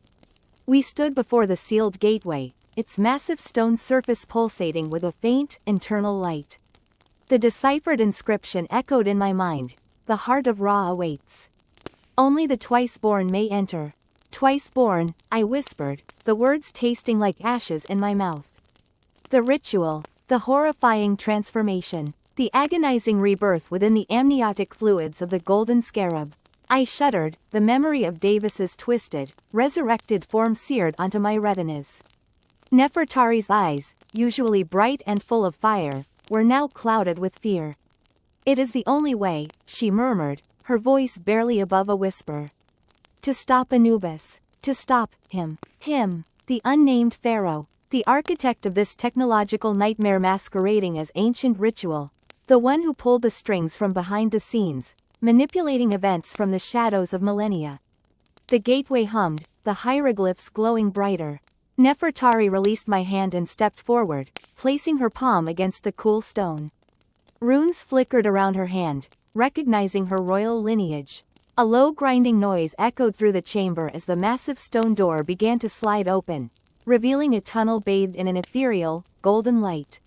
We stood before the sealed gateway, its massive stone surface pulsating with a faint, internal light. The deciphered inscription echoed in my mind, "The heart of Ra awaits. Only the twice-born may enter." Twice-born, I whispered, the words tasting like ashes in my mouth. The ritual, the horrifying transformation, the agonizing rebirth within the amniotic fluids of the golden scarab. I shuddered, the memory of Davis's twisted, resurrected form seared onto my retinas. Nefertari's eyes, usually bright and full of fire, were now clouded with fear. "It is the only way," she murmured, her voice barely above a whisper. "To stop Anubis. To stop him. Him, the unnamed pharaoh, the architect of this technological nightmare masquerading as ancient ritual. The one who pulled the strings from behind the scenes, manipulating events from the shadows of millennia." The gateway hummed, the hieroglyphs glowing brighter. Nefertari released my hand and stepped forward, placing her palm against the cool stone. Runes flickered around her hand, recognizing her royal lineage. A low grinding noise echoed through the chamber as the massive stone door began to slide open, revealing a tunnel bathed in an ethereal, golden light.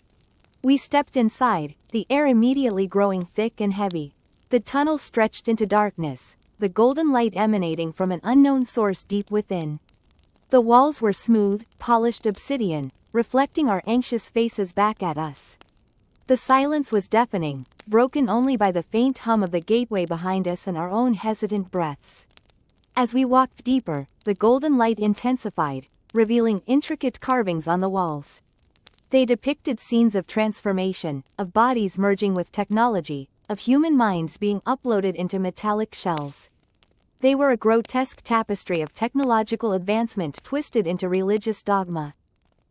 We stepped inside, the air immediately growing thick and heavy. The tunnel stretched into darkness, the golden light emanating from an unknown source deep within. The walls were smooth, polished obsidian, reflecting our anxious faces back at us. The silence was deafening, broken only by the faint hum of the gateway behind us and our own hesitant breaths. As we walked deeper, the golden light intensified, revealing intricate carvings on the walls. They depicted scenes of transformation, of bodies merging with technology, of human minds being uploaded into metallic shells. They were a grotesque tapestry of technological advancement twisted into religious dogma.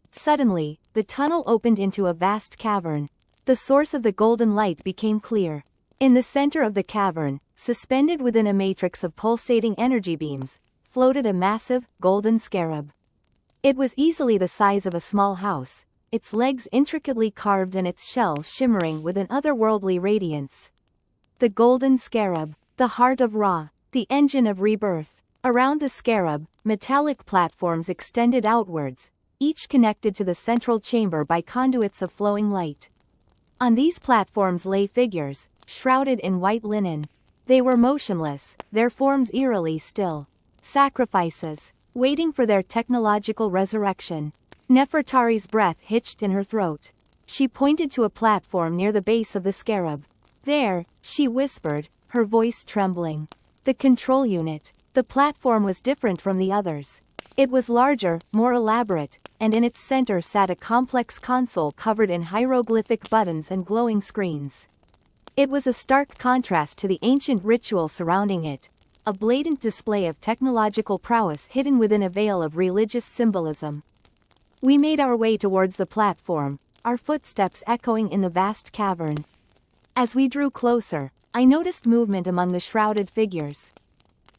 Suddenly, the tunnel opened into a vast cavern. The source of the golden light became clear. In the center of the cavern, suspended within a matrix of pulsating energy beams, floated a massive, golden scarab. It was easily the size of a small house, its legs intricately carved and its shell shimmering with an otherworldly radiance. The golden scarab, the heart of Ra, the engine of rebirth. Around the scarab, metallic platforms extended outwards, each connected to the central chamber by conduits of flowing light. On these platforms lay figures, shrouded in white linen. They were motionless, their forms eerily still. Sacrifices, waiting for their technological resurrection. Nefertari's breath hitched in her throat. She pointed to a platform near the base of the scarab. "There," she whispered, her voice trembling. The control unit. The platform was different from the others. It was larger, more elaborate, and in its center sat a complex console covered in hieroglyphic buttons and glowing screens. It was a stark contrast to the ancient ritual surrounding it, a blatant display of technological prowess hidden within a veil of religious symbolism. We made our way towards the platform, our footsteps echoing in the vast cavern. As we drew closer, I noticed movement among the shrouded figures.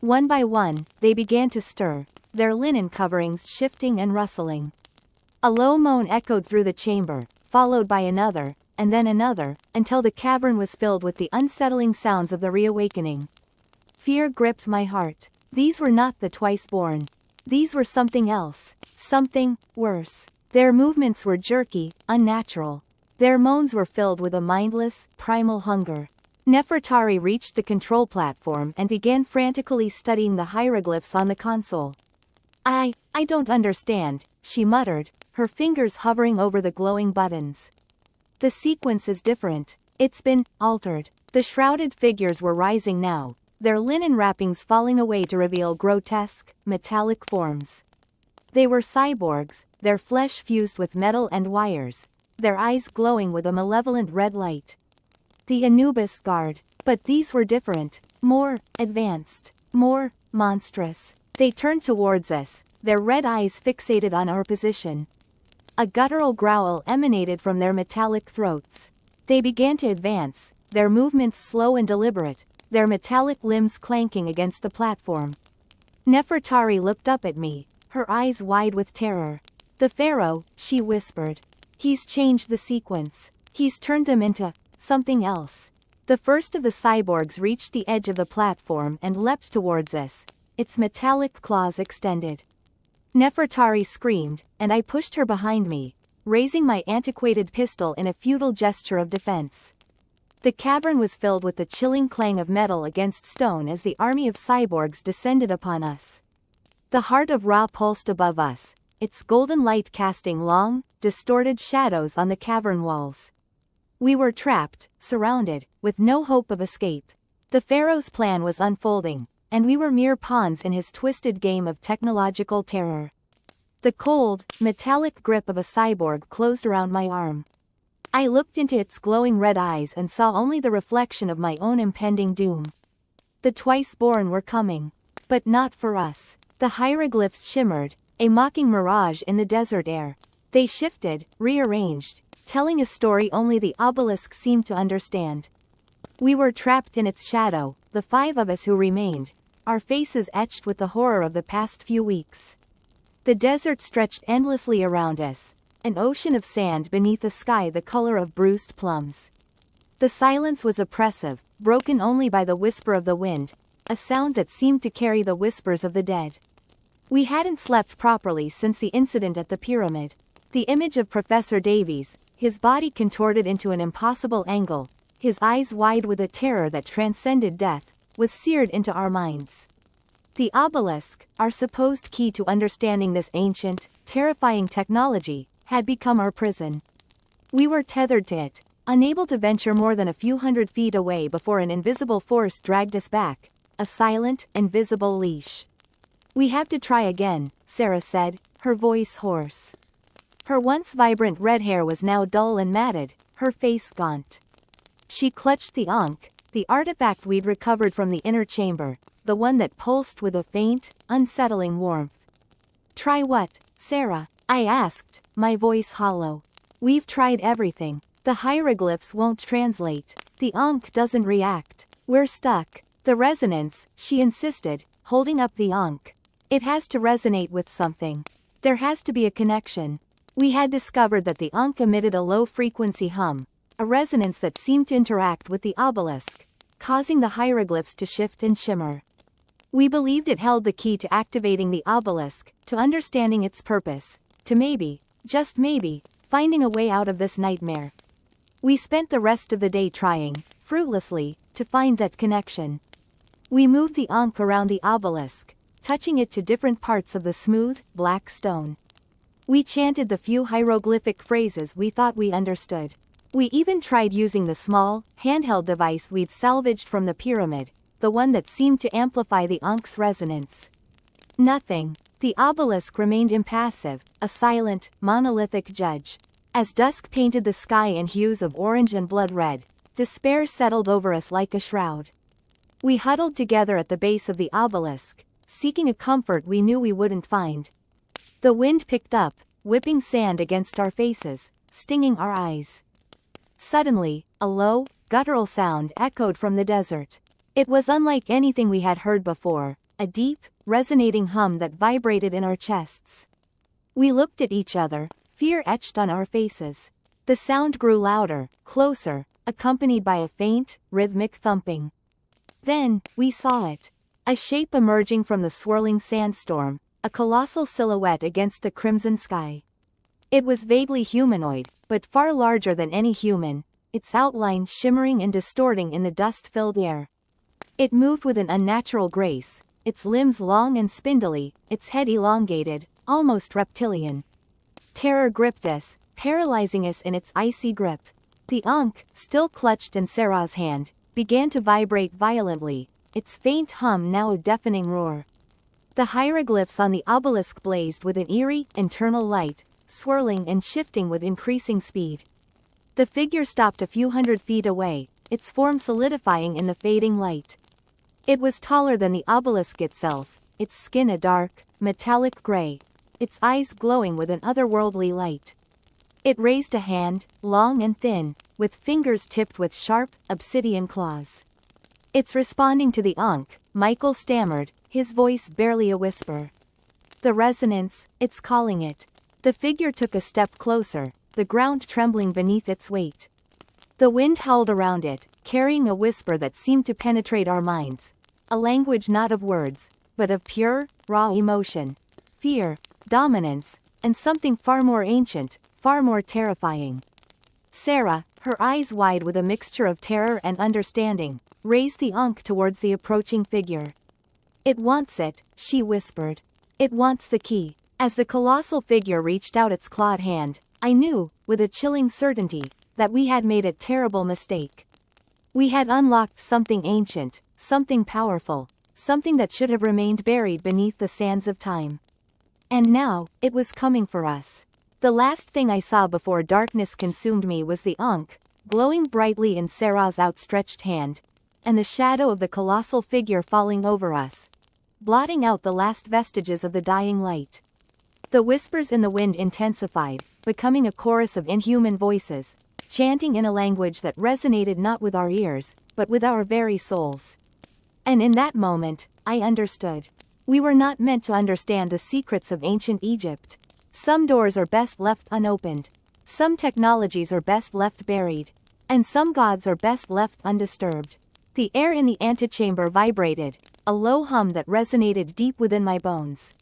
One by one, they began to stir, their linen coverings shifting and rustling. A low moan echoed through the chamber, followed by another, and then another, until the cavern was filled with the unsettling sounds of the reawakening. Fear gripped my heart. These were not the twice-born. These were something else. Something worse. Their movements were jerky, unnatural. Their moans were filled with a mindless, primal hunger. Nefertari reached the control platform and began frantically studying the hieroglyphs on the console. I don't understand, she muttered, her fingers hovering over the glowing buttons. The sequence is different. It's been altered. The shrouded figures were rising now, their linen wrappings falling away to reveal grotesque, metallic forms. They were cyborgs, their flesh fused with metal and wires, their eyes glowing with a malevolent red light. The Anubis Guard. But these were different, more advanced, more monstrous. They turned towards us, their red eyes fixated on our position. A guttural growl emanated from their metallic throats. They began to advance, their movements slow and deliberate, their metallic limbs clanking against the platform. Nefertari looked up at me, her eyes wide with terror. The pharaoh, she whispered. He's changed the sequence. He's turned them into something else. The first of the cyborgs reached the edge of the platform and leapt towards us, its metallic claws extended. Nefertari screamed, and I pushed her behind me, raising my antiquated pistol in a futile gesture of defense. The cavern was filled with the chilling clang of metal against stone as the army of cyborgs descended upon us. The heart of Ra pulsed above us, its golden light casting long, distorted shadows on the cavern walls. We were trapped, surrounded, with no hope of escape. The pharaoh's plan was unfolding, and we were mere pawns in his twisted game of technological terror. The cold, metallic grip of a cyborg closed around my arm. I looked into its glowing red eyes and saw only the reflection of my own impending doom. The twice-born were coming. But not for us. The hieroglyphs shimmered, a mocking mirage in the desert air. They shifted, rearranged, telling a story only the obelisk seemed to understand. We were trapped in its shadow, the 5 of us who remained, our faces etched with the horror of the past few weeks. The desert stretched endlessly around us, an ocean of sand beneath a sky the color of bruised plums. The silence was oppressive, broken only by the whisper of the wind, a sound that seemed to carry the whispers of the dead. We hadn't slept properly since the incident at the pyramid. The image of Professor Davies, his body contorted into an impossible angle, his eyes wide with a terror that transcended death, was seared into our minds. The obelisk, our supposed key to understanding this ancient, terrifying technology, had become our prison. We were tethered to it, unable to venture more than a few hundred feet away before an invisible force dragged us back, a silent, invisible leash. "We have to try again," Sarah said, her voice hoarse. Her once vibrant red hair was now dull and matted, her face gaunt. She clutched the Ankh, the artifact we'd recovered from the inner chamber, the one that pulsed with a faint, unsettling warmth. "Try what, Sarah?" I asked, my voice hollow. "We've tried everything. The hieroglyphs won't translate. The Ankh doesn't react. We're stuck." "The resonance," she insisted, holding up the Ankh. "It has to resonate with something. There has to be a connection." We had discovered that the Ankh emitted a low-frequency hum, a resonance that seemed to interact with the obelisk, causing the hieroglyphs to shift and shimmer. We believed it held the key to activating the obelisk, to understanding its purpose, to maybe, just maybe, finding a way out of this nightmare. We spent the rest of the day trying, fruitlessly, to find that connection. We moved the Ankh around the obelisk, touching it to different parts of the smooth, black stone. We chanted the few hieroglyphic phrases we thought we understood. We even tried using the small, handheld device we'd salvaged from the pyramid, the one that seemed to amplify the Ankh's resonance. Nothing. The obelisk remained impassive, a silent, monolithic judge. As dusk painted the sky in hues of orange and blood red, despair settled over us like a shroud. We huddled together at the base of the obelisk, seeking a comfort we knew we wouldn't find. The wind picked up, whipping sand against our faces, stinging our eyes. Suddenly, A low, guttural sound echoed from the desert. It was unlike anything we had heard before, a deep, resonating hum that vibrated in our chests. We looked at each other, fear etched on our faces. The sound grew louder, closer, accompanied by a faint, rhythmic thumping. Then, we saw it. A shape emerging from the swirling sandstorm, a colossal silhouette against the crimson sky. It was vaguely humanoid, but far larger than any human, its outline shimmering and distorting in the dust-filled air. It moved with an unnatural grace, its limbs long and spindly, its head elongated, almost reptilian. Terror gripped us, paralyzing us in its icy grip. The ankh, still clutched in Sarah's hand, began to vibrate violently, its faint hum now a deafening roar. The hieroglyphs on the obelisk blazed with an eerie, internal light, swirling and shifting with increasing speed. The figure stopped a few hundred feet away, its form solidifying in the fading light. It was taller than the obelisk itself, its skin a dark, metallic gray, its eyes glowing with an otherworldly light. It raised a hand, long and thin, with fingers tipped with sharp, obsidian claws. "It's responding to the ankh," Michael stammered, his voice barely a whisper. "The resonance, it's calling it." The figure took a step closer, the ground trembling beneath its weight. The wind howled around it, carrying a whisper that seemed to penetrate our minds. A language not of words, but of pure, raw emotion. Fear, dominance, and something far more ancient, far more terrifying. Sarah, her eyes wide with a mixture of terror and understanding, raised the ankh towards the approaching figure. "It wants it," she whispered. "It wants the key." As the colossal figure reached out its clawed hand, I knew, with a chilling certainty, that we had made a terrible mistake. We had unlocked something ancient, something powerful, something that should have remained buried beneath the sands of time. And now, it was coming for us. The last thing I saw before darkness consumed me was the ankh, glowing brightly in Sarah's outstretched hand, and the shadow of the colossal figure falling over us, blotting out the last vestiges of the dying light. The whispers in the wind intensified, becoming a chorus of inhuman voices, chanting in a language that resonated not with our ears, but with our very souls. And in that moment, I understood. We were not meant to understand the secrets of ancient Egypt. Some doors are best left unopened. Some technologies are best left buried. And some gods are best left undisturbed. The air in the antechamber vibrated, a low hum that resonated deep within my bones.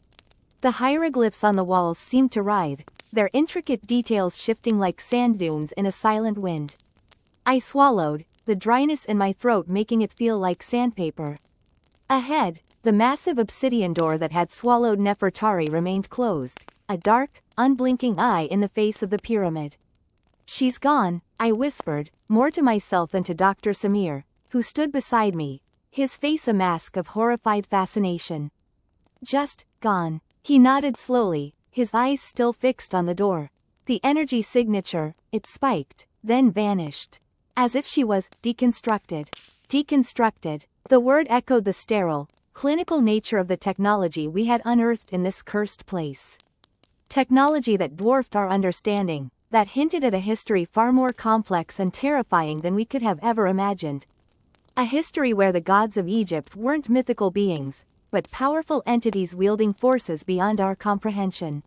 The hieroglyphs on the walls seemed to writhe, their intricate details shifting like sand dunes in a silent wind. I swallowed, the dryness in my throat making it feel like sandpaper. Ahead, the massive obsidian door that had swallowed Nefertari remained closed, a dark, unblinking eye in the face of the pyramid. "She's gone," I whispered, more to myself than to Dr. Samir, who stood beside me, his face a mask of horrified fascination. "Just, gone." He nodded slowly, his eyes still fixed on the door. The energy signature, it spiked, then vanished. As if she was deconstructed. Deconstructed. The word echoed the sterile, clinical nature of the technology we had unearthed in this cursed place. Technology that dwarfed our understanding, that hinted at a history far more complex and terrifying than we could have ever imagined. A history where the gods of Egypt weren't mythical beings, but powerful entities wielding forces beyond our comprehension.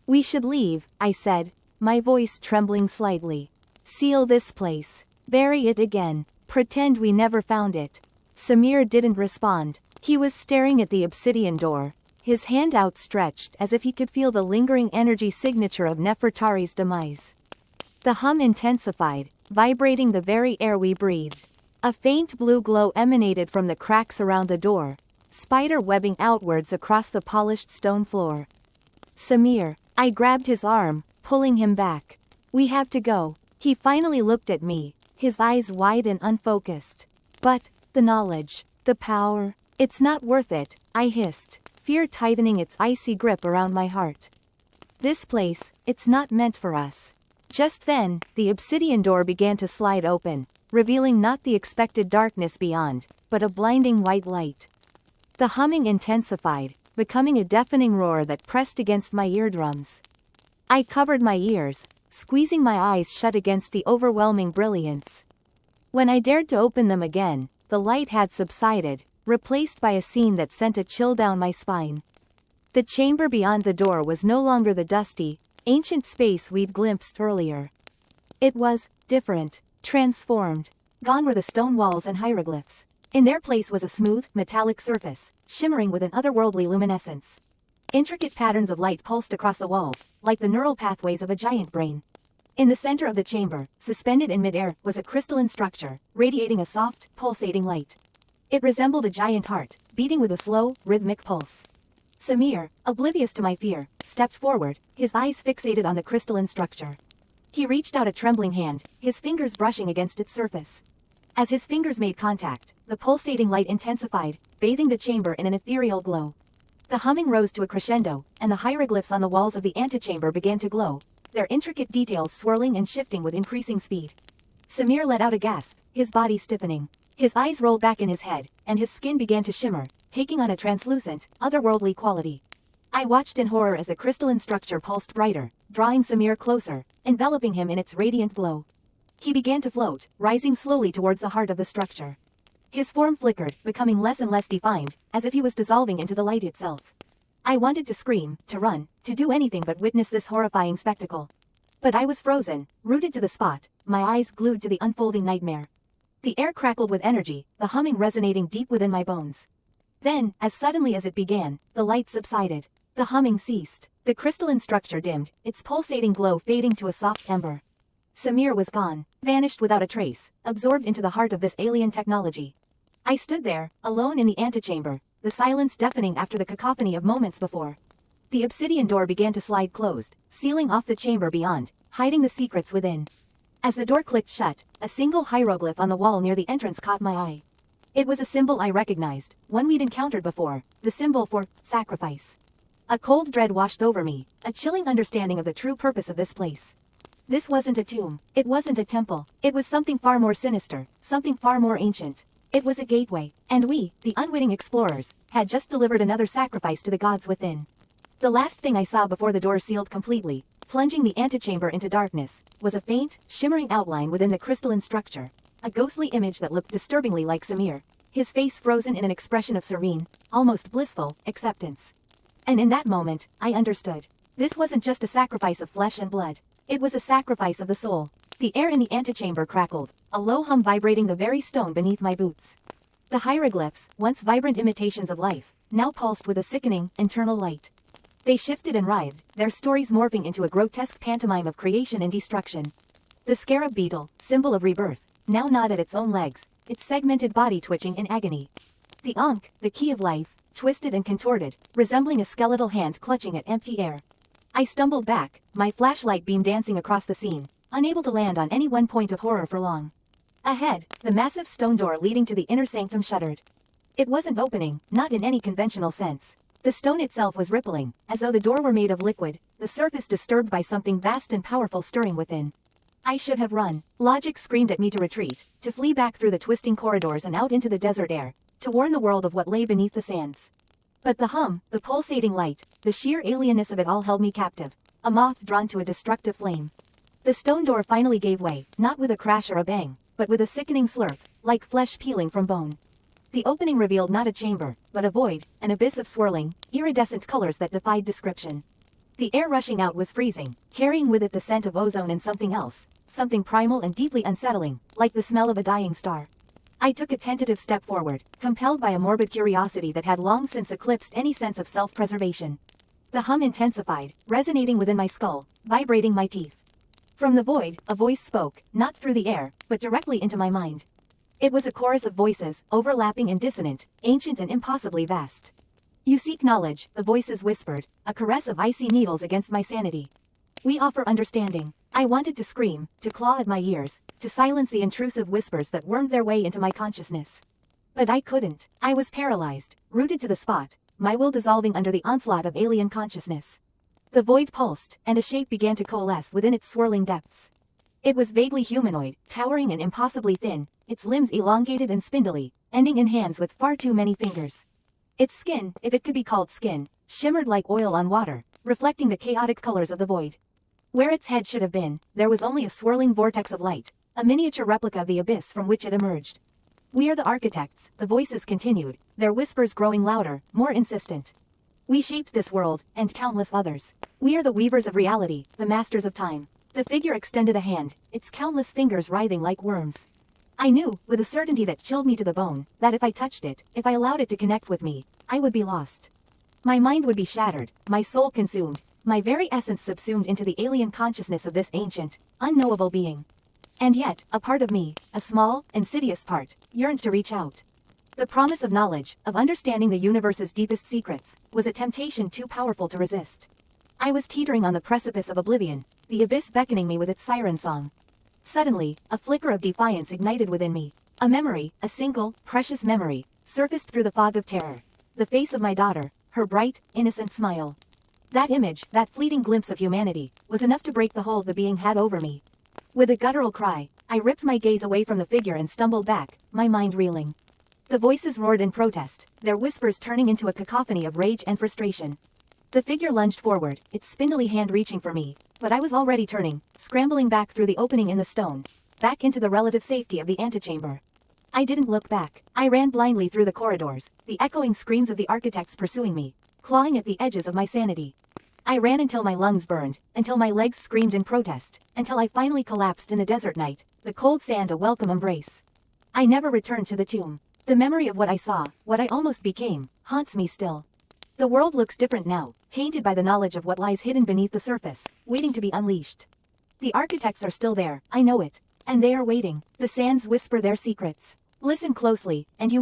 "We should leave," I said, my voice trembling slightly. "Seal this place. Bury it again. Pretend we never found it." Samir didn't respond. He was staring at the obsidian door, his hand outstretched as if he could feel the lingering energy signature of Nefertari's demise. The hum intensified, vibrating the very air we breathed. A faint blue glow emanated from the cracks around the door, spider webbing outwards across the polished stone floor. "Samir." I grabbed his arm, pulling him back. "We have to go." He finally looked at me, his eyes wide and unfocused. "But, the knowledge, the power, it's not worth it," I hissed, fear tightening its icy grip around my heart. "This place, it's not meant for us." Just then, the obsidian door began to slide open, revealing not the expected darkness beyond, but a blinding white light. The humming intensified, becoming a deafening roar that pressed against my eardrums. I covered my ears, squeezing my eyes shut against the overwhelming brilliance. When I dared to open them again, the light had subsided, replaced by a scene that sent a chill down my spine. The chamber beyond the door was no longer the dusty, ancient space we'd glimpsed earlier. It was different, transformed. Gone were the stone walls and hieroglyphs. In their place was a smooth, metallic surface, shimmering with an otherworldly luminescence. Intricate patterns of light pulsed across the walls, like the neural pathways of a giant brain. In the center of the chamber, suspended in midair, was a crystalline structure, radiating a soft, pulsating light. It resembled a giant heart, beating with a slow, rhythmic pulse. Samir, oblivious to my fear, stepped forward, his eyes fixated on the crystalline structure. He reached out a trembling hand, his fingers brushing against its surface. As his fingers made contact, the pulsating light intensified, bathing the chamber in an ethereal glow. The humming rose to a crescendo, and the hieroglyphs on the walls of the antechamber began to glow, their intricate details swirling and shifting with increasing speed. Samir let out a gasp, his body stiffening. His eyes rolled back in his head, and his skin began to shimmer, taking on a translucent, otherworldly quality. I watched in horror as the crystalline structure pulsed brighter, drawing Samir closer, enveloping him in its radiant glow. He began to float, rising slowly towards the heart of the structure. His form flickered, becoming less and less defined, as if he was dissolving into the light itself. I wanted to scream, to run, to do anything but witness this horrifying spectacle. But I was frozen, rooted to the spot, my eyes glued to the unfolding nightmare. The air crackled with energy, the humming resonating deep within my bones. Then, as suddenly as it began, the light subsided. The humming ceased. The crystalline structure dimmed, its pulsating glow fading to a soft ember. Samir was gone, vanished without a trace, absorbed into the heart of this alien technology. I stood there, alone in the antechamber, the silence deafening after the cacophony of moments before. The obsidian door began to slide closed, sealing off the chamber beyond, hiding the secrets within. As the door clicked shut, a single hieroglyph on the wall near the entrance caught my eye. It was a symbol I recognized, one we'd encountered before, the symbol for sacrifice. A cold dread washed over me, a chilling understanding of the true purpose of this place. This wasn't a tomb, it wasn't a temple, it was something far more sinister, something far more ancient. It was a gateway, and we, the unwitting explorers, had just delivered another sacrifice to the gods within. The last thing I saw before the door sealed completely, plunging the antechamber into darkness, was a faint, shimmering outline within the crystalline structure, a ghostly image that looked disturbingly like Samir, his face frozen in an expression of serene, almost blissful, acceptance. And in that moment, I understood. This wasn't just a sacrifice of flesh and blood. It was a sacrifice of the soul. The air in the antechamber crackled, a low hum vibrating the very stone beneath my boots. The hieroglyphs, once vibrant imitations of life, now pulsed with a sickening, internal light. They shifted and writhed, their stories morphing into a grotesque pantomime of creation and destruction. The scarab beetle, symbol of rebirth, now gnawed at its own legs, its segmented body twitching in agony. The ankh, the key of life, twisted and contorted, resembling a skeletal hand clutching at empty air. I stumbled back, my flashlight beam dancing across the scene, unable to land on any one point of horror for long. Ahead, the massive stone door leading to the inner sanctum shuddered. It wasn't opening, not in any conventional sense. The stone itself was rippling, as though the door were made of liquid, the surface disturbed by something vast and powerful stirring within. I should have run. Logic screamed at me to retreat, to flee back through the twisting corridors and out into the desert air, to warn the world of what lay beneath the sands. But the hum, the pulsating light, the sheer alienness of it all held me captive, a moth drawn to a destructive flame. The stone door finally gave way, not with a crash or a bang, but with a sickening slurp, like flesh peeling from bone. The opening revealed not a chamber, but a void, an abyss of swirling, iridescent colors that defied description. The air rushing out was freezing, carrying with it the scent of ozone and something else, something primal and deeply unsettling, like the smell of a dying star. I took a tentative step forward, compelled by a morbid curiosity that had long since eclipsed any sense of self-preservation. The hum intensified, resonating within my skull, vibrating my teeth. From the void, a voice spoke, not through the air, but directly into my mind. It was a chorus of voices, overlapping and dissonant, ancient and impossibly vast. You seek knowledge, the voices whispered, a caress of icy needles against my sanity. We offer understanding. I wanted to scream, to claw at my ears, to silence the intrusive whispers that wormed their way into my consciousness. But I couldn't. I was paralyzed, rooted to the spot, my will dissolving under the onslaught of alien consciousness. The void pulsed, and a shape began to coalesce within its swirling depths. It was vaguely humanoid, towering and impossibly thin, its limbs elongated and spindly, ending in hands with far too many fingers. Its skin, if it could be called skin, shimmered like oil on water, reflecting the chaotic colors of the void. Where its head should have been, there was only a swirling vortex of light, a miniature replica of the abyss from which it emerged. We are the architects, the voices continued, their whispers growing louder, more insistent. We shaped this world, and countless others. We are the weavers of reality, the masters of time. The figure extended a hand, its countless fingers writhing like worms. I knew, with a certainty that chilled me to the bone, that if I touched it, if I allowed it to connect with me, I would be lost. My mind would be shattered, my soul consumed, my very essence subsumed into the alien consciousness of this ancient, unknowable being. And yet, a part of me, a small, insidious part, yearned to reach out. The promise of knowledge, of understanding the universe's deepest secrets, was a temptation too powerful to resist. I was teetering on the precipice of oblivion, the abyss beckoning me with its siren song. Suddenly, a flicker of defiance ignited within me. A memory, a single, precious memory, surfaced through the fog of terror. The face of my daughter, her bright, innocent smile. That image, that fleeting glimpse of humanity, was enough to break the hold the being had over me. With a guttural cry, I ripped my gaze away from the figure and stumbled back, my mind reeling. The voices roared in protest, their whispers turning into a cacophony of rage and frustration. The figure lunged forward, its spindly hand reaching for me, but I was already turning, scrambling back through the opening in the stone, back into the relative safety of the antechamber. I didn't look back. I ran blindly through the corridors, the echoing screams of the architects pursuing me, clawing at the edges of my sanity. I ran until my lungs burned, until my legs screamed in protest, until I finally collapsed in the desert night, the cold sand a welcome embrace. I never returned to the tomb. The memory of what I saw, what I almost became, haunts me still. The world looks different now, tainted by the knowledge of what lies hidden beneath the surface, waiting to be unleashed. The architects are still there, I know it. And they are waiting. The sands whisper their secrets. Listen closely, and you